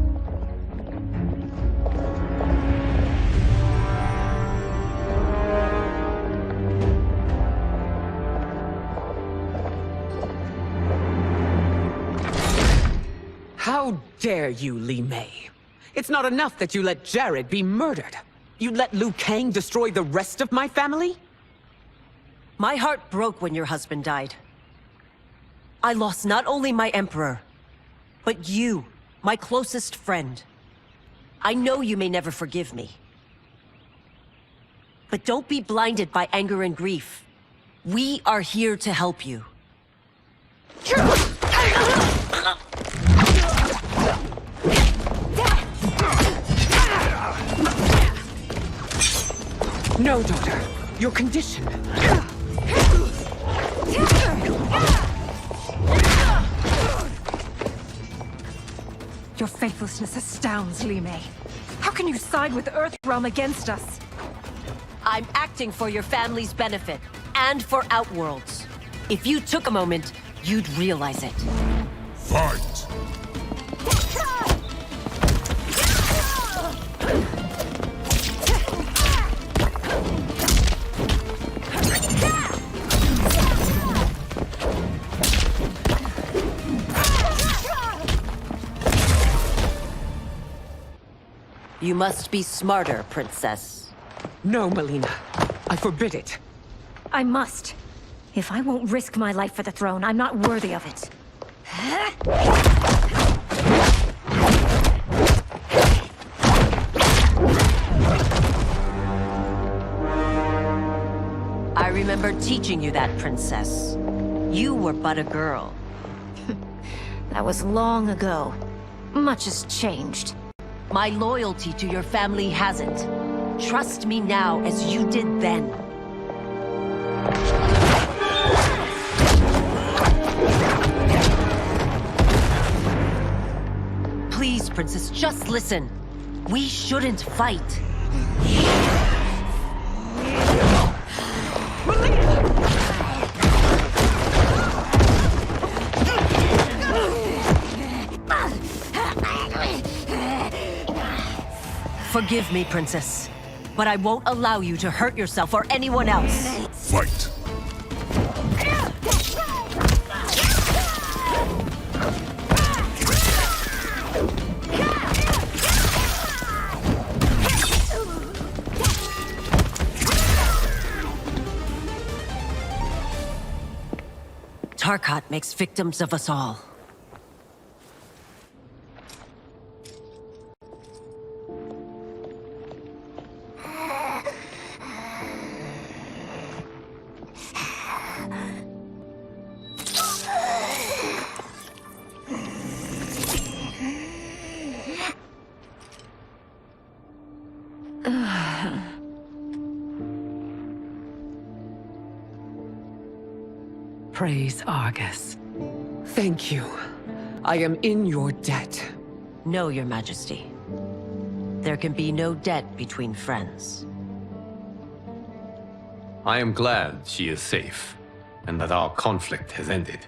How dare you, Li Mei? It's not enough that you let Jared be murdered. You let Liu Kang destroy the rest of my family? My heart broke when your husband died. I lost not only my emperor, but you, my closest friend. I know you may never forgive me. But don't be blinded by anger and grief. We are here to help you. No, daughter. Your condition. Your faithlessness astounds, Li Mei. How can you side with Earthrealm against us? I'm acting for your family's benefit, and for Outworld's. If you took a moment, you'd realize it. Fight! You must be smarter, Princess. No, Melina. I forbid it. I must. If I won't risk my life for the throne, I'm not worthy of it. I remember teaching you that, Princess. You were but a girl. That was long ago. Much has changed. My loyalty to your family hasn't. Trust me now as you did then. Please, Princess, just listen. We shouldn't fight. Forgive me, Princess, but I won't allow you to hurt yourself or anyone else. Fight! Tarkat makes victims of us all. Praise Argus. Thank you. I am in your debt. No, Your Majesty. There can be no debt between friends. I am glad she is safe, and that our conflict has ended.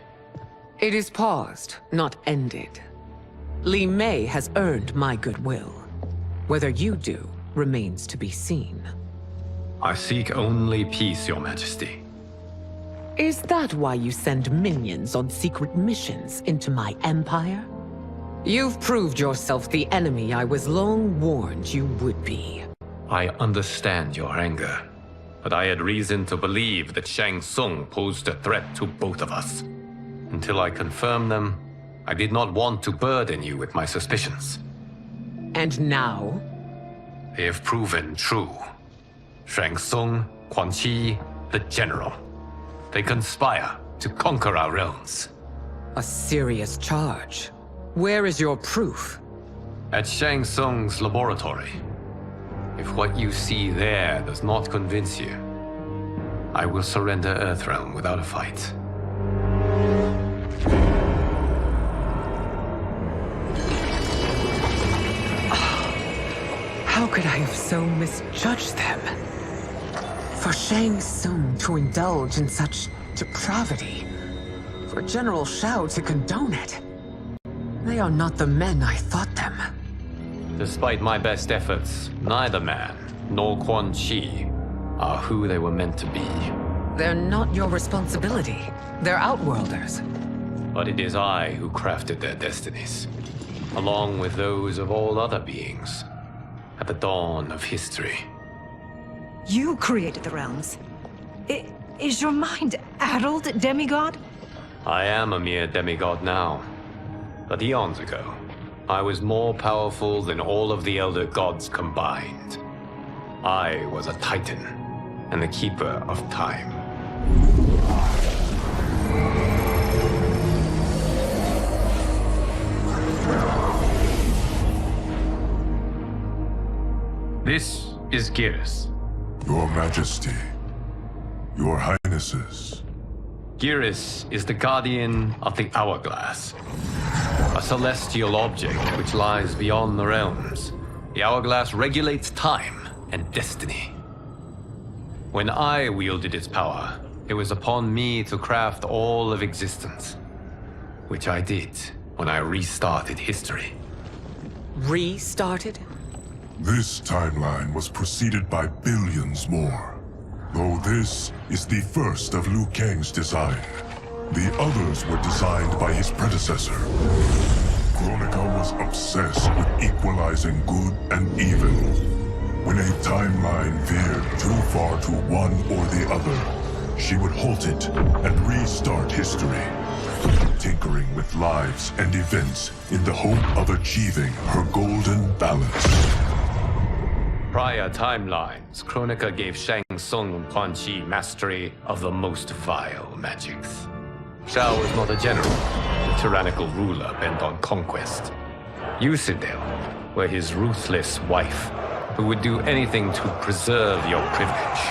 It is paused, not ended. Li Mei has earned my goodwill. Whether you do remains to be seen. I seek only peace, Your Majesty. Is that why you send minions on secret missions into my empire? You've proved yourself the enemy I was long warned you would be. I understand your anger, but I had reason to believe that Shang Tsung posed a threat to both of us. Until I confirmed them, I did not want to burden you with my suspicions. And now? They have proven true. Shang Tsung, Quan Chi, the General. They conspire to conquer our realms. A serious charge. Where is your proof? At Shang Tsung's laboratory. If what you see there does not convince you, I will surrender Earthrealm without a fight. How could I have so misjudged them? For Shang Tsung to indulge in such depravity, for General Shao to condone it. They are not the men I thought them. Despite my best efforts, neither man nor Quan Chi are who they were meant to be. They're not your responsibility. They're Outworlders. But it is I who crafted their destinies, along with those of all other beings, at the dawn of history. You created the realms. Is your mind addled, demigod? I am a mere demigod now. But eons ago, I was more powerful than all of the Elder Gods combined. I was a Titan, and the Keeper of Time. This is Geras. Your Majesty, Your Highnesses. Geras is the guardian of the Hourglass. a celestial object which lies beyond the realms. The hourglass regulates time and destiny. When I wielded its power, it was upon me to craft all of existence, which I did when I restarted history. Restarted? This timeline was preceded by billions more. Though this is the first of Liu Kang's design. The others were designed by his predecessor. Kronika was obsessed with equalizing good and evil. When a timeline veered too far to one or the other, she would halt it and restart history, tinkering with lives and events in the hope of achieving her golden balance. Prior timelines, Kronika gave Shang Tsung and Quan Chi mastery of the most vile magics. Shao was not a general, a tyrannical ruler bent on conquest. You, Sindel, were his ruthless wife, who would do anything to preserve your privilege.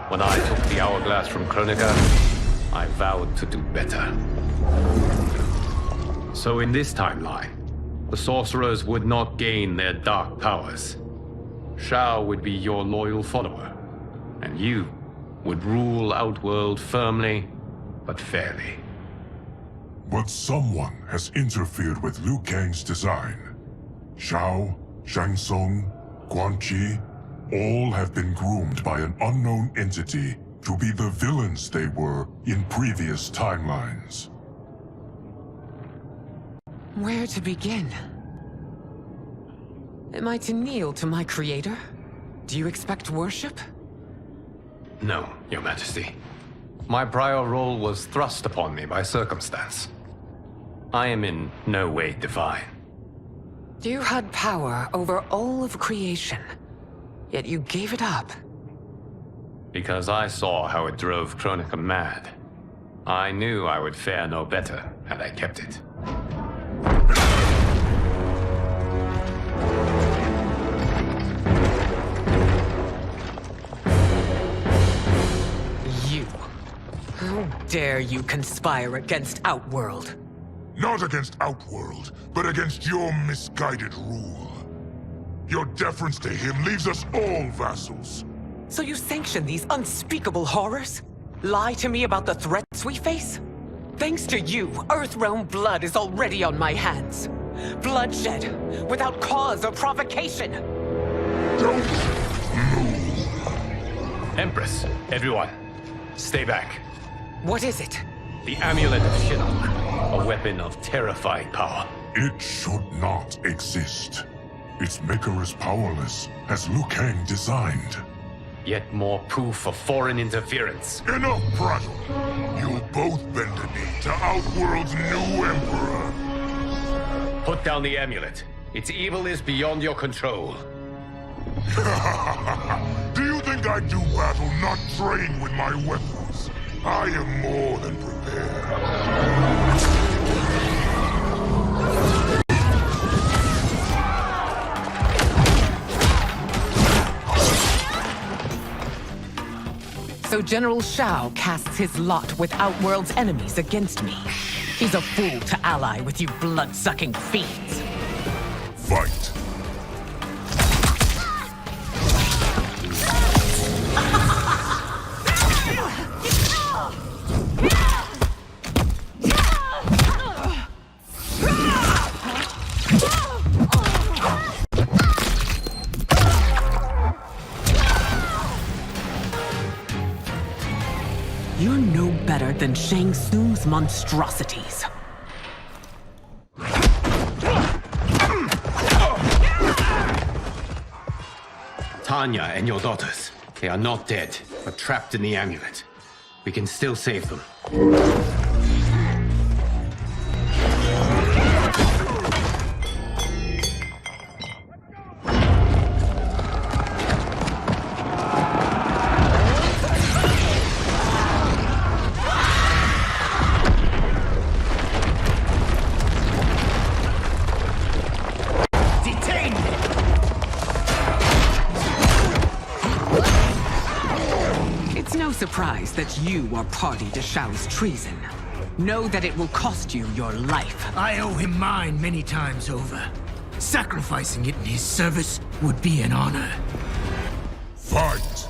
When I took the hourglass from Kronika, I vowed to do better. So in this timeline, the sorcerers would not gain their dark powers. Shao would be your loyal follower, and you would rule Outworld firmly, but fairly. But someone has interfered with Liu Kang's design. Shao, Shang Tsung, Quan Chi, all have been groomed by an unknown entity to be the villains they were in previous timelines. Where to begin? Am I to kneel to my creator? Do you expect worship? No, Your Majesty. My prior role was thrust upon me by circumstance. I am in no way divine. You had power over all of creation, yet you gave it up. Because I saw how it drove Kronika mad. I knew I would fare no better had I kept it. You. How dare you conspire against Outworld? Not against Outworld, but against your misguided rule. Your deference to him leaves us all vassals. So you sanction these unspeakable horrors? Lie to me about the threats we face? Thanks to you, Earthrealm blood is already on my hands. Bloodshed, without cause or provocation. Don't move. Empress, everyone, stay back. What is it? The Amulet of Shinnok, a weapon of terrifying power. It should not exist. Its maker is powerless, as Liu Kang designed. Yet more proof of foreign interference. Enough prattle. You'll both bend a knee to Outworld's new emperor. Put down the amulet. Its evil is beyond your control. Do you think I do battle not trained with my weapons? I am more than prepared. So General Shao casts his lot with Outworld's enemies against me. He's a fool to ally with you blood-sucking fiends. Fight. You're no better than Shang Tsung's monstrosities. Tanya and your daughters, they are not dead, but trapped in the amulet. We can still save them. Surprised that you are party to Shao's treason. know that it will cost you your life. I owe him mine many times over. Sacrificing it in his service would be an honor. Fight!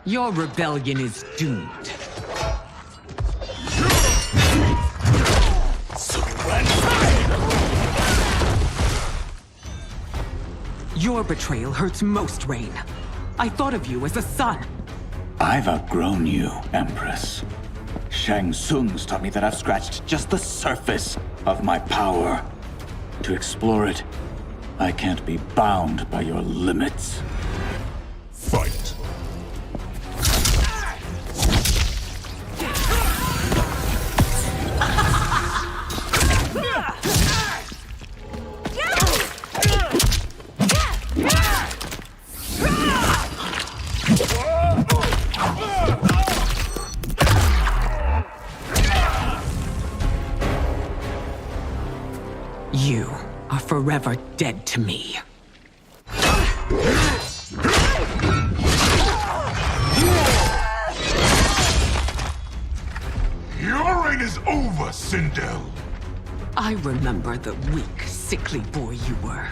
Your rebellion is doomed. Your betrayal hurts most, Rain. I thought of you as a son. I've outgrown you, Empress. Shang Tsung's taught me that I've scratched just the surface of my power. To explore it, I can't be bound by your limits. Fight! You are forever dead to me. Your reign is over, Sindel! I remember the weak, sickly boy you were.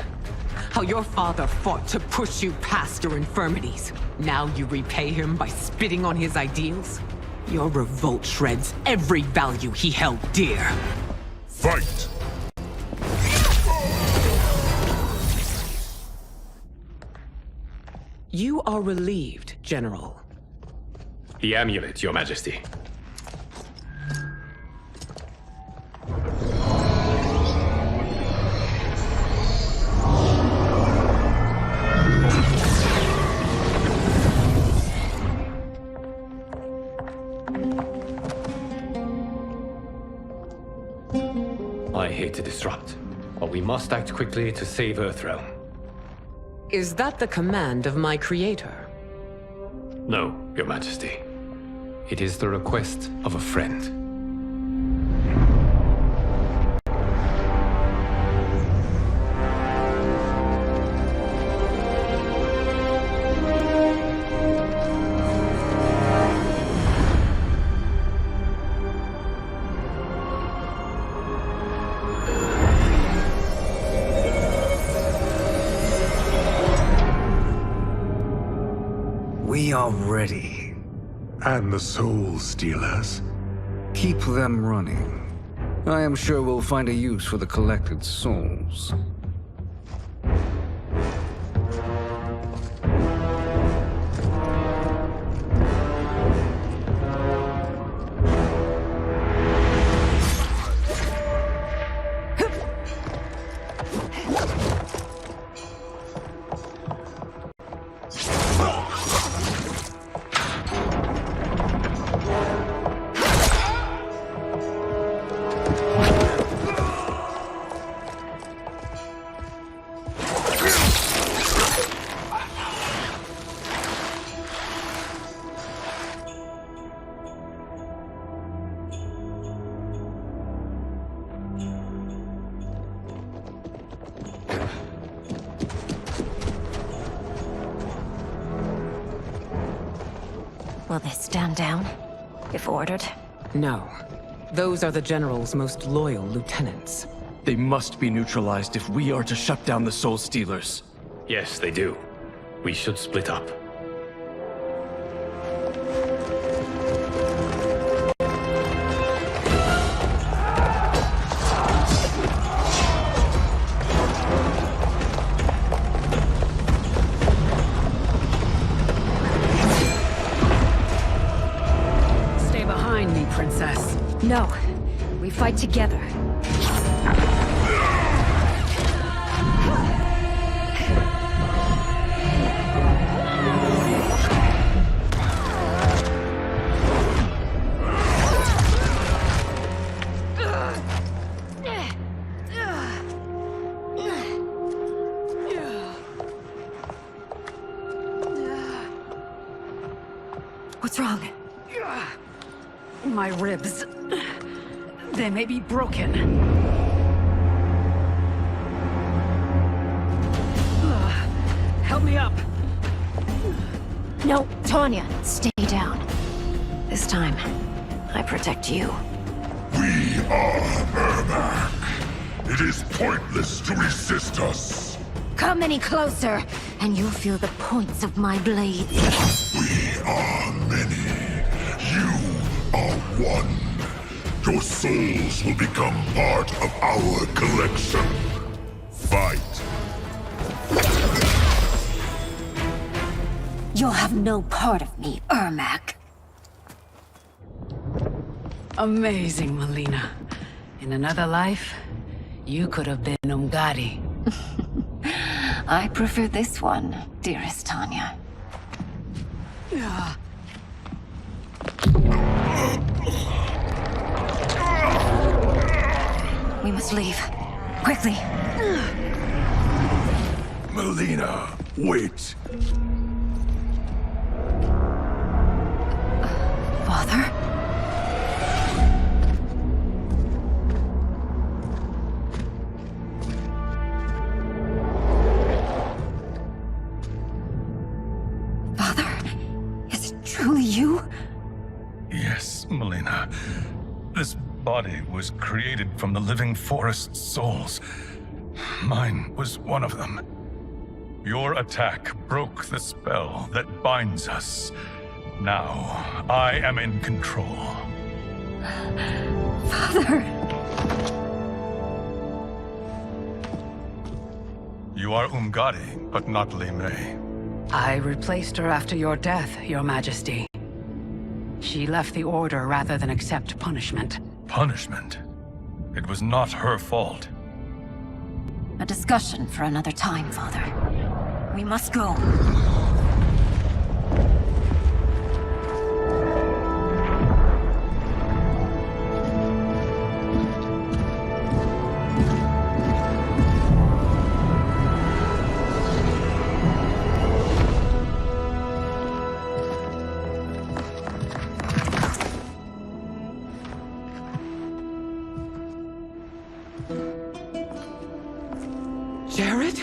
How your father fought to push you past your infirmities. Now you repay him by spitting on his ideals? Your revolt shreds every value he held dear. Fight! You are relieved, General. The amulet, Your Majesty. I hate to disrupt, but we must act quickly to save Earthrealm. Is that the command of my creator? No, Your Majesty. It is the request of a friend. We are ready. And the Soul Stealers? Keep them running. I am sure we'll find a use for the collected souls. Will they stand down, if ordered? No. Those are the General's most loyal lieutenants. They must be neutralized if we are to shut down the Soul Stealers. Yes, they do. We should split up. Princess. No. We fight together. What's wrong? My ribs. They may be broken. help me up. No, Tanya, stay down. This time, I protect you. We are Ermac. It is pointless to resist us. Come any closer, and you'll feel the points of my blades. We are many. You are one. Your souls will become part of our collection. Fight. You'll have no part of me, Ermac. Amazing, Melina. In another life, you could have been Umgadi. I prefer this one, dearest Tanya. We must leave. Quickly. Melina, wait. Father? Father? Is it truly you? Yes, Melina. This body was created from the living forest's souls. Mine was one of them. Your attack broke the spell that binds us. Now, I am in control. Father! You are Umgadi, but not Li Mei. I replaced her after your death, Your Majesty. She left the Order rather than accept punishment. Punishment? It was not her fault. A discussion for another time, Father. We must go. Jared?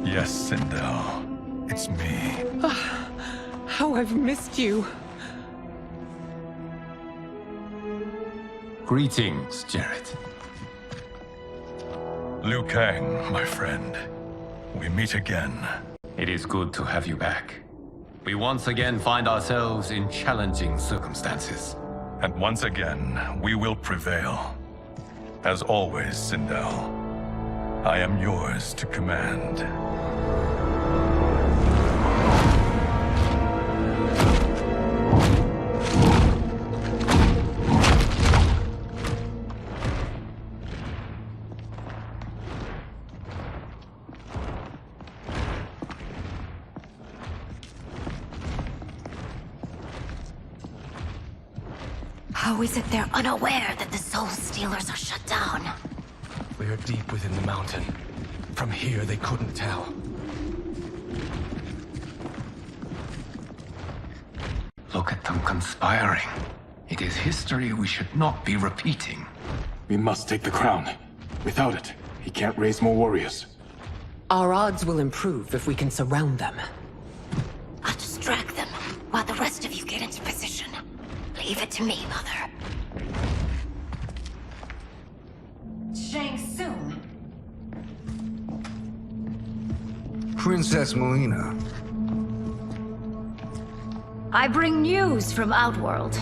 Yes, Sindel. It's me. How I've missed you. Greetings, Jared. Liu Kang, my friend. We meet again. It is good to have you back. We once again find ourselves in challenging circumstances. And once again, we will prevail. As always, Sindel, I am yours to command. How is it they're unaware that the Soul Stealers are shut down? We are deep within the mountain. From here, they couldn't tell. Look at them conspiring. It is history we should not be repeating. We must take the crown. Without it, he can't raise more warriors. Our odds will improve if we can surround them. I'll distract them while the rest of you get into position. Leave it to me, Mother. Shang Tsung. Princess Melina. I bring news from Outworld.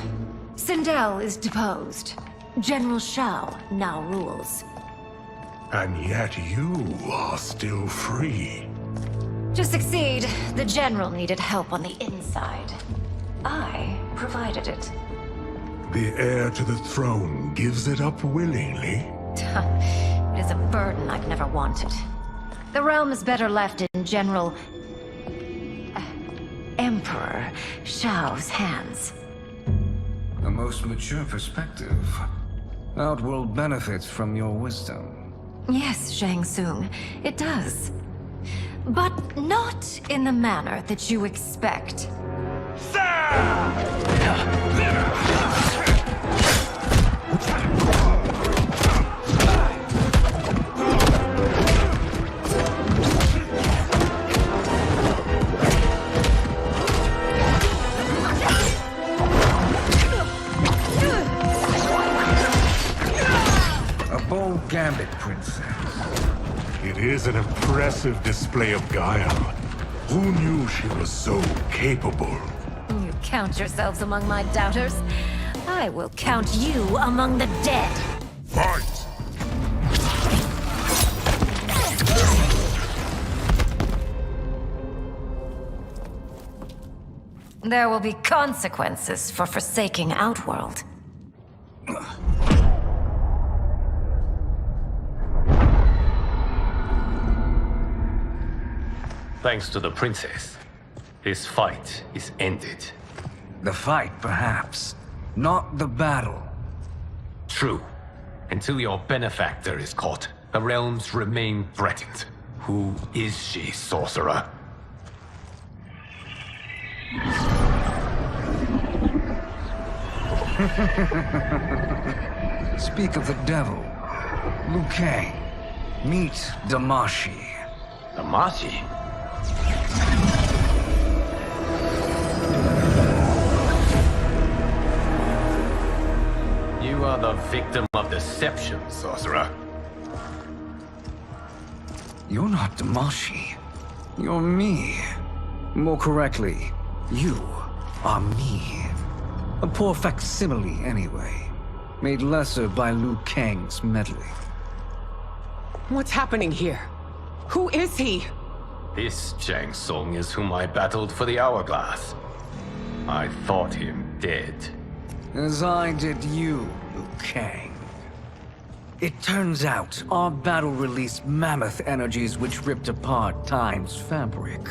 Sindel is deposed. General Shao now rules. And yet you are still free. To succeed, the General needed help on the inside. I provided it. The heir to the throne gives it up willingly. It is a burden I've never wanted. The realm is better left in General... Emperor Shao's hands. A most mature perspective. Outworld benefits from your wisdom. Yes, Shang Tsung, it does. But not in the manner that you expect. princess. It is an impressive display of guile. Who knew she was so capable? You count yourselves among my doubters. I will count you among the dead. Fight! There will be consequences for forsaking Outworld. Thanks to the princess, this fight is ended. The fight, perhaps. Not the battle. True. Until your benefactor is caught, the realms remain threatened. Who is she, sorcerer? Speak of the devil. Liu Kang. Meet Damashi. Damashi? You are the victim of deception, sorcerer. You're not Damashi. You're me. More correctly, you are me. A poor facsimile, anyway. Made lesser by Liu Kang's meddling. What's happening here? Who is he? This Shang Tsung is whom I battled for the Hourglass. I thought him dead. As I did you, Liu Kang. It turns out our battle released mammoth energies which ripped apart time's fabric.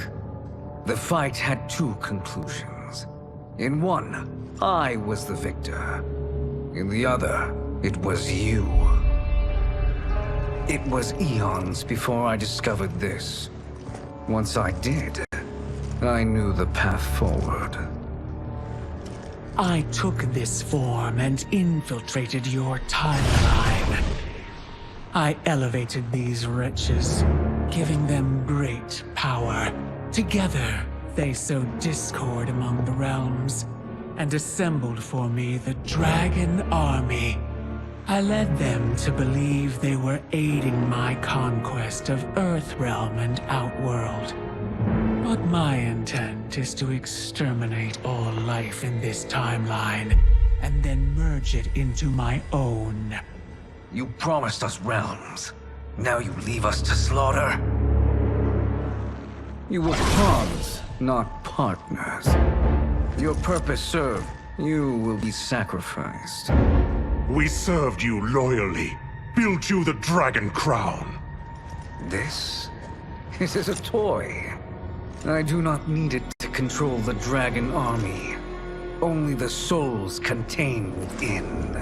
The fight had two conclusions. In one, I was the victor. In the other, it was you. It was eons before I discovered this. Once I did, I knew the path forward. I took this form and infiltrated your timeline. I elevated these wretches, giving them great power. Together, they sowed discord among the realms, and assembled for me the Dragon Army. I led them to believe they were aiding my conquest of Earthrealm and Outworld. But my intent is to exterminate all life in this timeline, and then merge it into my own. You promised us realms. Now you leave us to slaughter? You were pawns, not partners. Your purpose served, you will be sacrificed. We served you loyally, built you the Dragon Crown. This? It is a toy. I do not need it to control the Dragon Army. Only the souls contained within.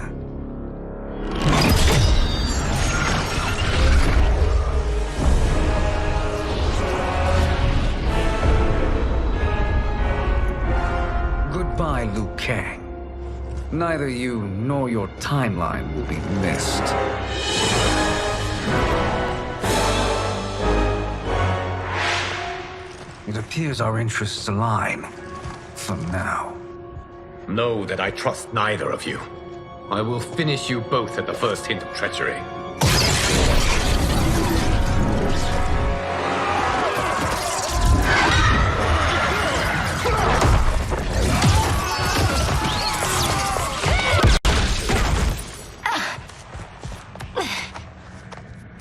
Goodbye, Liu Kang. Neither you nor your timeline will be missed. It appears our interests align. For now. Know that I trust neither of you. I will finish you both at the first hint of treachery.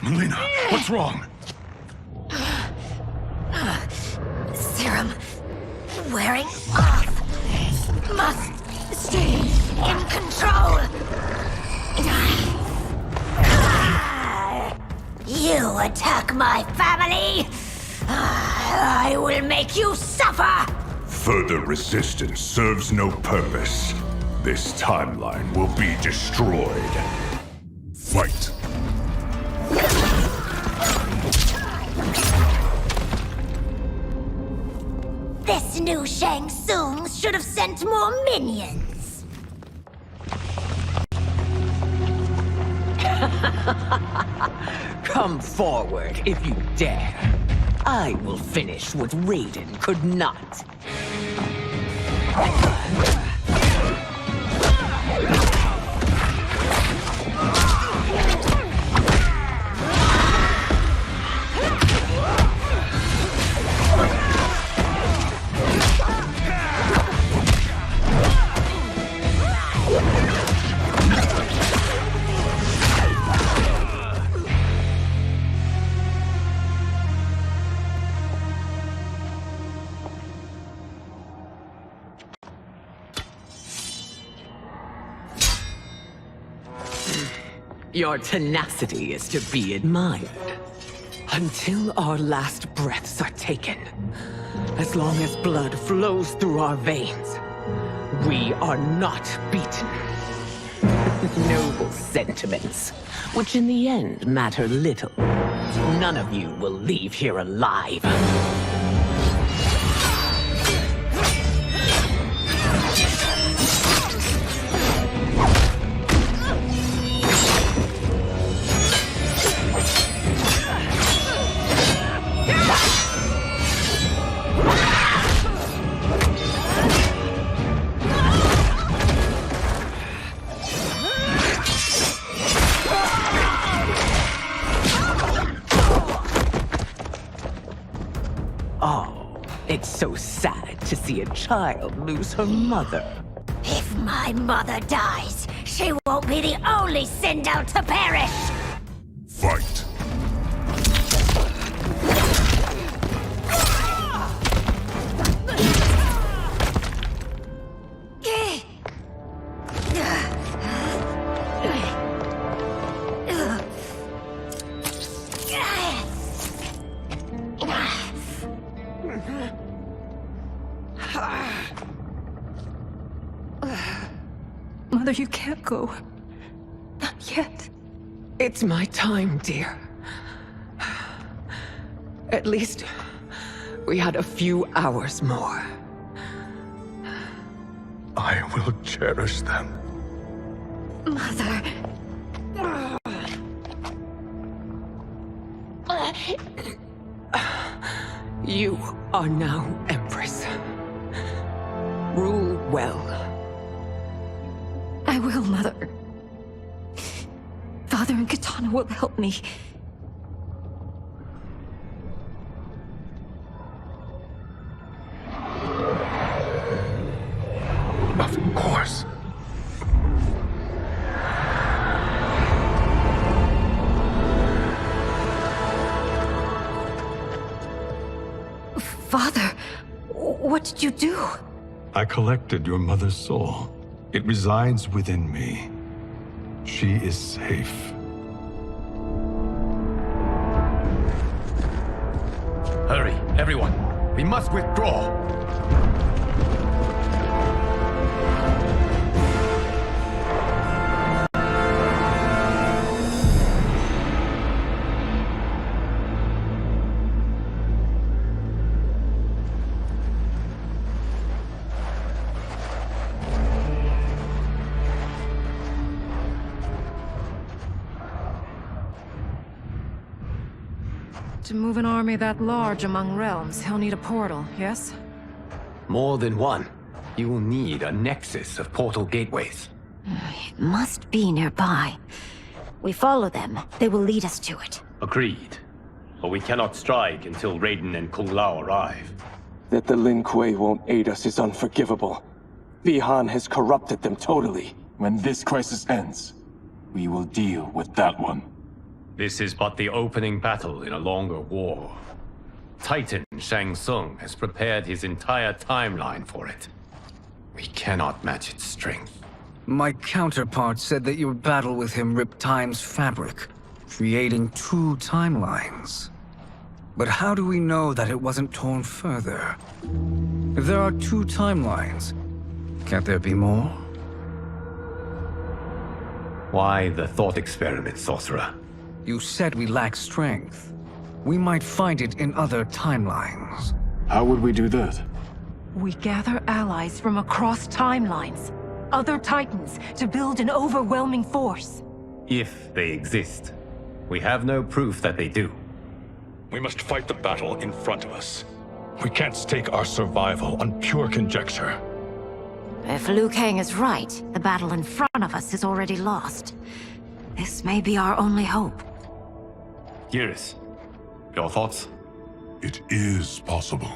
Melina, what's wrong? Serum wearing off. Must stay in control. You attack my family. I will make you suffer. Further resistance serves no purpose. This timeline will be destroyed. Fight! This new Shang Tsung should have sent more minions. Come forward if you dare. I will finish what Raiden could not. Your tenacity is to be admired. Until our last breaths are taken, as long as blood flows through our veins, we are not beaten. Noble sentiments, which in the end matter little. None of you will leave here alive. It's so sad to see a child lose her mother. If my mother dies, she won't be the only send out to perish! Fight! Mother, you can't go. Not yet. It's my time, dear. At least we had a few hours more. I will cherish them. Mother... You are now Empress. Rule well. I will, Mother. Father and Katana will help me. Of course. Father, what did you do? I collected your mother's soul. It resides within me. She is safe. Hurry, everyone. We must withdraw. To move an army that large among realms, he'll need a portal, yes? More than one. You will need a nexus of portal gateways. It must be nearby. We follow them, they will lead us to it. Agreed. But we cannot strike until Raiden and Kung Lao arrive. That the Lin Kuei won't aid us is unforgivable. Bi-Han has corrupted them totally. When this crisis ends, we will deal with that one. This is but the opening battle in a longer war. Titan Shang Tsung has prepared his entire timeline for it. We cannot match its strength. My counterpart said that your battle with him ripped time's fabric, creating 2 timelines. But how do we know that it wasn't torn further? If there are 2 timelines, can't there be more? Why the thought experiment, Sorcerer? You said we lack strength. We might find it in other timelines. How would we do that? We gather allies from across timelines, other titans, to build an overwhelming force. If they exist. We have no proof that they do. We must fight the battle in front of us. We can't stake our survival on pure conjecture. If Liu Kang is right, the battle in front of us is already lost. This may be our only hope. Geras, your thoughts? It is possible.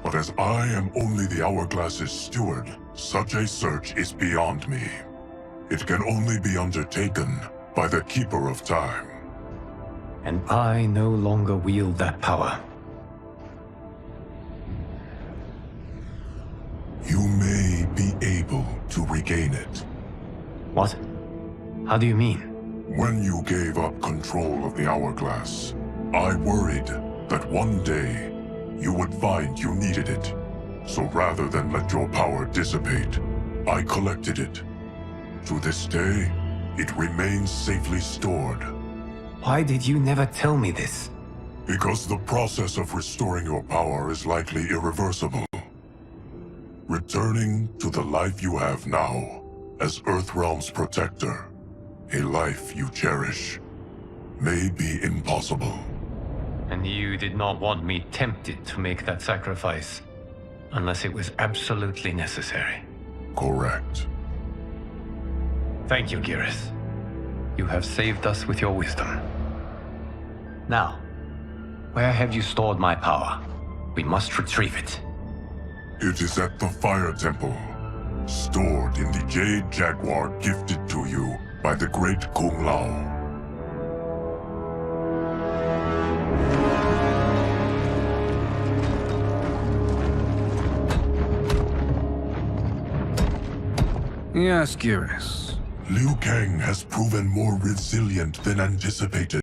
But as I am only the Hourglass's steward, such a search is beyond me. It can only be undertaken by the Keeper of Time. And I no longer wield that power. You may be able to regain it. What? How do you mean? When you gave up control of the hourglass, I worried that one day you would find you needed it. So rather than let your power dissipate, I collected it. To this day, it remains safely stored. Why did you never tell me this? Because the process of restoring your power is likely irreversible. Returning to the life you have now, as Earthrealm's protector, a life you cherish, may be impossible. And you did not want me tempted to make that sacrifice, unless it was absolutely necessary. Correct. Thank you, Geras. You have saved us with your wisdom. Now, where have you stored my power? We must retrieve it. It is at the Fire Temple, stored in the Jade Jaguar gifted to you by the great Kung Lao. Yes, Geras. Liu Kang has proven more resilient than anticipated.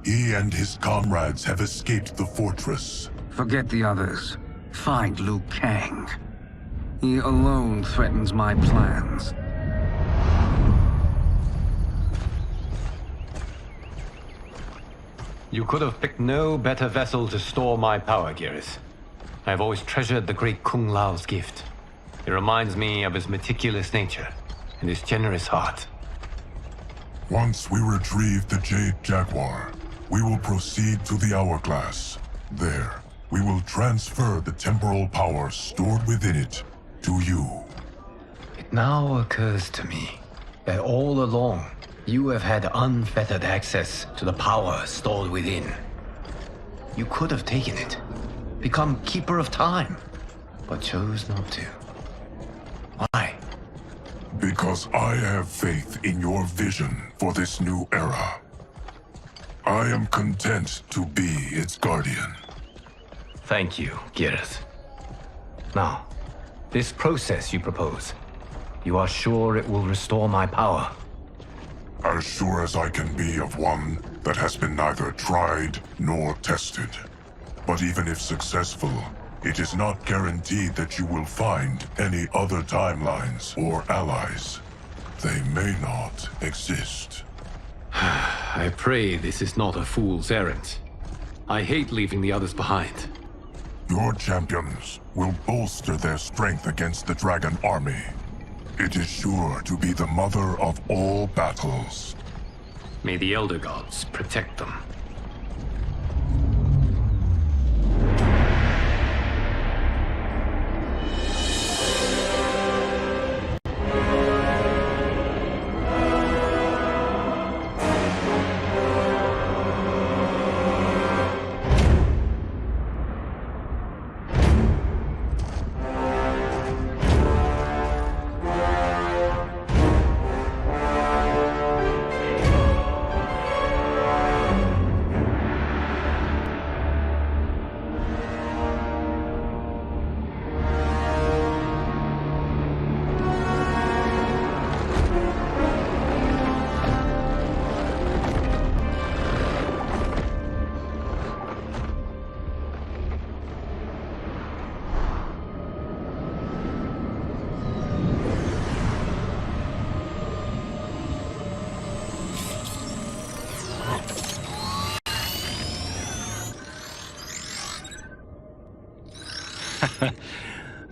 He and his comrades have escaped the fortress. Forget the others. Find Liu Kang. He alone threatens my plans. You could have picked no better vessel to store my power, Geras. I have always treasured the great Kung Lao's gift. It reminds me of his meticulous nature and his generous heart. Once we retrieve the Jade Jaguar, we will proceed to the Hourglass. There, we will transfer the temporal power stored within it to you. It now occurs to me that all along, you have had unfettered access to the power stored within. You could have taken it, become Keeper of Time, but chose not to. Why? Because I have faith in your vision for this new era. I am content to be its guardian. Thank you, Geras. Now, this process you propose, you are sure it will restore my power? As sure as I can be of one that has been neither tried nor tested. But even if successful, it is not guaranteed that you will find any other timelines or allies. They may not exist. I pray this is not a fool's errand. I hate leaving the others behind. Your champions will bolster their strength against the Dragon Army. It is sure to be the mother of all battles. May the Elder Gods protect them.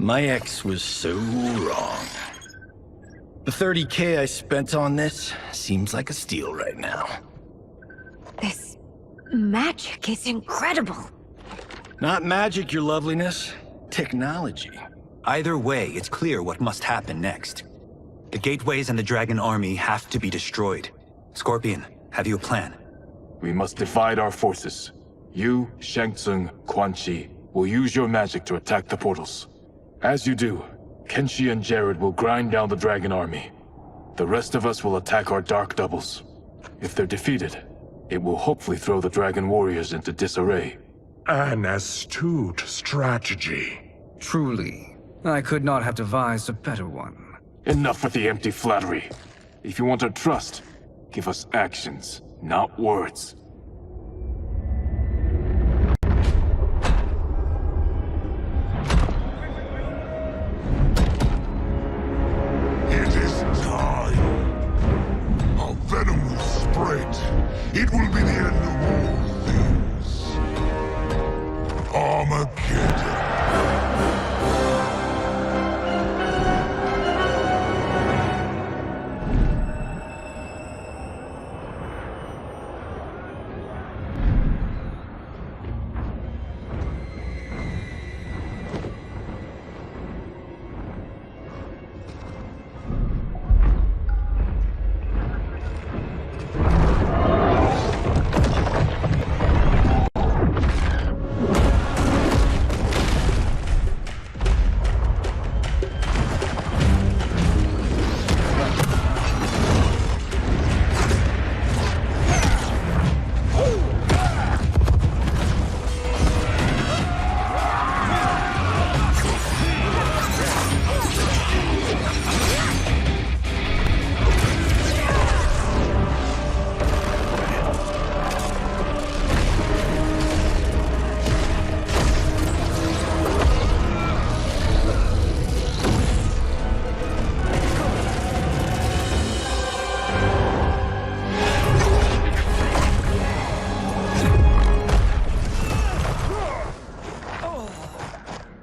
My ex was so wrong. The 30K I spent on this seems like a steal right now. This magic is incredible. Not magic, your loveliness. Technology. Either way, it's clear what must happen next. The gateways and the Dragon Army have to be destroyed. Scorpion, have you a plan? We must divide our forces. You, Shang Tsung, Quan Chi will use your magic to attack the portals. As you do, Kenshi and Jared will grind down the Dragon Army. The rest of us will attack our dark doubles. If they're defeated, it will hopefully throw the Dragon Warriors into disarray. An astute strategy. Truly, I could not have devised a better one. Enough with the empty flattery. If you want our trust, Give us actions, not words. It is time. Our venom will spread. It will be the end of all things. Armageddon.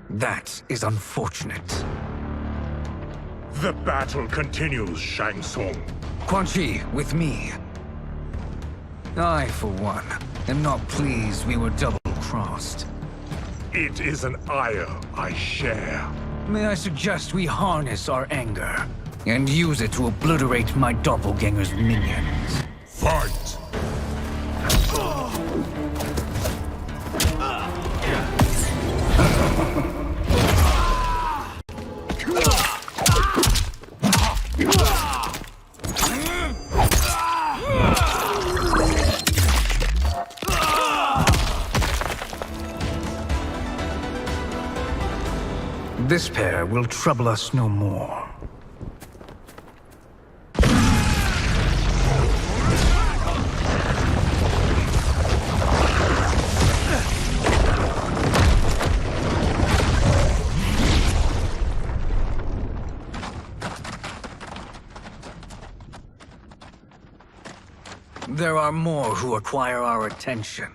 That is unfortunate. The battle continues, Shang Tsung. Quan Chi, with me. I, for one, am not pleased we were double-crossed. It is an ire I share. May I suggest we harness our anger and use it to obliterate my doppelganger's minions? Fight! This pair will trouble us no more. There are more who acquire our attention.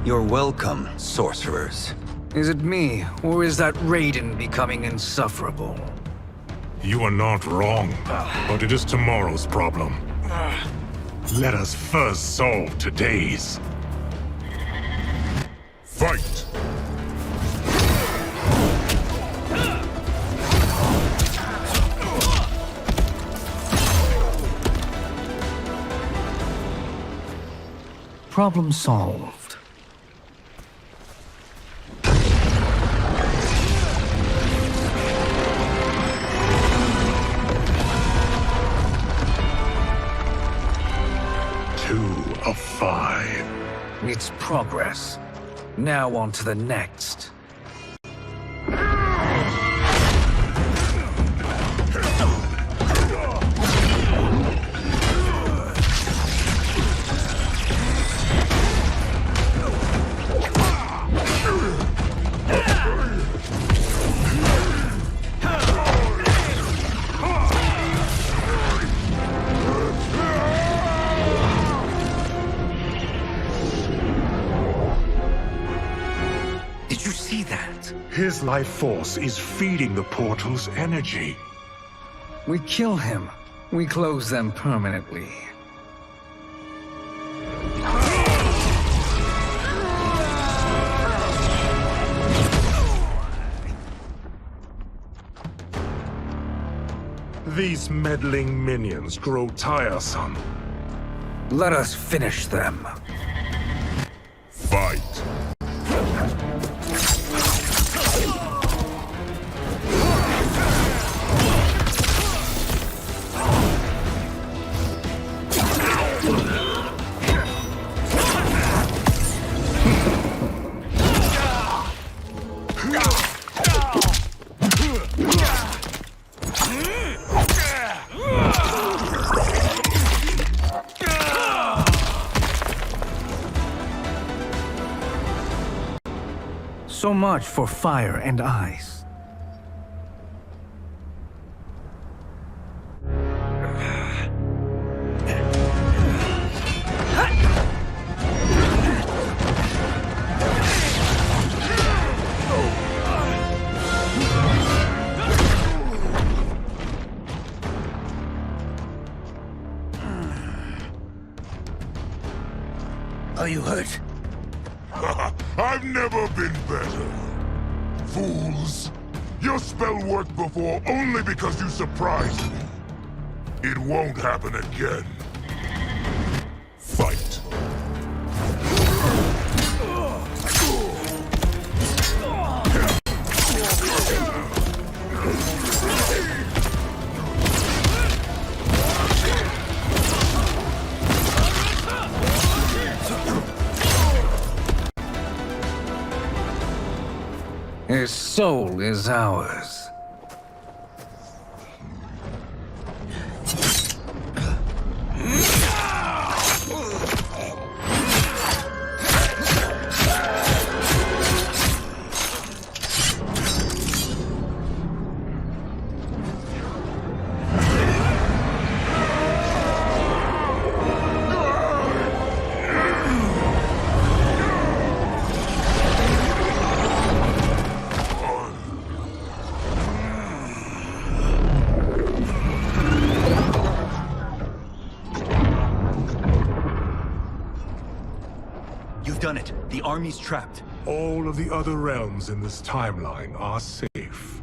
You're welcome, sorcerers. Is it me, or is that Raiden becoming insufferable? You are not wrong, but it is tomorrow's problem. Let us first solve today's. Fight! Problem solved. Of 5. It's progress. Now on to the next. His life force is feeding the portal's energy. We kill him. We close them permanently. These meddling minions grow tiresome. Let us finish them. Fight. So much for fire and ice. Are you hurt? I've never been better. Fools! Your spell worked before only because you surprised me. It won't happen again. Fight. His soul is ours. Done it. The army's trapped. All of the other realms in this timeline are safe.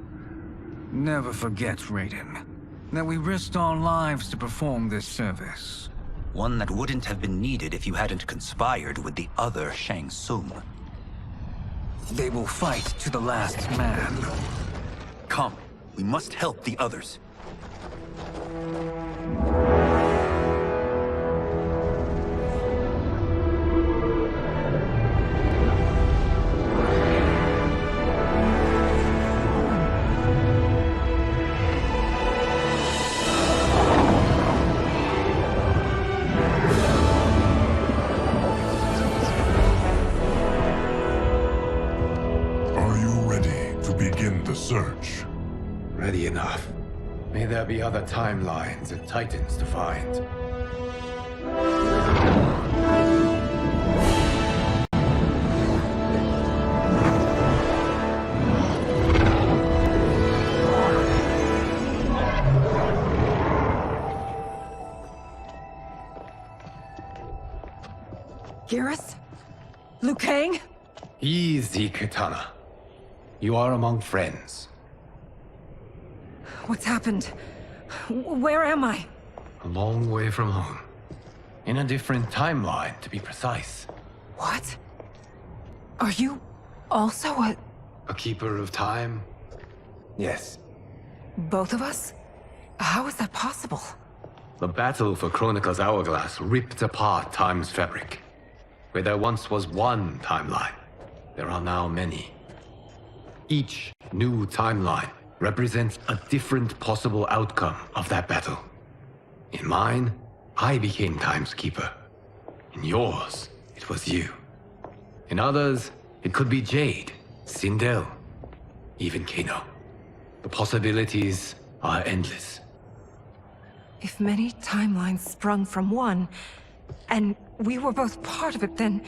Never forget, Raiden, that we risked our lives to perform this service. One that wouldn't have been needed if you hadn't conspired with the other Shang Tsung. They will fight to the last man. Come, we must help the others. Search. Ready enough. May there be other timelines and titans to find. Geras? Liu Kang? Easy, Kitana. You are among friends. What's happened? Where am I? A long way from home. In a different timeline, to be precise. What? Are you also a keeper of time? Yes. Both of us? How is that possible? The battle for Chronica's Hourglass ripped apart time's fabric. Where there once was one timeline, there are now many. Each new timeline represents a different possible outcome of that battle. In mine, I became Time's Keeper. In yours, it was you. In others, it could be Jade, Sindel, even Kano. The possibilities are endless. If many timelines sprung from one, and we were both part of it, then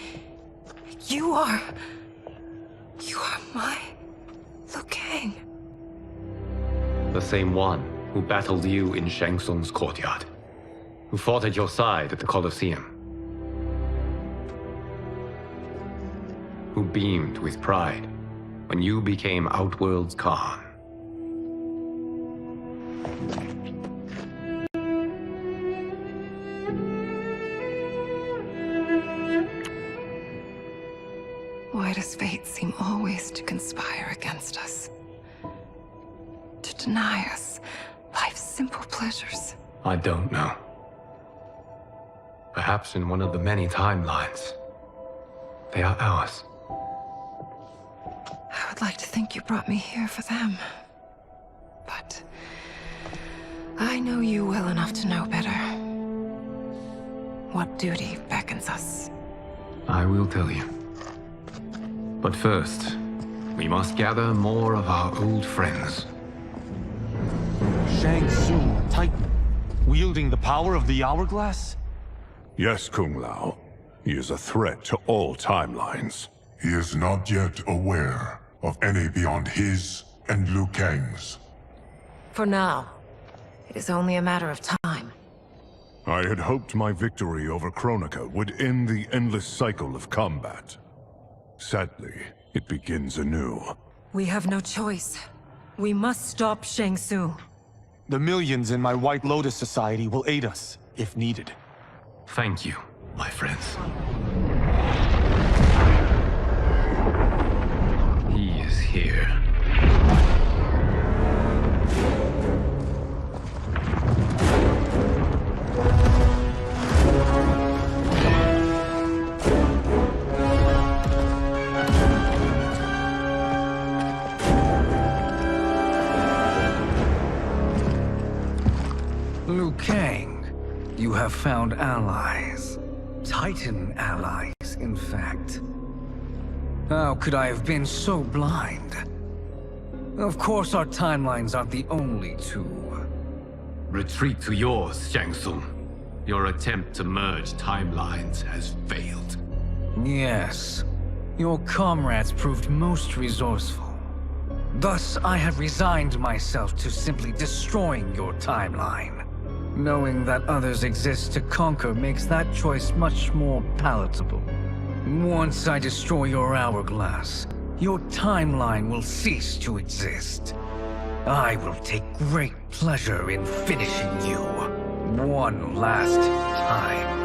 you are my Liu Kang. The same one who battled you in Shang Tsung's courtyard. Who fought at your side at the Colosseum. Who beamed with pride when you became Outworld's Khan. Why does fate seem always to conspire against us? To deny us life's simple pleasures? I don't know. Perhaps in one of the many timelines, they are ours. I would like to think you brought me here for them. But I know you well enough to know better. What duty beckons us? I will tell you. But first, we must gather more of our old friends. Shang Tsung, Titan, wielding the power of the Hourglass? Yes, Kung Lao. He is a threat to all timelines. He is not yet aware of any beyond his and Liu Kang's. For now, it is only a matter of time. I had hoped my victory over Kronika would end the endless cycle of combat. Sadly, it begins anew. We have no choice. We must stop Shang Tsung. The millions in my White Lotus Society will aid us, if needed. Thank you, my friends. He is here. Liu Kang, you have found allies. Titan allies, in fact. How could I have been so blind? Of course our timelines aren't the only two. Retreat to yours, Shang Tsung. Your attempt to merge timelines has failed. Yes. Your comrades proved most resourceful. Thus, I have resigned myself to simply destroying your timeline. Knowing that others exist to conquer makes that choice much more palatable. Once I destroy your hourglass, your timeline will cease to exist. I will take great pleasure in finishing you one last time.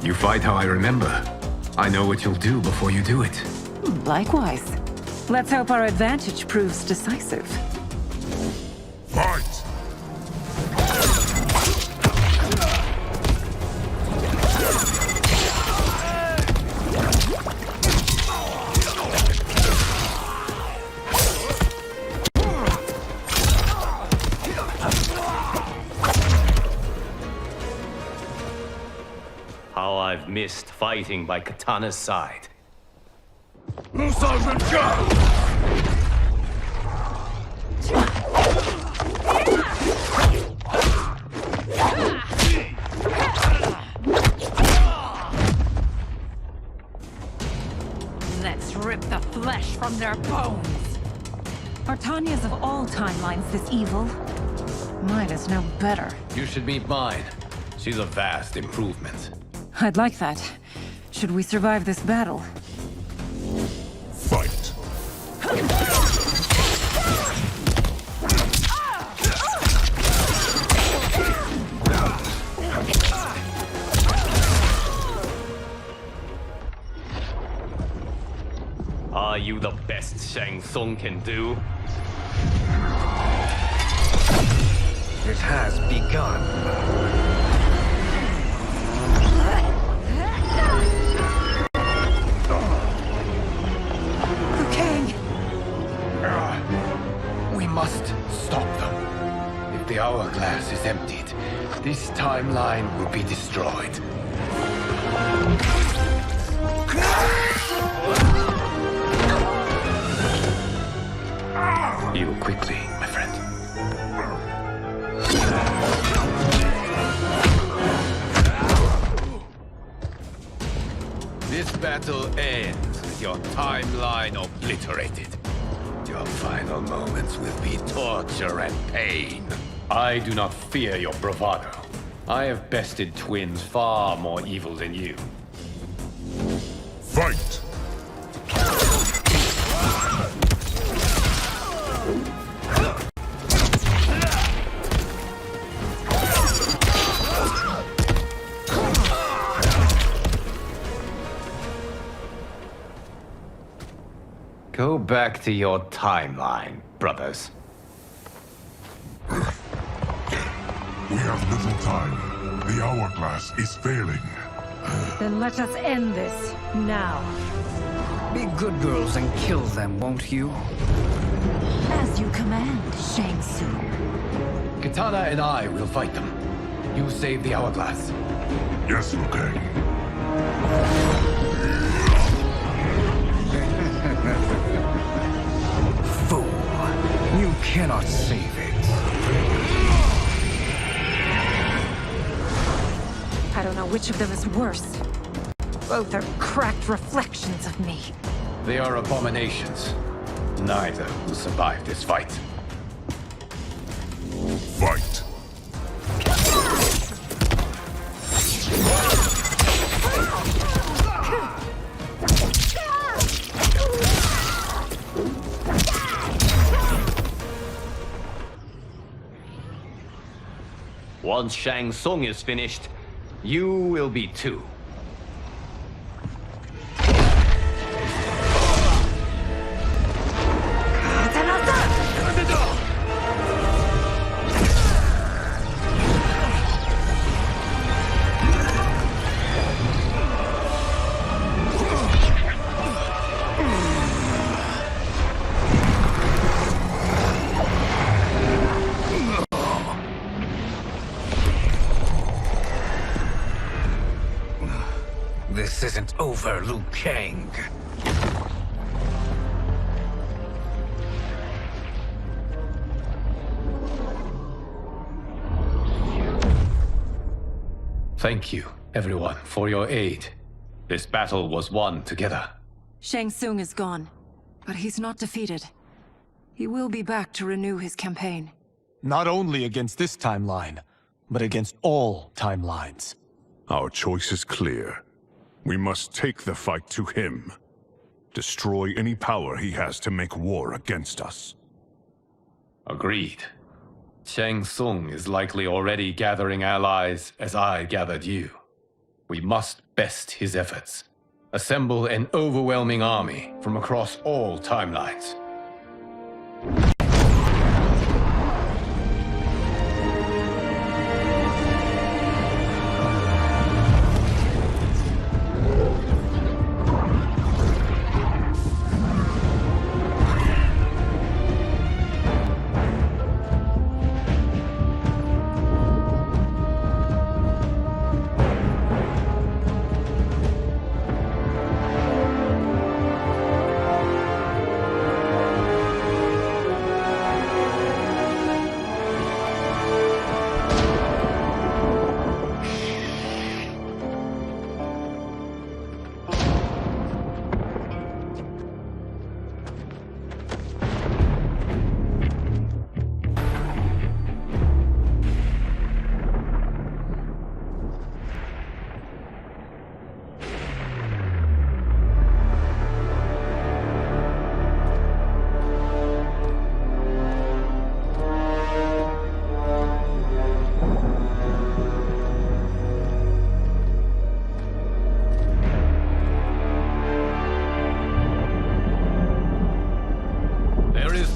You fight how I remember. I know what you'll do before you do it. Likewise. Let's hope our advantage proves decisive. Fight! How I've missed fighting by Katana's side. Let's rip the flesh from their bones. Are Tanya's of all timelines this evil? Mine is no better. You should meet mine. She's a vast improvement. I'd like that. Should we survive this battle? Fight! Are you the best Shang Tsung can do? It has begun. We must stop them. If the hourglass is emptied, this timeline will be destroyed. Heal quickly, my friend. This battle ends with your timeline obliterated. Your final moments will be torture and pain. I do not fear your bravado. I have bested twins far more evil than you. Fight! Go back to your timeline, brothers. We have little time. The hourglass is failing. Then let us end this, now. Be good girls and kill them, won't you? As you command, Shang Tsung. Katana and I will fight them. You save the hourglass. Yes, Liu Kang. Fool. You cannot save it. I don't know which of them is worse. Both are cracked reflections of me. They are abominations. Neither will survive this fight. Fight! Once Shang Tsung is finished, you will be too. This isn't over, Liu Kang. Thank you, everyone, for your aid. This battle was won together. Shang Tsung is gone, but he's not defeated. He will be back to renew his campaign. Not only against this timeline, but against all timelines. Our choice is clear. We must take the fight to him. Destroy any power he has to make war against us. Agreed. Shang Tsung is likely already gathering allies as I gathered you. We must best his efforts. Assemble an overwhelming army from across all timelines.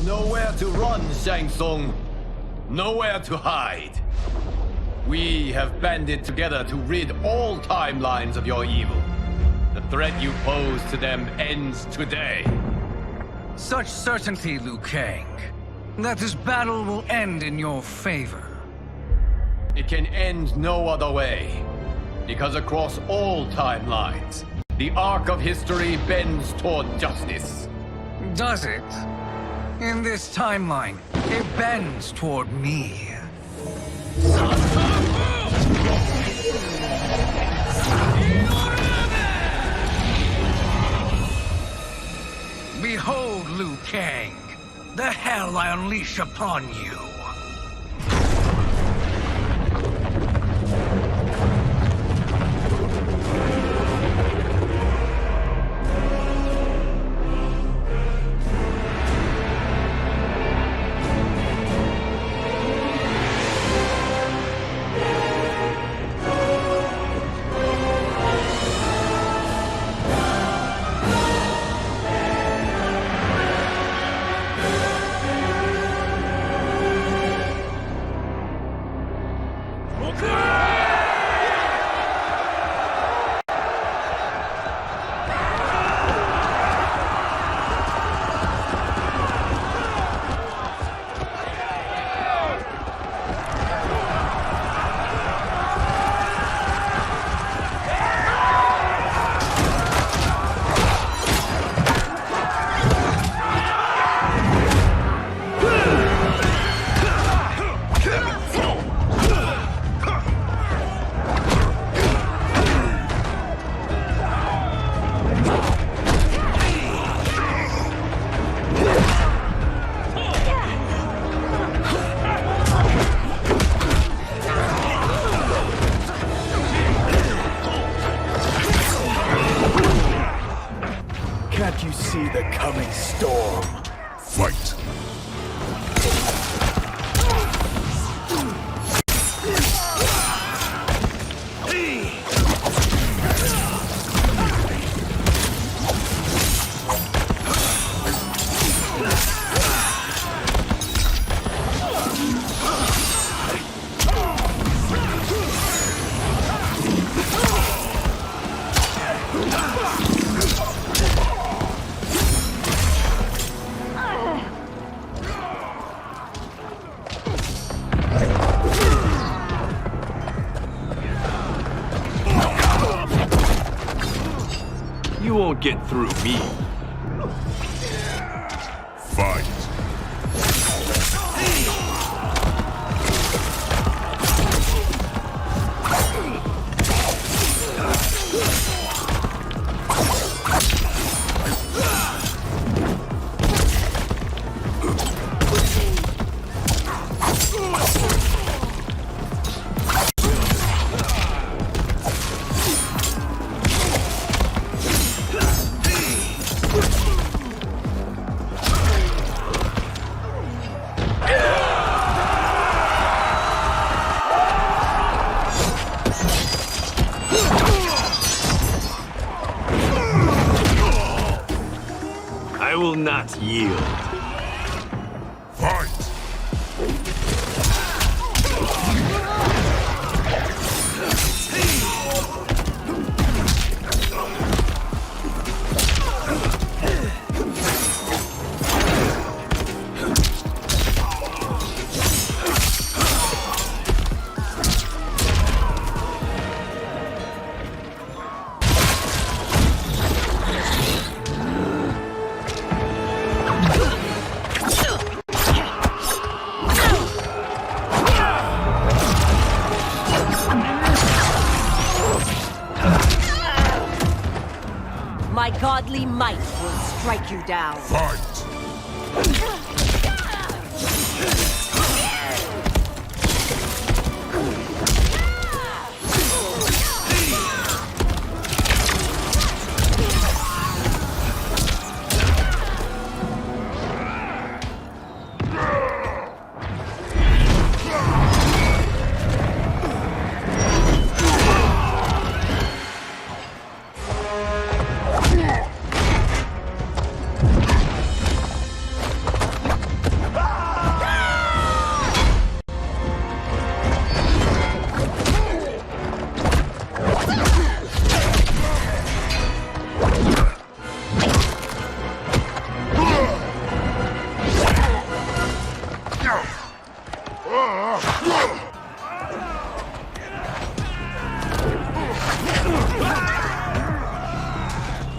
Nowhere to run, Shang Tsung. Nowhere to hide. We have banded together to rid all timelines of your evil. The threat you pose to them ends today. Such certainty, Liu Kang, that this battle will end in your favor. It can end no other way. Because across all timelines, the arc of history bends toward justice. Does it? In this timeline, it bends toward me. Kang. The hell I unleash upon you. Can't you see the coming storm? Fight! You won't get through me. Fight! I will not yield. Fight! My godly might will strike you down. Fight!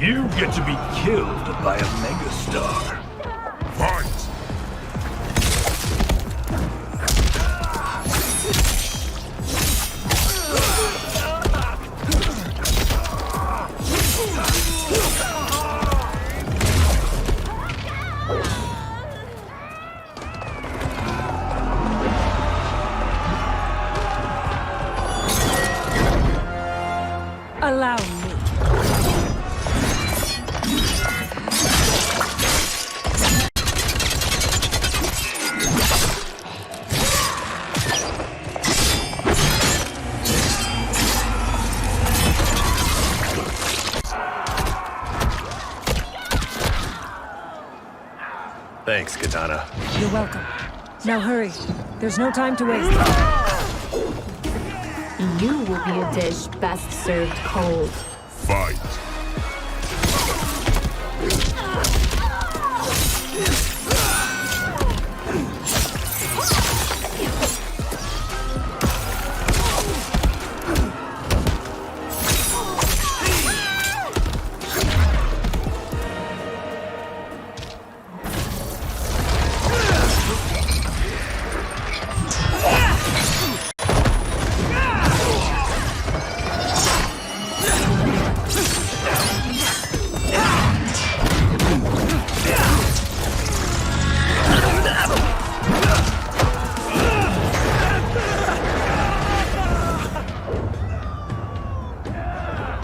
You get to be killed by a megastar. Fight! Allow me. Thanks, Katana. You're welcome. Now hurry. There's no time to waste. You will be a dish best served cold. Fight.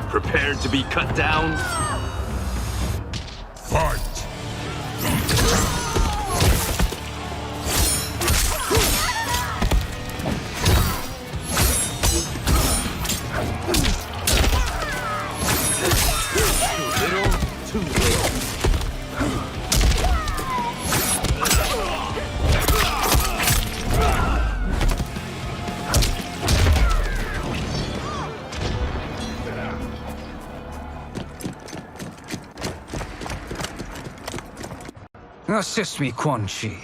Prepared to be cut down? Fight! Too little, too late. Assist me, Quan Chi.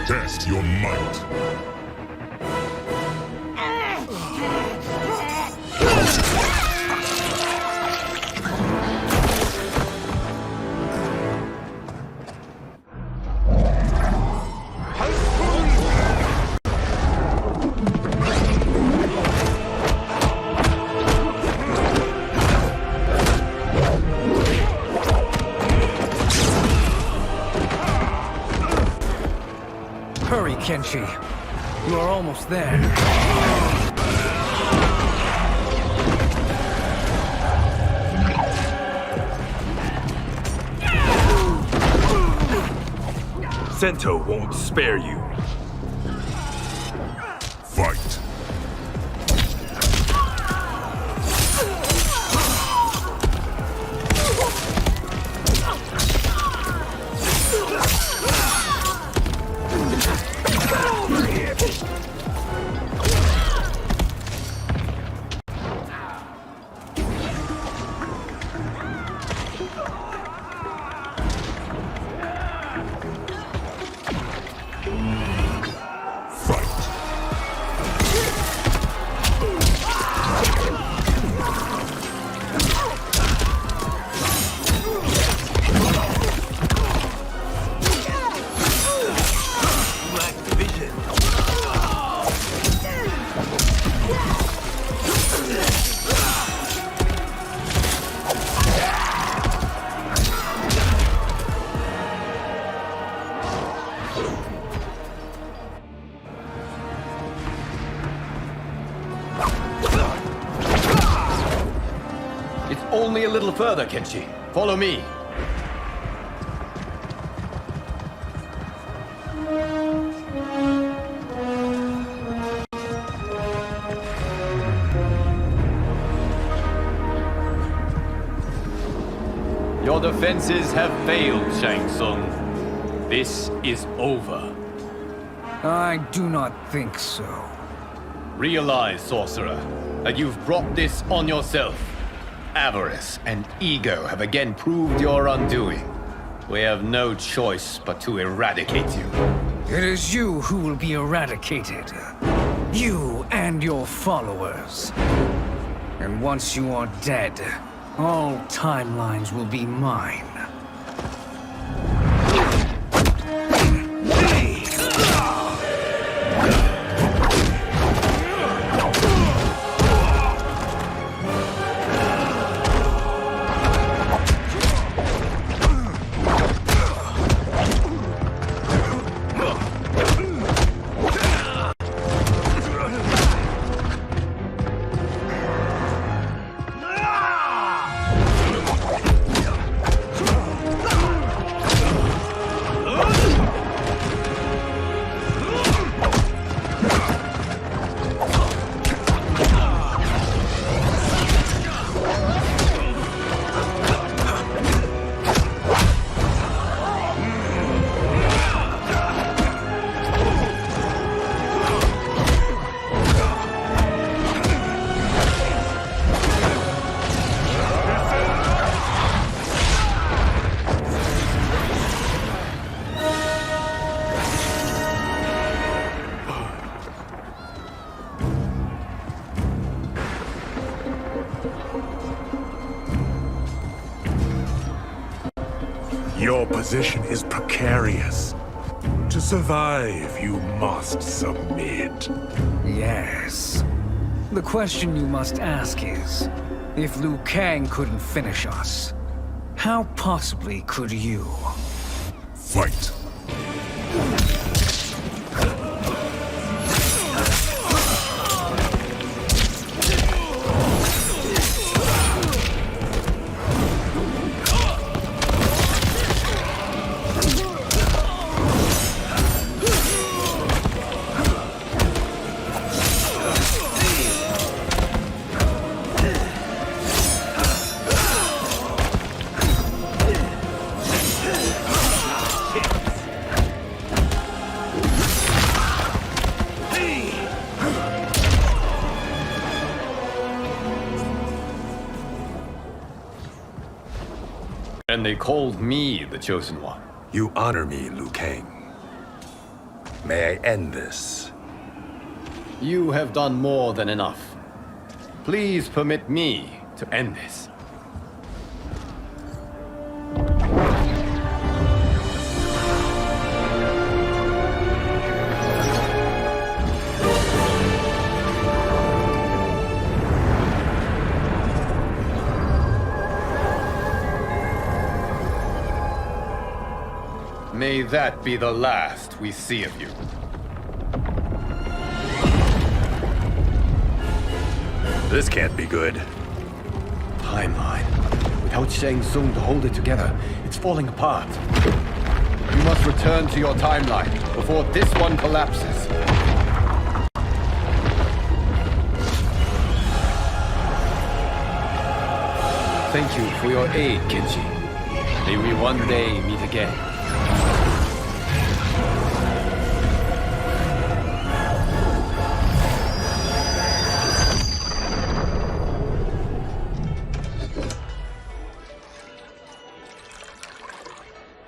Test your might. Hurry, Kenshi. You are almost there. Sento won't spare you. Fight. It's only a little further, Kenshi. Follow me. Your defenses have failed, Shang Tsung. This is over. I do not think so. Realize, sorcerer, that you've brought this on yourself. Avarice and ego have again proved your undoing. We have no choice but to eradicate you. It is you who will be eradicated. You and your followers. And once you are dead, all timelines will be mine. Your position is precarious. To survive, you must submit. Yes. The question you must ask is, if Liu Kang couldn't finish us, how possibly could you? Fight. And they called me the Chosen One. You honor me, Liu Kang. May I end this? You have done more than enough. Please permit me to end this. May that be the last we see of you. This can't be good. Timeline. Without Shang Tsung to hold it together, it's falling apart. You must return to your timeline before this one collapses. Thank you for your aid, Kenji. May we one day meet again.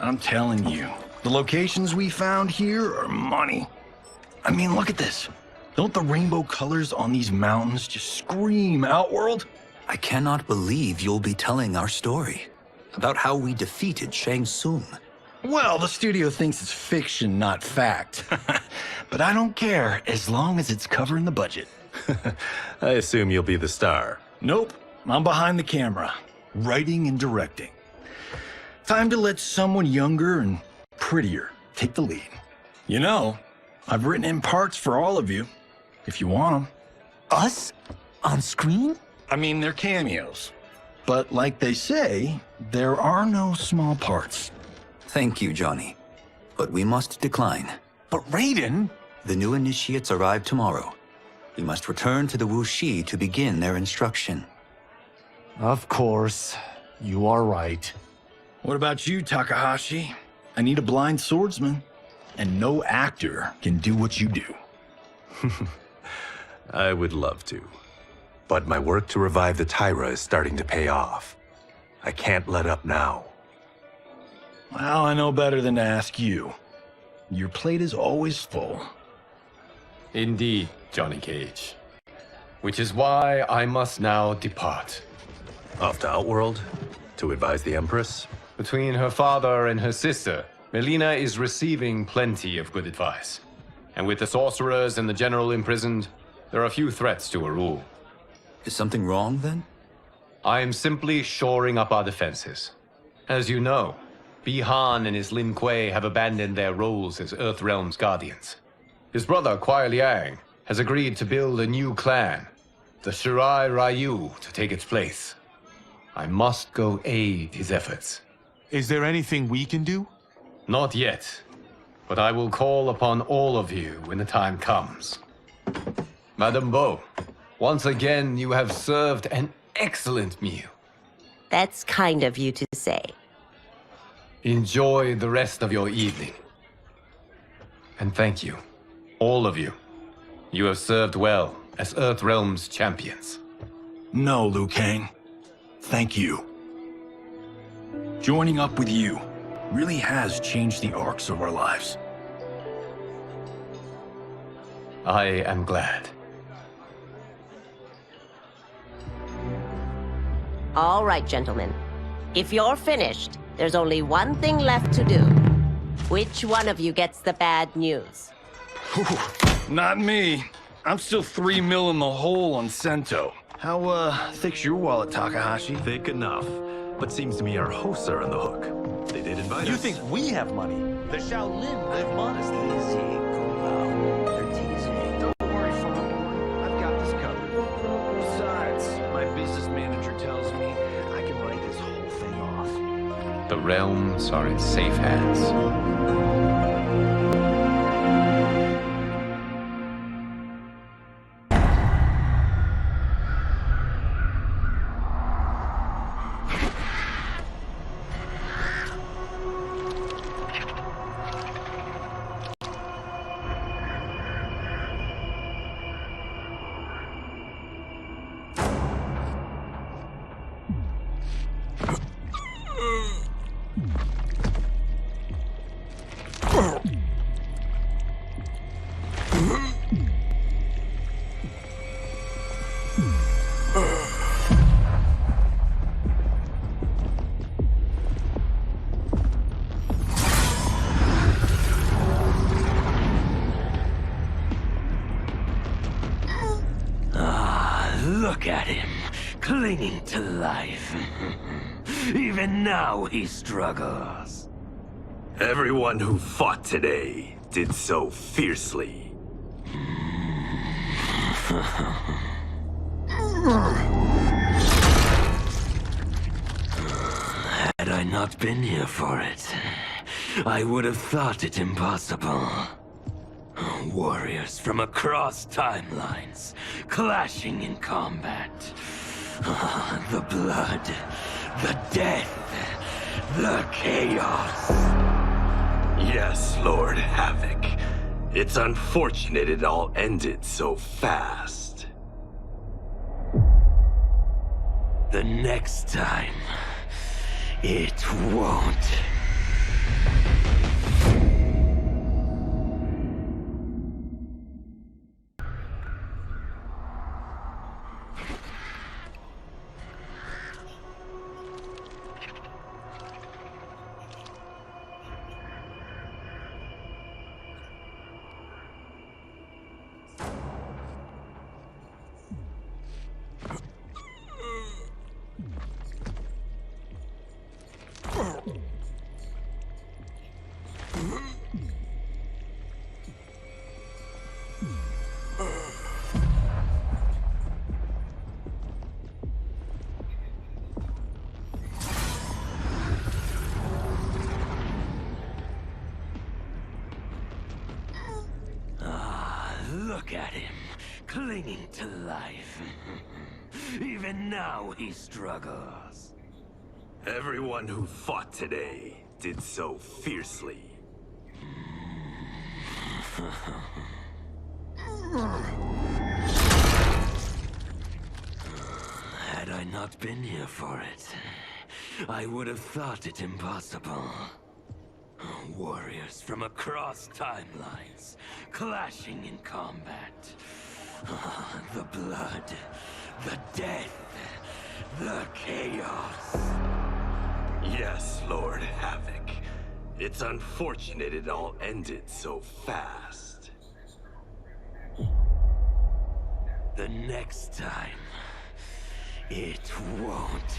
I'm telling you, the locations we found here are money. I mean, look at this. Don't the rainbow colors on these mountains just scream Outworld? I cannot believe you'll be telling our story about how we defeated Shang Tsung. Well, the studio thinks it's fiction, not fact. But I don't care, as long as it's covering the budget. I assume you'll be the star. Nope, I'm behind the camera, writing and directing. Time to let someone younger and prettier take the lead. You know, I've written in parts for all of you, if you want them. Us? On screen? I mean, they're cameos. But like they say, there are no small parts. Thank you, Johnny. But we must decline. But Raiden? The new initiates arrive tomorrow. We must return to the Wuxi to begin their instruction. Of course. You are right. What about you, Takahashi? I need a blind swordsman, and no actor can do what you do. I would love to. But my work to revive the Tyra is starting to pay off. I can't let up now. Well, I know better than to ask you. Your plate is always full. Indeed, Johnny Cage. Which is why I must now depart. Off to Outworld? To advise the Empress? Between her father and her sister, Melina is receiving plenty of good advice. And with the sorcerers and the general imprisoned, there are few threats to her rule. Is something wrong, then? I am simply shoring up our defenses. As you know, Bi-Han and his Lin Kuei have abandoned their roles as Earthrealm's guardians. His brother, Kuai Liang, has agreed to build a new clan, the Shirai Ryu, to take its place. I must go aid his efforts. Is there anything we can do? Not yet, but I will call upon all of you when the time comes. Madame Bo, once again you have served an excellent meal. That's kind of you to say. Enjoy the rest of your evening. And thank you, all of you. You have served well as Earthrealm's champions. No, Liu Kang. Thank you. Joining up with you really has changed the arcs of our lives. I am glad. All right, gentlemen. If you're finished, there's only one thing left to do. Which one of you gets the bad news? Not me. I'm still 3 mil in the hole on Sento. How, thick's your wallet, Takahashi? Thick enough. But seems to me our hosts are on the hook. They did invite us. You think we have money? The Shaolin live modestly. Easy, cool out. They're teasing. Don't worry, Farmboy. I've got this covered. Besides, my business manager tells me I can write this whole thing off. The realms are in safe hands. Look at him, clinging to life. Even now he struggles. Everyone who fought today did so fiercely. Had I not been here for it, I would have thought it impossible. Warriors from across timelines, clashing in combat. The blood, the death, the chaos. Yes, Lord Havoc. It's unfortunate it all ended so fast. The next time, it won't. Look at him, clinging to life. Even now he struggles. Everyone who fought today did so fiercely. Had I not been here for it, I would have thought it impossible. warriors from across timelines, clashing in combat. The blood, the death, the chaos. Yes, Lord Havoc. It's unfortunate it all ended so fast. The next time, it won't.